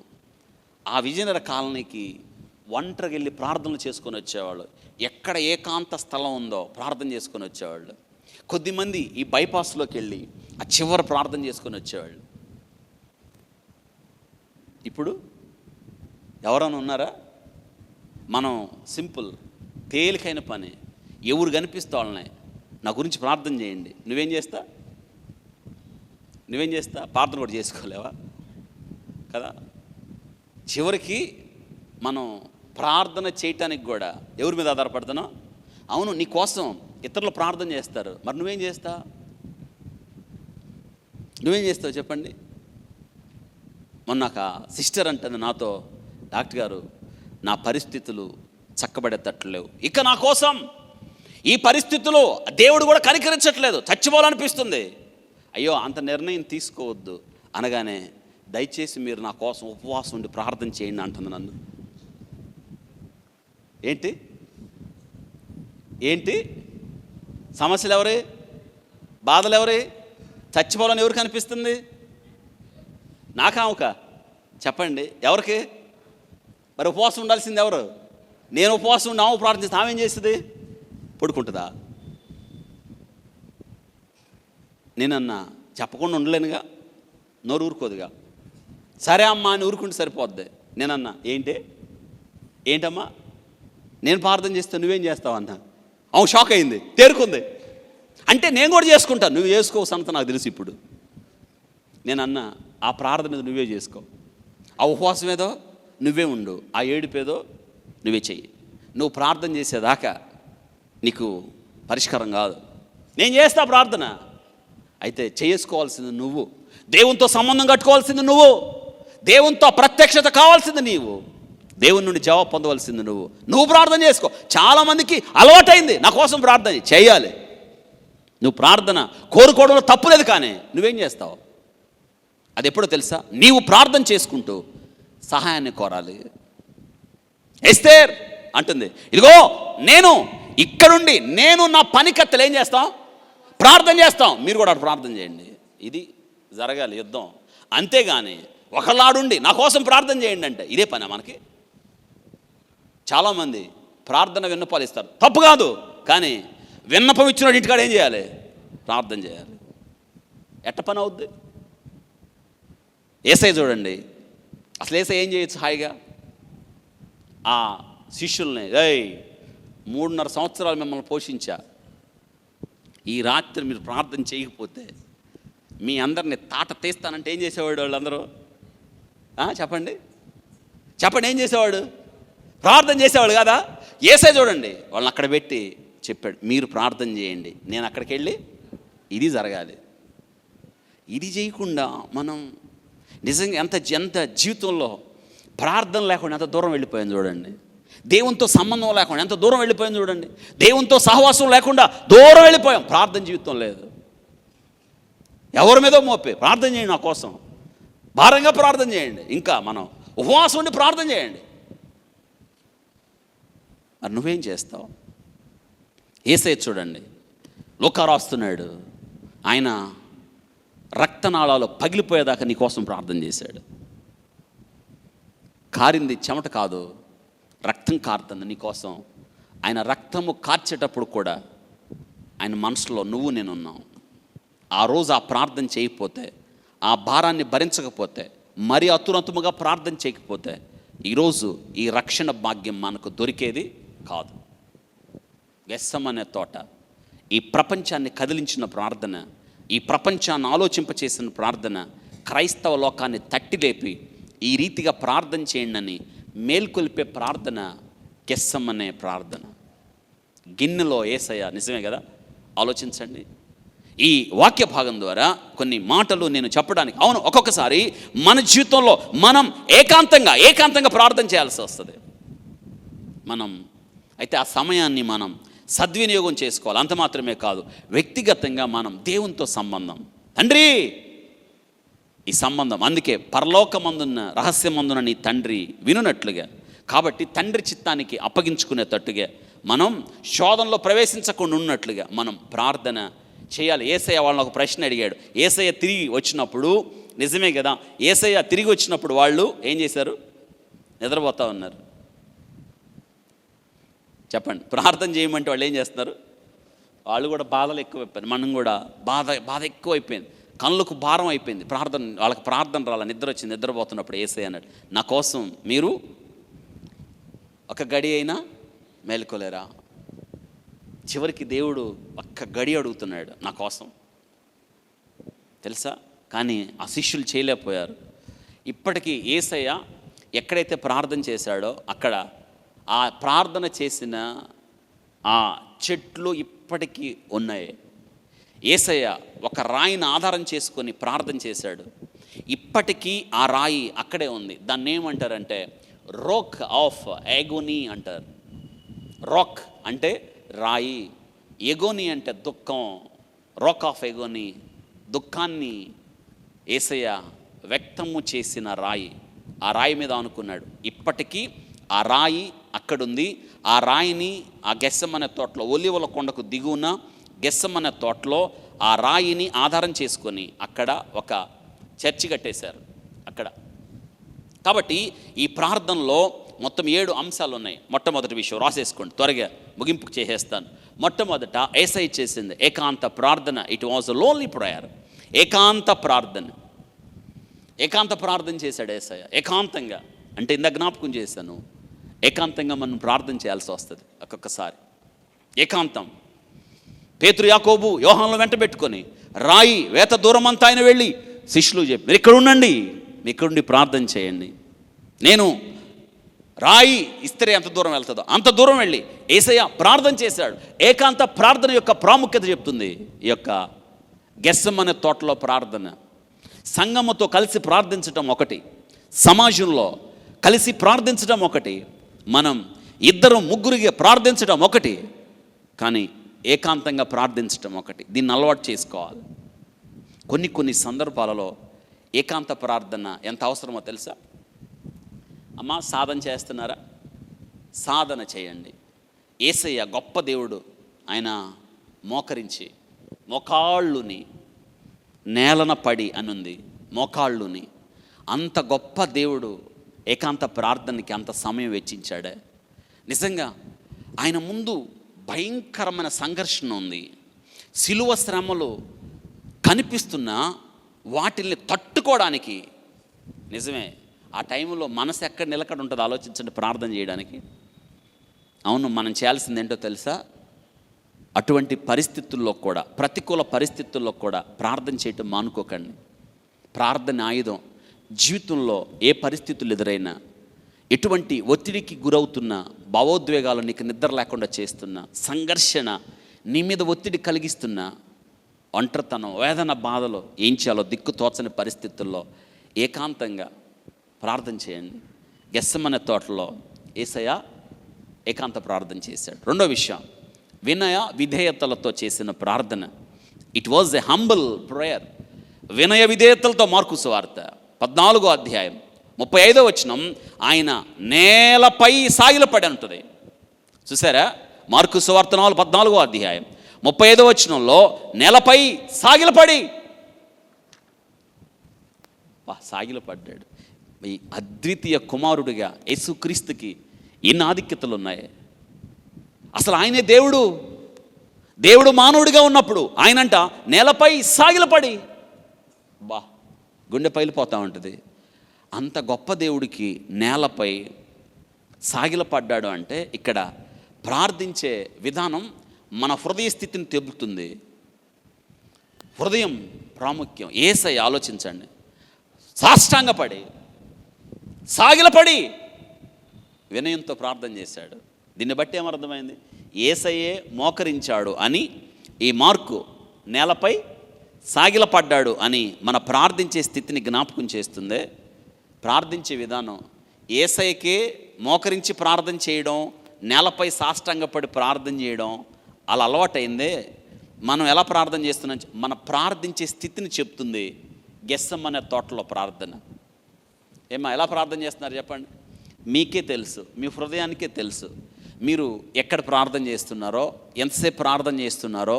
ఆ విజయనగర కాలనీకి ఒంటరికి వెళ్ళి ప్రార్థనలు చేసుకొని వచ్చేవాళ్ళు. ఎక్కడ ఏకాంత స్థలం ఉందో ప్రార్థన చేసుకొని వచ్చేవాళ్ళు. కొద్దిమంది ఈ బైపాస్లోకి వెళ్ళి ఆ చివరి ప్రార్థన చేసుకొని వచ్చేవాళ్ళు. ఇప్పుడు ఎవరైనా ఉన్నారా? మనం సింపుల్ తేలికైన పని, ఎవరు కనిపిస్తే వాళ్ళని నా గురించి ప్రార్థన చేయండి. నువ్వేం చేస్తా? ప్రార్థన కూడా చేసుకోలేవా కదా? చివరికి మనం ప్రార్థన చేయటానికి కూడా ఎవరి మీద ఆధారపడుతున్నావు? అవును, నీ కోసం ఇతరులు ప్రార్థన చేస్తారు, మరి నువ్వేం చేస్తావు చెప్పండి? మొన్న ఒక సిస్టర్ అంటుంది నాతో, డాక్టర్ గారు నా పరిస్థితులు చక్కబడేటట్లు లేవు, ఇక నా కోసం ఈ పరిస్థితులు దేవుడు కూడా కనికరించట్లేదు, చచ్చిపోవాలనిపిస్తుంది. అయ్యో, అంత నిర్ణయం తీసుకోవద్దు అనగానే, దయచేసి మీరు నా కోసం ఉపవాసం ఉండి ప్రార్థన చేయండి అంటుంది నన్ను. ఏంటి సమస్యలు ఎవరి, బాధలు ఎవరి, చచ్చిపోవాలని ఎవరికి అనిపిస్తుంది? నాకాముక చెప్పండి, ఎవరికి? మరి ఉపవాసం ఉండాల్సింది ఎవరు? నేను ఉపవాసం ఉండి ఆమె ప్రార్థిస్తే ఆమె ఏం చేస్తుంది? పడుకుంటుందా? నేనన్నా చెప్పకుండా ఉండలేనుగా, నోరు ఊరుకోదుగా. సరే అమ్మా అని ఊరుకుంటే సరిపోద్ది. నేనన్నా ఏంటమ్మా నేను ప్రార్థన చేస్తే నువ్వేం చేస్తావు అన్నా. అవును, షాక్ అయింది, తేరుకుంది. అంటే నేను కూడా చేసుకుంటాను, నువ్వు చేసుకో సంత నాకు తెలుసు. ఇప్పుడు నేనన్నా, ఆ ప్రార్థన నువ్వే చేసుకో, ఆ ఉపవాసం ఏదో నువ్వే ఉండు, ఆ ఏడుపేదో నువ్వే చెయ్యి. నువ్వు ప్రార్థన చేసేదాకా నీకు పరిష్కారం కాదు. నేను చేస్తా ప్రార్థన, అయితే చేసుకోవాల్సింది నువ్వు, దేవునితో సంబంధం కట్టుకోవాల్సింది నువ్వు, దేవునితో ప్రత్యక్షత కావాల్సింది నీవు, దేవుని నుండి జవాబు పొందవలసింది నువ్వు ప్రార్థన చేసుకో. చాలామందికి అలవాటైంది నా కోసం ప్రార్థన చేయాలి. నువ్వు ప్రార్థన కోరుకోవడంలో తప్పులేదు, కానీ నువ్వేం చేస్తావు? అది ఎప్పుడో తెలుసా? నీవు ప్రార్థన చేసుకుంటూ సహాయాన్ని కోరాలి. ఎస్తేర్ అంటుంది, ఇదిగో నేను ఇక్కడుండి నేను నా పనికత్తెలు ఏం చేస్తాం? ప్రార్థన చేస్తాం. మీరు కూడా ప్రార్థన చేయండి. ఇది జరగాలి యుద్ధం. అంతేగాని ఒకళ్ళాడుండి నా కోసం ప్రార్థన చేయండి అంటే ఇదే పని మనకి. చాలామంది ప్రార్థన విన్నపాలు ఇస్తారు, తప్పు కాదు, కానీ విన్నపం ఇచ్చినోడు ఇంటికాడ ఏం చేయాలి? ప్రార్థన చేయాలి. ఎట్ట పని అవుద్ది? యేసయ్య చూడండి, అసలు యేసయ్య ఏం చేయొచ్చు హాయిగా? ఆ శిష్యుల్ని, 3.5 సంవత్సరాలు మిమ్మల్ని పోషించా, ఈ రాత్రి మీరు ప్రార్థన చేయకపోతే మీ అందరిని తాట తీస్తానంటే ఏం చేసేవాడు? వాళ్ళందరూ చెప్పండి ఏం చేసేవాడు? ప్రార్థన చేసేవాడు కదా. యేసయ్య చూడండి, వాళ్ళని అక్కడ పెట్టి చెప్పాడు, మీరు ప్రార్థన చేయండి, నేను అక్కడికి వెళ్ళి ఇది జరగాలి. ఇది చేయకుండా మనం నిజంగా ఎంత జీవితంలో ప్రార్థన లేకుండా ఎంత దూరం వెళ్ళిపోయింది చూడండి. దేవునితో సంబంధం లేకుండా ఎంత దూరం వెళ్ళిపోయింది చూడండి. దేవునితో సహవాసం లేకుండా దూరం వెళ్ళిపోయాం. ప్రార్థన జీవితం లేదు. ఎవరి మీదో మోపే ప్రార్థన చేయండి, నా కోసం భారంగా ప్రార్థన చేయండి, ఇంకా మనం ఉపవాసం ఉండి ప్రార్థన చేయండి. మరి నువ్వేం చేస్తావు? యేసయ్య చూడండి, లూకా రాస్తున్నాడు, ఆయన రక్తనాళాలు పగిలిపోయేదాకా నీ కోసం ప్రార్థన చేశాడు. కారింది చెమట కాదు, రక్తం కారుతుంది నీ కోసం. ఆయన రక్తము కార్చేటప్పుడు కూడా ఆయన మనసులో నువ్వు నేనున్నావు. ఆ రోజు ఆ ప్రార్థన చేయకపోతే, ఆ భారాన్ని భరించకపోతే, మరి అతురతుముగా ప్రార్థన చేయకపోతే ఈరోజు ఈ రక్షణ భాగ్యం మనకు దొరికేది కాదు. గెస్సమనే తోట ఈ ప్రపంచాన్ని కదిలించిన ప్రార్థన, ఈ ప్రపంచాన్ని ఆలోచింపచేసిన ప్రార్థన, క్రైస్తవ లోకాన్ని తట్టిలేపి ఈ రీతిగా ప్రార్థన చేయండి అని మేల్కొల్పే ప్రార్థన గెస్సమనే ప్రార్థన. గిన్నెలో యేసయ్య, నిజమే కదా? ఆలోచించండి. ఈ వాక్య భాగం ద్వారా కొన్ని మాటలు నేను చెప్పడానికి, అవును, ఒక్కొక్కసారి మన జీవితంలో మనం ఏకాంతంగా ప్రార్థన చేయాల్సి వస్తుంది. అయితే ఆ సమయాన్ని మనం సద్వినియోగం చేసుకోవాలి. అంత మాత్రమే కాదు, వ్యక్తిగతంగా మనం దేవునితో సంబంధం, తండ్రి ఈ సంబంధం. అందుకే పరలోకమందున్న రహస్యమందున నీ తండ్రి వినున్నట్లుగా, కాబట్టి తండ్రి చిత్తానికి అప్పగించుకునేటట్టుగా, మనం శోధనలో ప్రవేశించకుండా ఉన్నట్లుగా మనం ప్రార్థన చేయాలి. యేసయ్య వాళ్ళని ఒక ప్రశ్న అడిగాడు. యేసయ్య తిరిగి వచ్చినప్పుడు, నిజమే కదా, యేసయ్య తిరిగి వచ్చినప్పుడు వాళ్ళు ఏం చేశారు? నిద్రపోతూ ఉన్నారు. చెప్పండి, ప్రార్థన చేయమంటే వాళ్ళు ఏం చేస్తున్నారు? వాళ్ళు కూడా బాధలు ఎక్కువైపోయింది. మనం కూడా బాధ ఎక్కువైపోయింది, కళ్ళకు భారం అయిపోయింది. వాళ్ళకి ప్రార్థన రాల, నిద్ర వచ్చింది. నిద్రపోతున్నప్పుడు యేసయ్య అన్నాడు, నా కోసం మీరు ఒక గడి అయినా మేలుకోలేరా? చివరికి దేవుడు ఒక్క గడి అడుగుతున్నాడు నా కోసం, తెలుసా? కానీ ఆ శిష్యులు చేయలేకపోయారు. ఇప్పటికీ యేసయ్య ఎక్కడైతే ప్రార్థన చేశాడో అక్కడ ఆ ప్రార్థన చేసిన ఆ చెట్లు ఇప్పటికీ ఉన్నాయి. యేసయ్య ఒక రాయిని ఆధారం చేసుకొని ప్రార్థన చేశాడు. ఇప్పటికీ ఆ రాయి అక్కడే ఉంది. దాన్ని ఏమంటారంటే రోక్ ఆఫ్ ఎగోనీ అంటారు. రాక్ అంటే రాయి, ఎగోని అంటే దుఃఖం. రాక్ ఆఫ్ ఎగోని, దుఃఖాన్ని యేసయ్య వ్యక్తము చేసిన రాయి. ఆ రాయి మీద అనుకున్నాడు. ఇప్పటికీ ఆ రాయి అక్కడుంది. ఆ రాయిని ఆ గెస్సమనే తోటలో, ఒలీవల కొండకు దిగువన గెస్సమనే తోటలో ఆ రాయిని ఆధారం చేసుకొని అక్కడ ఒక చర్చి కట్టేశారు అక్కడ. కాబట్టి ఈ ప్రార్థనలో మొత్తం 7 అంశాలు ఉన్నాయి. మొట్టమొదటి విషయం రాసేసుకోండి, త్వరగా ముగింపుకు చేసేస్తాను. మొట్టమొదట యేసయ్య చేసింది ఏకాంత ప్రార్థన. It was a lonely prayer. ఏకాంత ప్రార్థన చేశాడు యేసయ్య. ఏకాంతంగా అంటే ఇందాక జ్ఞాపకం చేశాను, ఏకాంతంగా మనం ప్రార్థన చేయాల్సి వస్తుంది ఒక్కొక్కసారి. ఏకాంతం. పేతురు, యాకోబు, యోహానులు వెంట పెట్టుకొని రాయి వేత దూరం అంతా ఆయన వెళ్ళి శిష్యులు చెప్పి, మీరు ఇక్కడ ఉండండి, మీ ఇక్కడుండి ప్రార్థన చేయండి. నేను రాయి ఇస్త్రీ ఎంత దూరం వెళ్తుందో అంత దూరం వెళ్ళి యేసయ్య ప్రార్థన చేశాడు. ఏకాంత ప్రార్థన యొక్క ప్రాముఖ్యత చెప్తుంది ఈ యొక్క గెస్సమనే తోటలో ప్రార్థన. సంఘముతో కలిసి ప్రార్థించటం ఒకటి, సమాజంలో కలిసి ప్రార్థించడం ఒకటి, మనం 2-3గా ప్రార్థించడం ఒకటి, కానీ ఏకాంతంగా ప్రార్థించడం ఒకటి. దీన్ని అలవాటు చేసుకోవాలి. కొన్ని సందర్భాలలో ఏకాంత ప్రార్థన ఎంత అవసరమో తెలుసా? అమ్మా, సాధన చేస్తున్నారా? సాధన చేయండి. యేసయ్య గొప్ప దేవుడు. ఆయన మోకరించి మోకాళ్ళుని నేలన పడి అనుంది, మోకాళ్ళుని. అంత గొప్ప దేవుడు ఏకాంత ప్రార్థనకి అంత సమయం వెచ్చించాడే. నిజంగా ఆయన ముందు భయంకరమైన సంఘర్షణ ఉంది. శిలువ శ్రమలు కనిపిస్తున్న వాటిల్ని తట్టుకోవడానికి, నిజమే, ఆ టైంలో మనసు ఎక్కడ నిలకడ ఉంటుందో ఆలోచించండి ప్రార్థన చేయడానికి. అవును, మనం చేయాల్సింది ఏంటో తెలుసా? అటువంటి పరిస్థితుల్లో కూడా, ప్రతికూల పరిస్థితుల్లో కూడా ప్రార్థన చేయటం మానుకోకండి. ప్రార్థన ఆయుధం. జీవితంలో ఏ పరిస్థితులు ఎదురైనా, ఎటువంటి ఒత్తిడికి గురవుతున్న, భావోద్వేగాలు నీకు నిద్ర లేకుండా చేస్తున్నా, సంఘర్షణ నీ మీద ఒత్తిడి కలిగిస్తున్నా, ఒంటరితనం, వేదన, బాధలో ఏం చేయాలో దిక్కు తోచని పరిస్థితుల్లో ఏకాంతంగా ప్రార్థన చేయండి. గెత్సెమనే తోటలో యేసయ్య ఏకాంత ప్రార్థన చేశాడు. రెండో విషయం, వినయ విధేయతలతో చేసిన ప్రార్థన. It was a humble prayer. వినయ విధేయతలతో మార్కు సువార్త 14వ అధ్యాయం 35వ వచనం, ఆయన నేలపై సాగిలపడి ఉంటుంది. చూసారా? మార్కు సువార్త 14వ అధ్యాయం 35వ వచనంలో నేలపై సాగిలపడి సాగిలపడ్డాడు. ఈ అద్వితీయ కుమారుడిగా యేసుక్రీస్తుకి ఎన్ని ఆధిక్యతలు ఉన్నాయి. అసలు ఆయనే దేవుడు. దేవుడు మానవుడిగా ఉన్నప్పుడు ఆయనంట నేలపై సాగిలపడి గుండె పైలిపోతూ ఉంటుంది. అంత గొప్ప దేవుడికి నేలపై సాగిలపడ్డాడు అంటే ఇక్కడ ప్రార్థించే విధానం మన హృదయ స్థితిని తెలుపుతుంది. హృదయం ప్రాముఖ్యం. యేసయ్య ఆలోచించండి, సాష్టాంగపడి సాగిలపడి వినయంతో ప్రార్థన చేశాడు. దీన్ని బట్టి ఏమర్థమైంది? యేసయ్యే మోకరించాడు అని, ఈ మార్కు నేలపై సాగిలపడ్డాడు అని మన ప్రార్థించే స్థితిని జ్ఞాపకం చేస్తుంది. ప్రార్థించే విధానం యేసయ్యకే మోకరించి ప్రార్థన చేయడం, నేలపై సాష్టాంగపడి ప్రార్థన చేయడం అలా అలవాటైందే. మనం ఎలా ప్రార్థన చేస్తున్నాం, మన ప్రార్థించే స్థితిని చెప్తుంది. గెత్సెమనే తోటలో ప్రార్థన. ఎలా ప్రార్థన చేస్తున్నారు చెప్పండి? మీకే తెలుసు, మీ హృదయానికే తెలుసు. మీరు ఎక్కడ ప్రార్థన చేస్తున్నారో, ఎంతసేపు ప్రార్థన చేస్తున్నారో,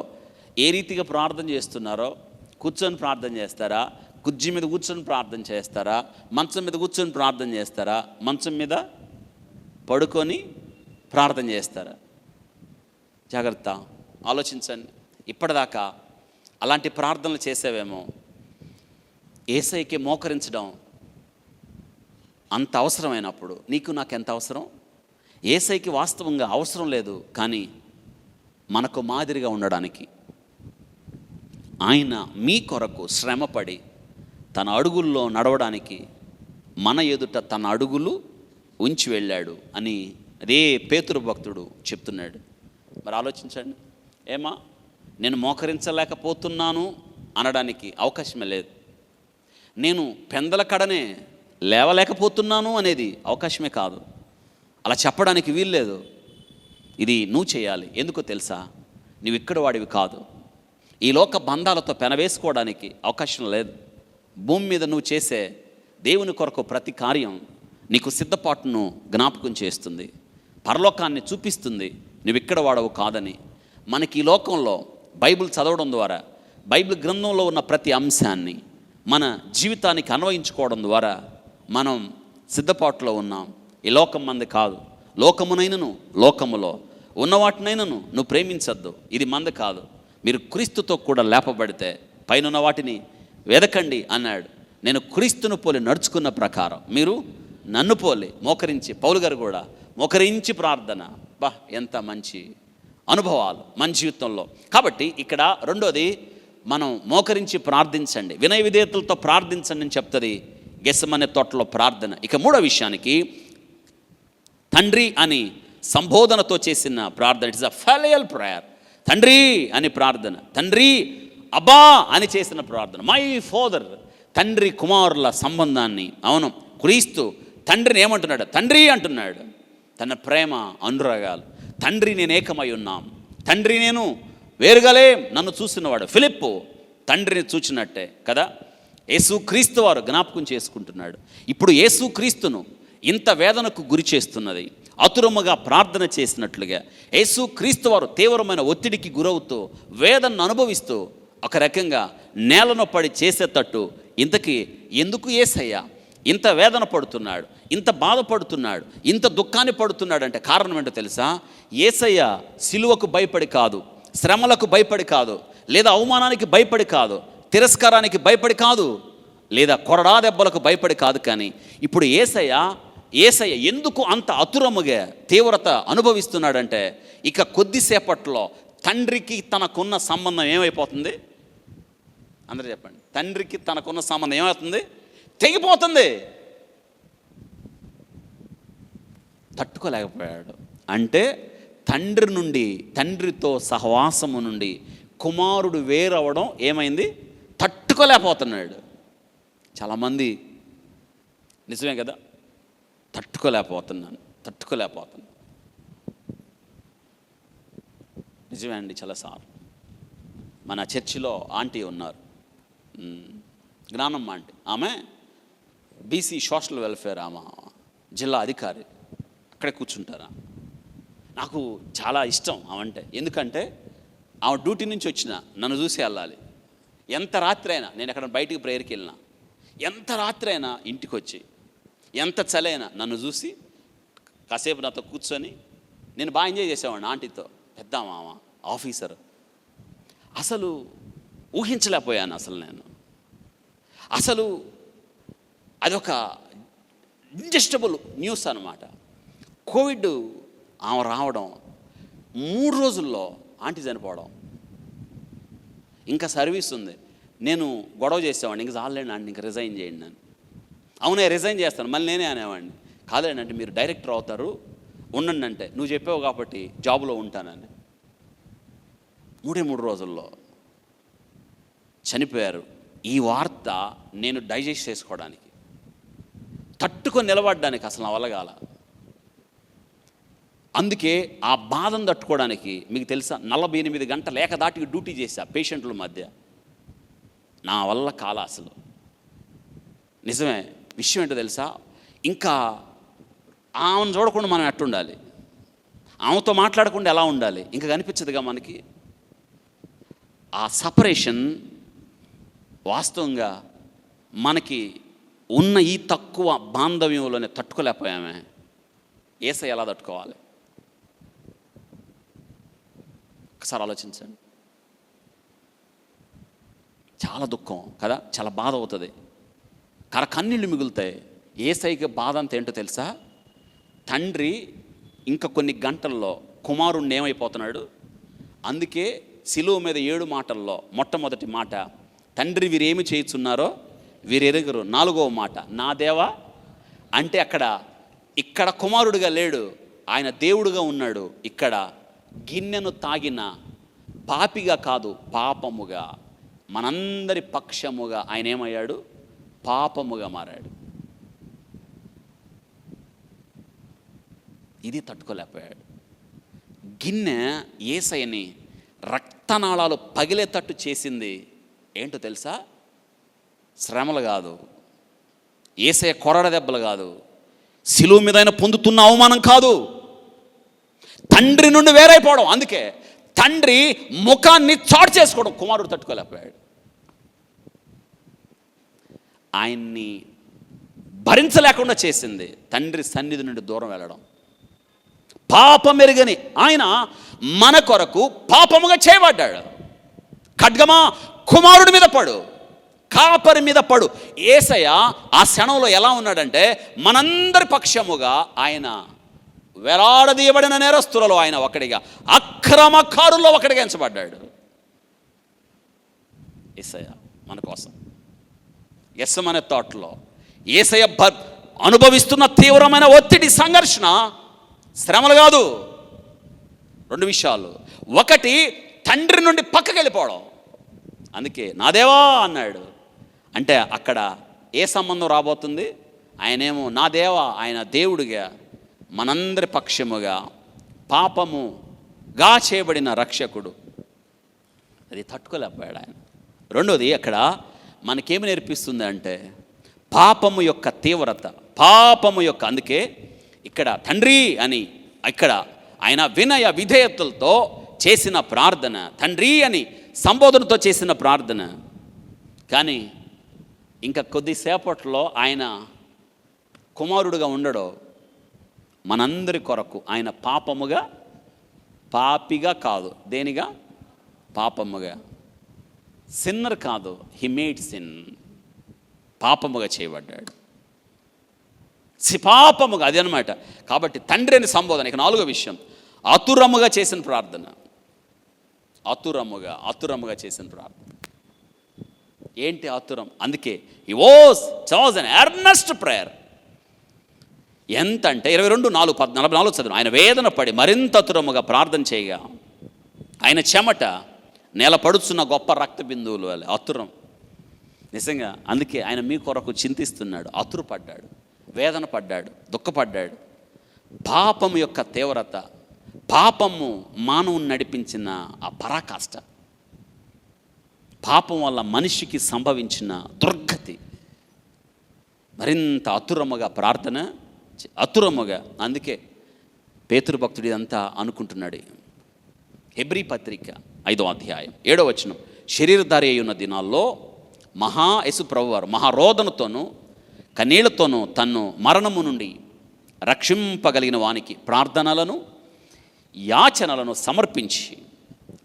ఏ రీతిగా ప్రార్థన చేస్తున్నారో. కూర్చొని ప్రార్థన చేస్తారా? కుర్చీ మీద కూర్చొని ప్రార్థన చేస్తారా? మంచం మీద కూర్చొని ప్రార్థన చేస్తారా? మంచం మీద పడుకొని ప్రార్థన చేస్తారా? జాగ్రత్త, ఆలోచించండి. ఇప్పటిదాకా అలాంటి ప్రార్థనలు చేసేవేమో. యేసయ్యకి మోకరించడం అంత అవసరమైనప్పుడు నీకు నాకు ఎంత అవసరం? యేసయ్యకి వాస్తవంగా అవసరం లేదు, కానీ మనకు మాదిరిగా ఉండడానికి ఆయన మీ కొరకు శ్రమపడి తన అడుగుల్లో నడవడానికి మన ఎదుట తన అడుగులు ఉంచి వెళ్ళాడు అని అదే పేతురు భక్తుడు చెప్తున్నాడు. మరి ఆలోచించండి. నేను మోకరించలేకపోతున్నాను అనడానికి అవకాశమే లేదు. నేను పెందల కడనే లేవలేకపోతున్నాను అనేది అవకాశమే కాదు. అలా చెప్పడానికి వీల్లేదు. ఇది నువ్వు చేయాలి. ఎందుకో తెలుసా? నువ్వు ఇక్కడ వాడివి కాదు. ఈ లోక బంధాలతో పెనవేసుకోవడానికి అవకాశం లేదు. భూమి మీద నువ్వు చేసే దేవుని కొరకు ప్రతి కార్యం నీకు సిద్ధపాటును జ్ఞాపకం చేస్తుంది, పరలోకాన్ని చూపిస్తుంది. నువ్వు ఇక్కడ వాడవు కాదని. మనకి ఈ లోకంలో బైబిల్ చదవడం ద్వారా, బైబిల్ గ్రంథంలో ఉన్న ప్రతి అంశాన్ని మన జీవితానికి అన్వయించుకోవడం ద్వారా మనం సిద్ధపాటులో ఉన్నాం. ఈ లోకం మంది కాదు. లోకమునైనను లోకములో ఉన్నవాటినైనను నువ్వు ప్రేమించద్దు. ఇది మంది కాదు. మీరు క్రీస్తుతో కూడా లేపబడితే పైనున్న వాటిని వెదకండి అన్నాడు. నేను క్రీస్తును పోలి నడుచుకున్న ప్రకారం మీరు నన్ను పోలి మోకరించి, పౌలు గారు కూడా మోకరించి ప్రార్థన. ఎంత మంచి అనుభవాలు మన జీవితంలో. కాబట్టి ఇక్కడ రెండోది, మనం మోకరించి ప్రార్థించండి, వినయ విధేయతలతో ప్రార్థించండి అని చెప్తుంది గెత్సెమనే తోటలో ప్రార్థన. ఇక మూడో విషయానికి, తండ్రి అని సంబోధనతో చేసిన ప్రార్థన. It's a filial prayer. తండ్రి అని ప్రార్థన. తండ్రి అబ్బా అని చేసిన ప్రార్థన. My father. తండ్రి కుమారుల సంబంధాన్ని, అవును, క్రీస్తు తండ్రిని ఏమంటున్నాడు? తండ్రి అంటున్నాడు. తన ప్రేమ అనురాగాలు. తండ్రి నేను ఏకమై ఉన్నాం, తండ్రి నేను వేరుగలే నన్ను చూసినవాడు. ఫిలిప్పు తండ్రిని చూచినట్టే కదా యేసుక్రీస్తు వారు జ్ఞాపకం చేసుకుంటున్నాడు. ఇప్పుడు యేసుక్రీస్తును ఇంత వేదనకు గురి చేస్తున్నది, ఆతురముగా ప్రార్థన చేసినట్లుగా యేసుక్రీస్తు వారు తీవ్రమైన ఒత్తిడికి గురవుతూ వేదనను అనుభవిస్తూ ఒక రకంగా నేలను పడి చేసేటట్టు, ఇంతకీ ఎందుకు యేసయ్య ఇంత వేదన పడుతున్నాడు, ఇంత బాధపడుతున్నాడు, ఇంత దుఃఖాన్ని పడుతున్నాడు అంటే కారణం ఏంటో తెలుసా? యేసయ్య సిలువకు భయపడి కాదు, శ్రమలకు భయపడి కాదు, లేదా అవమానానికి భయపడి కాదు, తిరస్కారానికి భయపడి కాదు, లేదా కొరడా దెబ్బలకు భయపడి కాదు. కానీ ఇప్పుడు యేసయ్య ఎందుకు అంత అతురముగా తీవ్రత అనుభవిస్తున్నాడంటే, ఇక కొద్దిసేపట్లో తండ్రికి తనకున్న సంబంధం ఏమైపోతుంది? అందరూ చెప్పండి. తండ్రికి తనకున్న సంబంధం ఏమవుతుంది? తెగిపోతుంది. తట్టుకోలేకపోయాడు. అంటే తండ్రితో సహవాసము నుండి కుమారుడు వేరవడం ఏమైంది, తట్టుకోలేకపోతున్నాడు. చాలామంది నిజమే కదా, తట్టుకోలేకపోతున్నాను. నిజమే అండి. చాలాసార్లు మన చర్చిలో ఆంటీ ఉన్నారు, జ్ఞానమ్మ ఆంటీ. ఆమె బీసీ సోషల్ వెల్ఫేర్, ఆమె జిల్లా అధికారి. అక్కడే కూర్చుంటారా. నాకు చాలా ఇష్టం ఆమంటే. ఎందుకంటే ఆమె డ్యూటీ నుంచి వచ్చిన నన్ను చూసి వెళ్ళాలి. ఎంత రాత్రి అయినా, నేను ఎక్కడ బయటికి ప్రేయర్కి వెళ్ళినా, ఎంత రాత్రి అయినా ఇంటికి వచ్చి, ఎంత చలైనా నన్ను చూసి కాసేపు నాతో కూర్చొని, నేను బాగా ఎంజాయ్ చేసేవాడిని ఆంటీతో. పెద్ద మామ ఆఫీసర్. అసలు ఊహించలేకపోయాను నేను. అసలు అదొక ఇంజస్టబుల్ న్యూస్ అన్నమాట. కోవిడ్ ఆమె రావడం, 3 రోజుల్లో ఆంటీ చనిపోవడం. ఇంకా సర్వీస్ ఉంది. నేను గొడవ చేసేవాడిని, ఇంకా చాలండి ఆంటీ, ఇంకా రిజైన్ చేయండి అని. అవునే రిజైన్ చేస్తాను. మళ్ళీ నేనే అనేవాడిని, కాదండి అంటే మీరు డైరెక్టర్ అవుతారు, ఉండండి అంటే, నువ్వు చెప్పావు కాబట్టి జాబులో ఉంటానని. 3 రోజుల్లో చనిపోయారు. ఈ వార్త నేను డైజెస్ట్ చేసుకోవడానికి, తట్టుకొని నిలబడడానికి అసలు నా వల్ల కాల. అందుకే ఆ బాధను తట్టుకోవడానికి, మీకు తెలుసా, 48 గంటలు ఏకదాటికి డ్యూటీ చేశా పేషెంట్ల మధ్య. నా వల్ల కాల అసలు. నిజమే. విషయం ఏంటో తెలుసా, ఇంకా ఆమెను చూడకుండా మనం ఎట్టుండాలి, ఆమెతో మాట్లాడకుండా ఎలా ఉండాలి, ఇంకా కనిపించదుగా మనకి. ఆ సపరేషన్ వాస్తవంగా మనకి ఉన్న ఈ తక్కువ బాంధవ్యంలోనే తట్టుకోలేకపోయామే. యేసయ్య ఎలా తట్టుకోవాలి ఒకసారి ఆలోచించండి. చాలా దుఃఖం కదా, చాలా బాధ అవుతుంది, కన్నీళ్ళు మిగులుతాయి. యేసయ్యకి బాధ అంత ఏంటో తెలుసా, తండ్రి ఇంకా కొన్ని గంటల్లో కుమారుణ్ణి ఏమైపోతున్నాడు. అందుకే శిలువ మీద 7 మాటల్లో మొట్టమొదటి మాట, తండ్రి వీరేమి చేయుచున్నారో వీరెరుగరు. 4వ మాట, నా దేవా. అంటే ఇక్కడ కుమారుడిగా లేడు, ఆయన దేవుడుగా ఉన్నాడు. ఇక్కడ గిన్నెను తాగిన పాపిగా కాదు, పాపముగా, మనందరి పక్షముగా ఆయన ఏమయ్యాడు, పాపముగా మారాడు. ఇది తట్టుకోలేకపోయాడు. గిన్నె యేసయ్యని రక్తనాళాలు పగిలేటట్టు చేసింది ఏంటో తెలుసా, శ్రమలు కాదు, యేసయ్య కొరడ దెబ్బలు కాదు, శిలువ మీద ఆయన పొందుతున్న అవమానం కాదు, తండ్రి నుండి వేరైపోవడం. అందుకే తండ్రి ముఖాన్ని చాటు చేసుకోవడం కుమారుడు తట్టుకోలేకపోయాడు. ఆయన్ని భరించలేకుండా చేసింది తండ్రి సన్నిధి నుండి దూరం వెళ్ళడం. పాపమెరుగని ఆయన మన కొరకు పాపముగా చేయబడ్డాడు. ఖడ్గమా కుమారుడి మీద పడు, కాపరి మీద పడు. యేసయ్య ఆ క్షణంలో ఎలా ఉన్నాడంటే, మనందరి పక్షముగా ఆయన వేలాడదీయబడిన నేరస్తులలో ఆయన ఒకడిగా, అక్రమకారుల్లో ఒకడిగా ఎంచబడ్డాడు. యేసయ్య మన కోసం. యెస్సమనే థాట్లో యేసయ్య అనుభవిస్తున్న తీవ్రమైన ఒత్తిడి, సంఘర్షణ, శ్రమలు కాదు. 2 విషయాలు. ఒకటి, తండ్రి నుండి పక్కకి వెళ్ళిపోవడం. అందుకే నా దేవా అన్నాడు. అంటే అక్కడ ఏ సంబంధం రాబోతుంది, ఆయనేమో నా దేవా, ఆయన దేవుడిగా, మనందరి పక్షముగా, పాపముగా చేయబడిన రక్షకుడు. అది తట్టుకోలేకపోయాడు ఆయన. రెండోది, అక్కడ మనకేమి నేర్పిస్తుంది అంటే పాపము యొక్క తీవ్రత, పాపము యొక్క, అందుకే ఇక్కడ తండ్రి అని, ఇక్కడ ఆయన వినయ విధేయతలతో చేసిన ప్రార్థన, తండ్రి అని సంబోధనతో చేసిన ప్రార్థన. కానీ ఇంకా కొద్దిసేపట్లో ఆయన కుమారుడుగా ఉండడు, మనందరి కొరకు ఆయన పాపముగా, పాపిగా కాదు, దేనిగా, పాపముగా, సిన్నర్ కాదు, హీ మేడ్ సిన్, పాపముగా చేయబడ్డాడు. పాపముగా, అది అనమాట. కాబట్టి తండ్రి అని సంబోధన. ఇక 4వ విషయం, అతురముగా చేసిన ప్రార్థన. అతురముగా చేసిన ప్రార్థన. ఏంటి అతురం? అందుకే he was chosen earnest prayer. ఎంత అంటే 22:44 చదువు. ఆయన వేదన పడి మరింత అతురముగా ప్రార్థన చేయగా ఆయన చెమట నేల పడుచున్న గొప్ప రక్త బిందువులు వలె ఆతురం. నిజంగా అందుకే ఆయన మీ కొరకు చింతిస్తున్నాడు, ఆతురపడ్డాడు, వేదన పడ్డాడు, దుఃఖపడ్డాడు. పాపము యొక్క తీవ్రత, పాపము మానవుని నడిపించిన ఆ పరాకాష్ట, పాపం వల్ల మనిషికి సంభవించిన దుర్గతి, మరింత అతురముగా ప్రార్థన, అతురముగా. అందుకే పేతురు భక్తుడు ఇదంతా అనుకుంటున్నాడు. హెబ్రీ పత్రిక 5వ అధ్యాయం 7వ వచనం, శరీరధారి అయి ఉన్న దినాల్లో యేసు ప్రభువారు మహారోదనతోనూ కన్నీళ్లతోనూ తన్ను మరణము నుండి రక్షింపగలిగిన వానికి ప్రార్థనలను యాచనలను సమర్పించి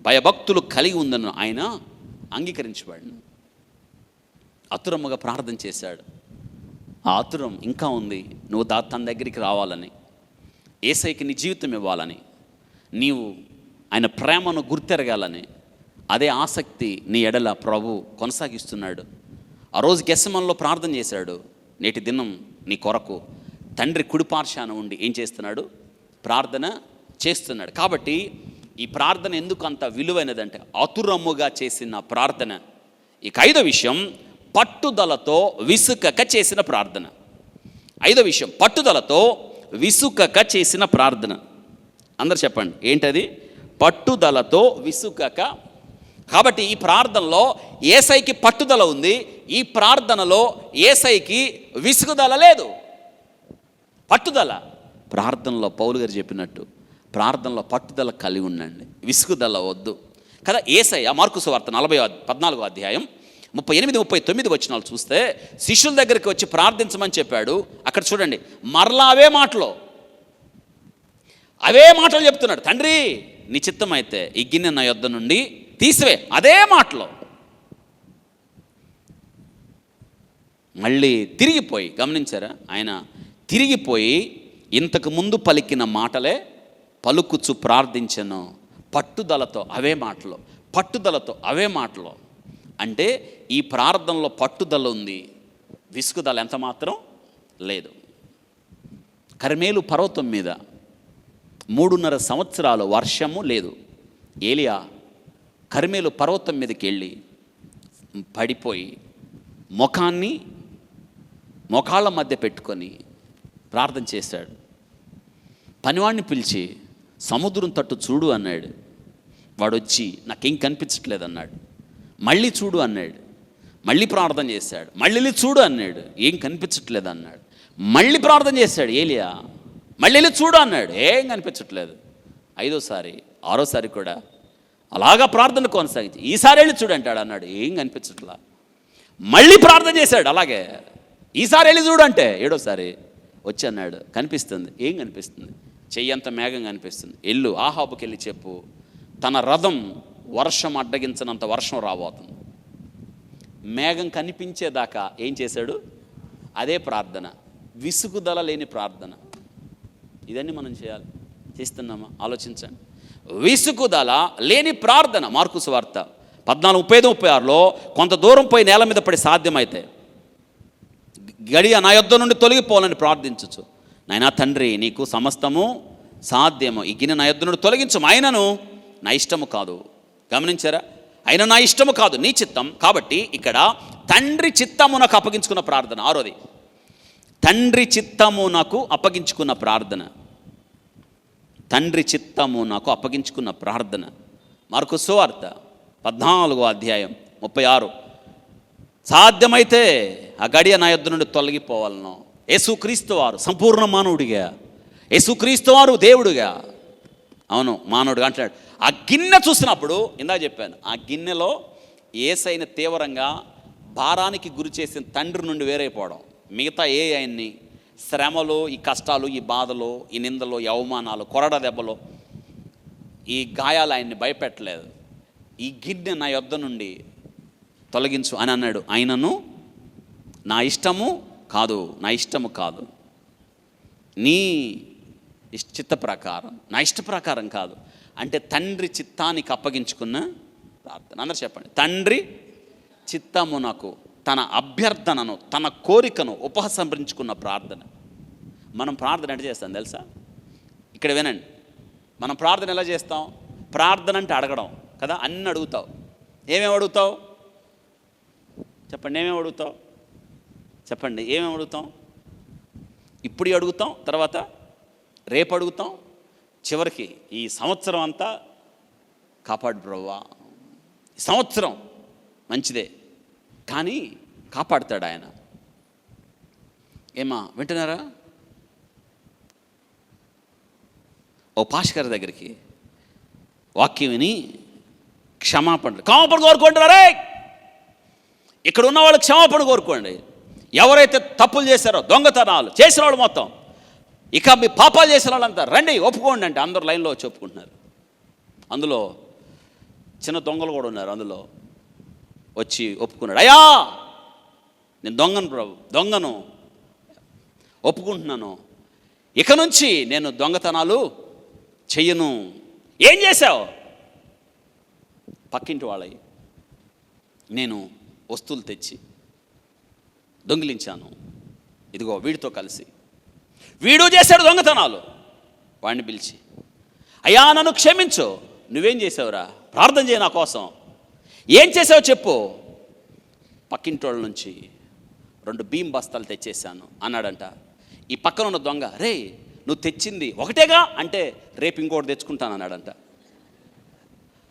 భయభక్తులు కలిగి ఉందని ఆయన అంగీకరించబడిన అతురముగా ప్రార్థన చేశాడు. ఆ ఆతురం ఇంకా ఉంది. నువ్వు తన దగ్గరికి రావాలని, యేసయ్యకి నీ జీవితం ఇవ్వాలని, నీవు ఆయన ప్రేమను గుర్తెరగాలని, అదే ఆసక్తి నీ ఎడల ప్రభు కొనసాగిస్తున్నాడు. ఆ రోజు గెస్సెమనెలో ప్రార్థన చేశాడు. నేటి దినం నీ కొరకు తండ్రి కుడిపార్శాన ఉండి ఏం చేస్తున్నాడు? ప్రార్థన చేస్తున్నాడు. కాబట్టి ఈ ప్రార్థన ఎందుకు అంత విలువైనదంటే ఆతురముగా చేసిన ప్రార్థన. ఇక 5వ విషయం, పట్టుదలతో విసుకక చేసిన ప్రార్థన. 5వ విషయం, పట్టుదలతో విసుకక చేసిన ప్రార్థన. అందరు చెప్పండి, ఏంటది? పట్టుదలతో విసుకక. కాబట్టి ఈ ప్రార్థనలో యేసయ్యకి పట్టుదల ఉంది, ఈ ప్రార్థనలో యేసయ్యకి విసుగుదల లేదు. పట్టుదల. ప్రార్థనలో పౌలు గారు చెప్పినట్టు ప్రార్థనలో పట్టుదల కలిగి ఉండండి, విసుగుదల వద్దు కదా. యేసయ్య మార్కు సువార్త 14వ అధ్యాయం 38-39 వచనాలు చూస్తే శిష్యుల దగ్గరికి వచ్చి ప్రార్థించమని చెప్పాడు. అక్కడ చూడండి, మరలా అవే మాటలు చెప్తున్నాడు. తండ్రి నీ చిత్తం అయితే ఈ గిన్నె నా యొద్ద నుండి తీసివే. అదే మాటలో మళ్ళీ తిరిగిపోయి, గమనించారా? ఆయన తిరిగిపోయి ఇంతకు ముందు పలికిన మాటలే పలుకుచు ప్రార్థించను. పట్టుదలతో అవే మాటలు. అంటే ఈ ప్రార్థనలో పట్టుదల ఉంది, విసుగుదల ఎంత మాత్రం లేదు. కర్మేలు పర్వతం మీద 3.5 సంవత్సరాలు వర్షము లేదు. ఏలియా కర్మేలు పర్వతం మీదకి వెళ్ళి పడిపోయి మోకాళ్ళ మధ్య పెట్టుకొని ప్రార్థన చేశాడు. పనివాడిని పిలిచి సముద్రం తట్టు చూడు అన్నాడు. వాడు వచ్చి నాకేం కనిపించట్లేదు అన్నాడు. మళ్ళీ చూడు అన్నాడు. మళ్ళీ ప్రార్థన చేశాడు. మళ్ళీ చూడు అన్నాడు. ఏం కనిపించట్లేదు అన్నాడు. మళ్ళీ ప్రార్థన చేశాడు ఏలియా. మళ్ళీ చూడు అన్నాడు. ఏం కనిపించట్లేదు. 5వసారి 6వసారి కూడా అలాగా ప్రార్థన కొనసాగించి ఈసారి వెళ్ళి చూడు అంటాడు. అన్నాడు, ఏం కనిపించట్లా. మళ్ళీ ప్రార్థన చేశాడు అలాగే. ఈసారి వెళ్ళి చూడు అంటే 7వసారి వచ్చి అన్నాడు, కనిపిస్తుంది. ఏం కనిపిస్తుంది? చెయ్యంత మేఘం కనిపిస్తుంది. ఎల్లు ఆహాబుకి వెళ్ళి చెప్పు, తన రథం వర్షం అడ్డగించినంత వర్షం రాబోతుంది. మేఘం కనిపించేదాకా ఏం చేశాడు? అదే ప్రార్థన, విసుగుదల లేని ప్రార్థన. ఇదన్నీ మనం చేస్తున్నామా? ఆలోచించండి. విసుగుదల లేని ప్రార్థన. మార్కు సువార్త 14:35-36లో కొంత దూరం పోయి నేల మీద పడి సాధ్యమైతే గడియ నా యొద్ద నుండి తొలగిపోవాలని ప్రార్థించచ్చు. నాయనా తండ్రి, నీకు సమస్తము సాధ్యము, ఈ గిన్నె నా యొద్ద నుండి తొలగించము, అయినను నా ఇష్టము కాదు. గమనించారా? అయిన నా ఇష్టము కాదు, నీ చిత్తం. కాబట్టి ఇక్కడ తండ్రి చిత్తము నాకు అప్పగించుకున్న ప్రార్థన. 6వది, తండ్రి చిత్తము నాకు అప్పగించుకున్న ప్రార్థన. తండ్రి చిత్తము నాకు అప్పగించుకున్న ప్రార్థన. మార్కు సువార్త 14వ అధ్యాయం 36, సాధ్యమైతే ఆ గడియ నా యొద్ద నుండి తొలగిపోవాలను. యేసుక్రీస్తు వారు సంపూర్ణ మానవుడిగా, యేసుక్రీస్తు వారు దేవుడుగా, అవును మానవుడిగా అంటాడు. ఆ గిన్నె చూసినప్పుడు ఇందా చెప్పాను, ఆ గిన్నెలో యేసయ్యని తీవ్రంగా భారానికి గురి చేసిన తండ్రి నుండి వేరైపోవడం. మిగతా ఆయన్ని శ్రమలు, ఈ కష్టాలు, ఈ బాధలు, ఈ నిందలు, ఈ అవమానాలు, కొరడ దెబ్బలు, ఈ గాయాలు ఆయన్ని భయపెట్టలేదు. ఈ గిన్నె నా యొద్ద నుండి తొలగించు అని అన్నాడు. ఆయనను నా ఇష్టము కాదు, నీ చిత్త ప్రకారం, నా ఇష్ట ప్రకారం కాదు. అంటే తండ్రి చిత్తానికి అప్పగించుకున్న ప్రార్థన. అందరూ చెప్పండి, తండ్రి చిత్తమునకు తన అభ్యర్థనను, తన కోరికను ఉపసంహరించుకున్న ప్రార్థన. మనం ప్రార్థన ఎట్లా చేస్తాం తెలుసా? ఇక్కడ వినండి, మనం ప్రార్థన ఎలా చేస్తాం? ప్రార్థన అంటే అడగడం కదా, అన్నీ అడుగుతావు. ఏమేమి అడుగుతావు చెప్పండి? ఏమేమి అడుగుతావు చెప్పండి? ఏమేమి అడుగుతాం? ఇప్పుడు అడుగుతాం, తర్వాత రేపు అడుగుతాం, చివరికి ఈ సంవత్సరం అంతా కాపాడు ప్రభువా. ఈ సంవత్సరం మంచిదే, కానీ కాపాడుతాడు ఆయన. ఏమా వింటున్నారా? ఓ పాస్టర్ దగ్గరికి వాక్యం విని క్షమాపణ కోరుకోండి. రే, ఇక్కడ ఉన్న వాళ్ళు క్షమాపణ కోరుకోండి. ఎవరైతే తప్పులు చేశారో, దొంగతనాలు చేసిన వాళ్ళు మొత్తం, ఇక మీ పాపాలు చేసిన వాళ్ళంతా రండి ఒప్పుకోండి అంటే అందరూ లైన్లో వచ్చి ఒప్పుకుంటున్నారు. అందులో చిన్న దొంగలు కూడా ఉన్నారు. అందులో వచ్చి ఒప్పుకున్నాడు. అయ్యా, నేను దొంగను ఒప్పుకుంటున్నాను, ఇక నుంచి నేను దొంగతనాలు చెయ్యను. ఏం చేశావు? పక్కింటి వాళ్ళవి నేను వస్తువులు తెచ్చి దొంగిలించాను, ఇదిగో వీడితో కలిసి. వీడు చేశాడు దొంగతనాలు. వాడిని పిలిచి, అయ్యా నన్ను క్షమించు, నువ్వేం చేసావురా? ప్రార్థన చేయి నా కోసం. ఏం చేసావు చెప్పు. పక్కింటోళ్ళ నుంచి 2 బియ్యం బస్తాలు తెచ్చేసాను అన్నాడంట. ఈ పక్కన ఉన్న దొంగ, రే నువ్వు తెచ్చింది ఒకటేగా అంటే రేపు ఇంకోటి తెచ్చుకుంటాను అన్నాడంట.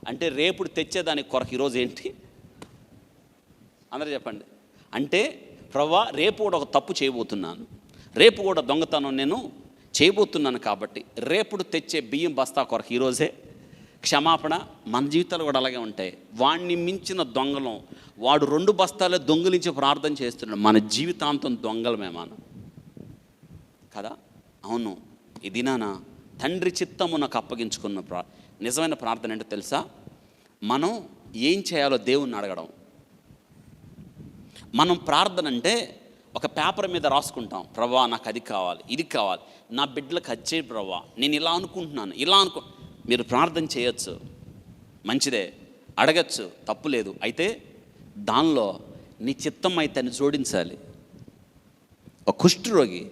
అంటే రేపు తెచ్చేదానికి కొరకు ఈరోజు ఏంటి? అందరూ చెప్పండి. అంటే ప్రభువా, రేపు కూడా ఒక తప్పు చేయబోతున్నాను, రేపు కూడా దొంగతనం నేను చేయబోతున్నాను, కాబట్టి రేపుడు తెచ్చే బియ్యం బస్తా కొరకు ఈరోజే క్షమాపణ. మన జీవితాలు కూడా అలాగే ఉంటాయి. వాడిని మించిన దొంగలం, వాడు 2 బస్తాలే దొంగిలించి ప్రార్థన చేస్తున్నాడు. మన జీవితాంతం దొంగలమే మనం కదా. అవును, ఈ దినాన తండ్రి చిత్తము నాకు అప్పగించుకున్న నిజమైన ప్రార్థన ఏంటో తెలుసా? మనం ఏం చేయాలో దేవుణ్ణి అడగడం. మనం ప్రార్థన అంటే ఒక పేపర్ మీద రాసుకుంటాం, ప్రభువా నాకు అది కావాలి, ఇది కావాలి, నా బిడ్డలకు వచ్చే ప్రభువా, నేను ఇలా అనుకుంటున్నాను, ఇలా మీరు ప్రార్థన చేయొచ్చు, మంచిదే, అడగచ్చు, తప్పు లేదు. అయితే దానిలో నీ చిత్తం అయితే అని జోడించాలి. ఒక కుష్ఠరోగి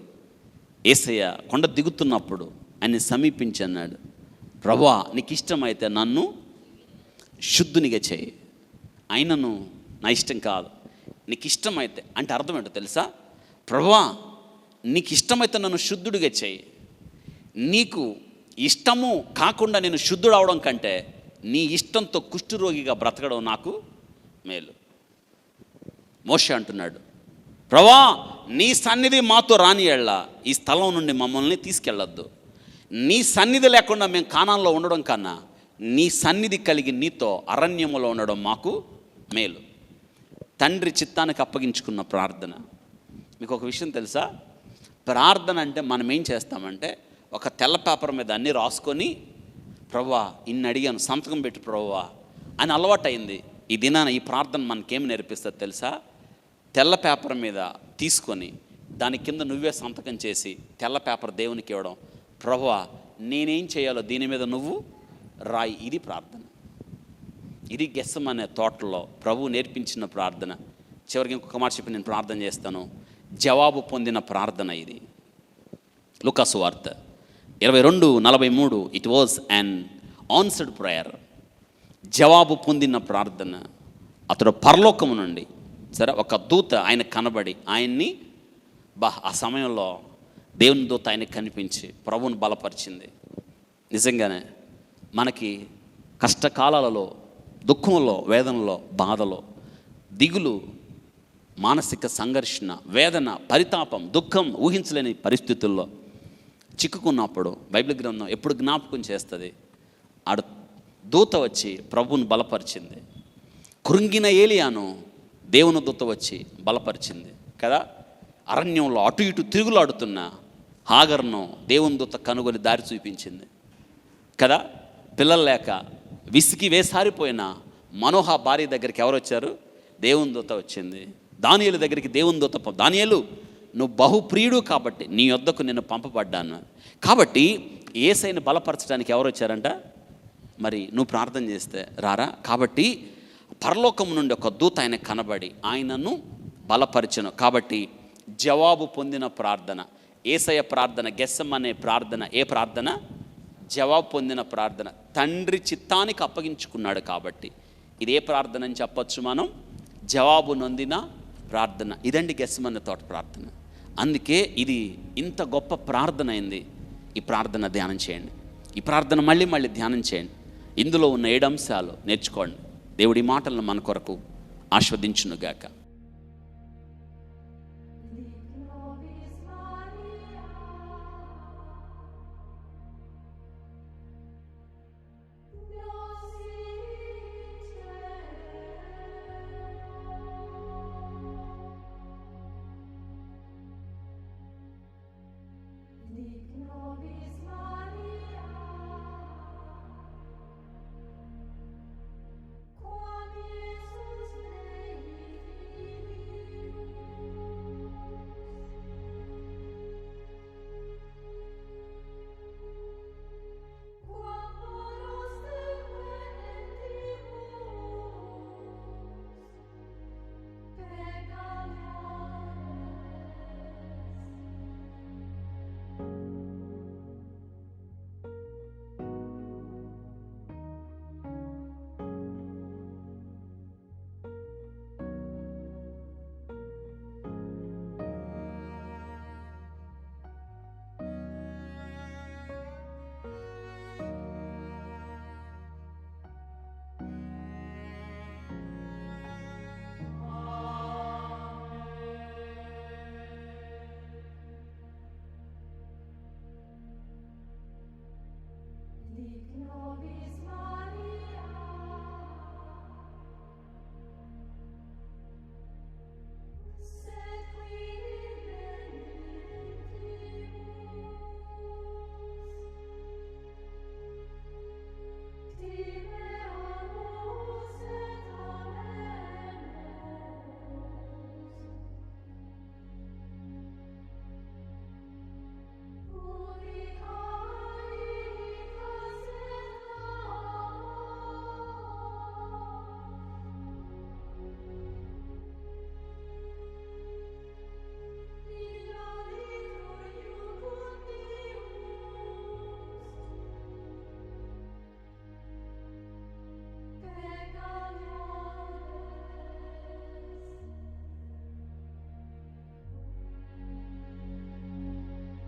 యేసయ్య కొండ దిగుతున్నప్పుడు ఆయన్ని సమీపించి అన్నాడు, ప్రభువా నీకు ఇష్టమైతే నన్ను శుద్ధునిగా చేయి. ఆయనను నా ఇష్టం కాదు, నీకు ఇష్టమైతే అంటే అర్థం ఏంటో తెలుసా? ప్రభువా నీకు ఇష్టమైతే నన్ను శుద్ధుడిగా చేయి. నీకు ఇష్టము కాకుండా నేను శుద్ధుడు అవడం కంటే నీ ఇష్టంతో కుష్ఠరోగిగా బ్రతకడం నాకు మేలు. మోషే అంటున్నాడు, ప్రభువా నీ సన్నిధి మాతో రానియళ్ళ, ఈ స్థలం నుండి మమ్మల్ని తీసుకెళ్ళొద్దు. నీ సన్నిధి లేకుండా మేము కానాన్లో ఉండడం కన్నా నీ సన్నిధి కలిగి నీతో అరణ్యములో ఉండడం మాకు మేలు. తండ్రి చిత్తానికి అప్పగించుకున్న ప్రార్థన. మీకు ఒక విషయం తెలుసా? ప్రార్థన అంటే మనం ఏం చేస్తామంటే ఒక తెల్ల పేపర్ మీద అన్నీ రాసుకొని, ప్రభువా ఇన్ని అడిగాను, సంతకం పెట్టి ప్రభువా అని అలవాటైంది. ఈ దినాన ఈ ప్రార్థన మనకేం నేర్పిస్తుంది తెలుసా? తెల్ల పేపర్ మీద తీసుకొని దాని కింద నువ్వే సంతకం చేసి తెల్ల పేపర్ దేవునికి ఇవ్వడం. ప్రభువా నేనేం చేయాలో దీని మీద నువ్వు రాయి. ఇది ప్రార్థన. ఇది గెస్సమనే తోటలో ప్రభువు నేర్పించిన ప్రార్థన. చివరికి ఇంకొక మాట చెప్పి నేను ప్రార్థన చేస్తాను. జవాబు పొందిన ప్రార్థన ఇది. లూకా సువార్త 22:43 it was an answered prayer. జవాబు పొందిన ప్రార్థన. అతడు పరలోకము నుండి సరే ఒక దూత ఆయన కనబడి ఆయన్ని ఆ సమయంలో దేవుని దూత ఆయనకి కనిపించి ప్రభువుని బలపరిచింది. నిజంగానే మనకి కష్టకాలాలలో, దుఃఖంలో, వేదనలో, బాధలో, దిగులు, మానసిక సంఘర్షణ, వేదన, పరితాపం, దుఃఖం, ఊహించలేని పరిస్థితుల్లో చిక్కుకున్నప్పుడు బైబిల్ గ్రంథం ఎప్పుడు జ్ఞాపకం చేస్తుంది, ఆడు దూత వచ్చి ప్రభువుని బలపరిచింది. కృంగిన ఏలియాను దేవుని దూత వచ్చి బలపరిచింది కదా. అరణ్యంలో అటు ఇటు తిరుగులాడుతున్న హాగర్ను దేవుని దూత కనుగొని దారి చూపించింది కదా. పిల్లలు లేక విసికి వేసారిపోయిన మనోహ భార్య దగ్గరికి ఎవరు వచ్చారు? దేవుని దూత వచ్చింది. దానియేలు దగ్గరికి దేవుని దూత, దానియేలు నువ్వు బహుప్రియుడు కాబట్టి నీ యొద్దకు నేను పంపబడ్డాను. కాబట్టి యేసయ్యను బలపరచడానికి ఎవరు వచ్చారంట? మరి నువ్వు ప్రార్థన చేస్తే రారా? కాబట్టి పరలోకం నుండి ఒక దూత ఆయన కనబడి ఆయనను బలపరచను. కాబట్టి జవాబు పొందిన ప్రార్థన యేసయ్య ప్రార్థన. గెస్సమనే ప్రార్థన ఏ ప్రార్థన? జవాబు పొందిన ప్రార్థన, తండ్రి చిత్తానికి అప్పగించుకున్నాడు కాబట్టి ఇదే ప్రార్థన అని చెప్పొచ్చు మనం, జవాబు నొందిన ప్రార్థన. ఇదండి గెత్సేమనే తోట ప్రార్థన. అందుకే ఇది ఇంత గొప్ప ప్రార్థన అయింది. ఈ ప్రార్థన ధ్యానం చేయండి, ఈ ప్రార్థన మళ్ళీ మళ్ళీ ధ్యానం చేయండి. ఇందులో ఉన్న 7 అంశాలు నేర్చుకోండి. దేవుడి మాటలను మన కొరకు ఆస్వాదించునుగాక.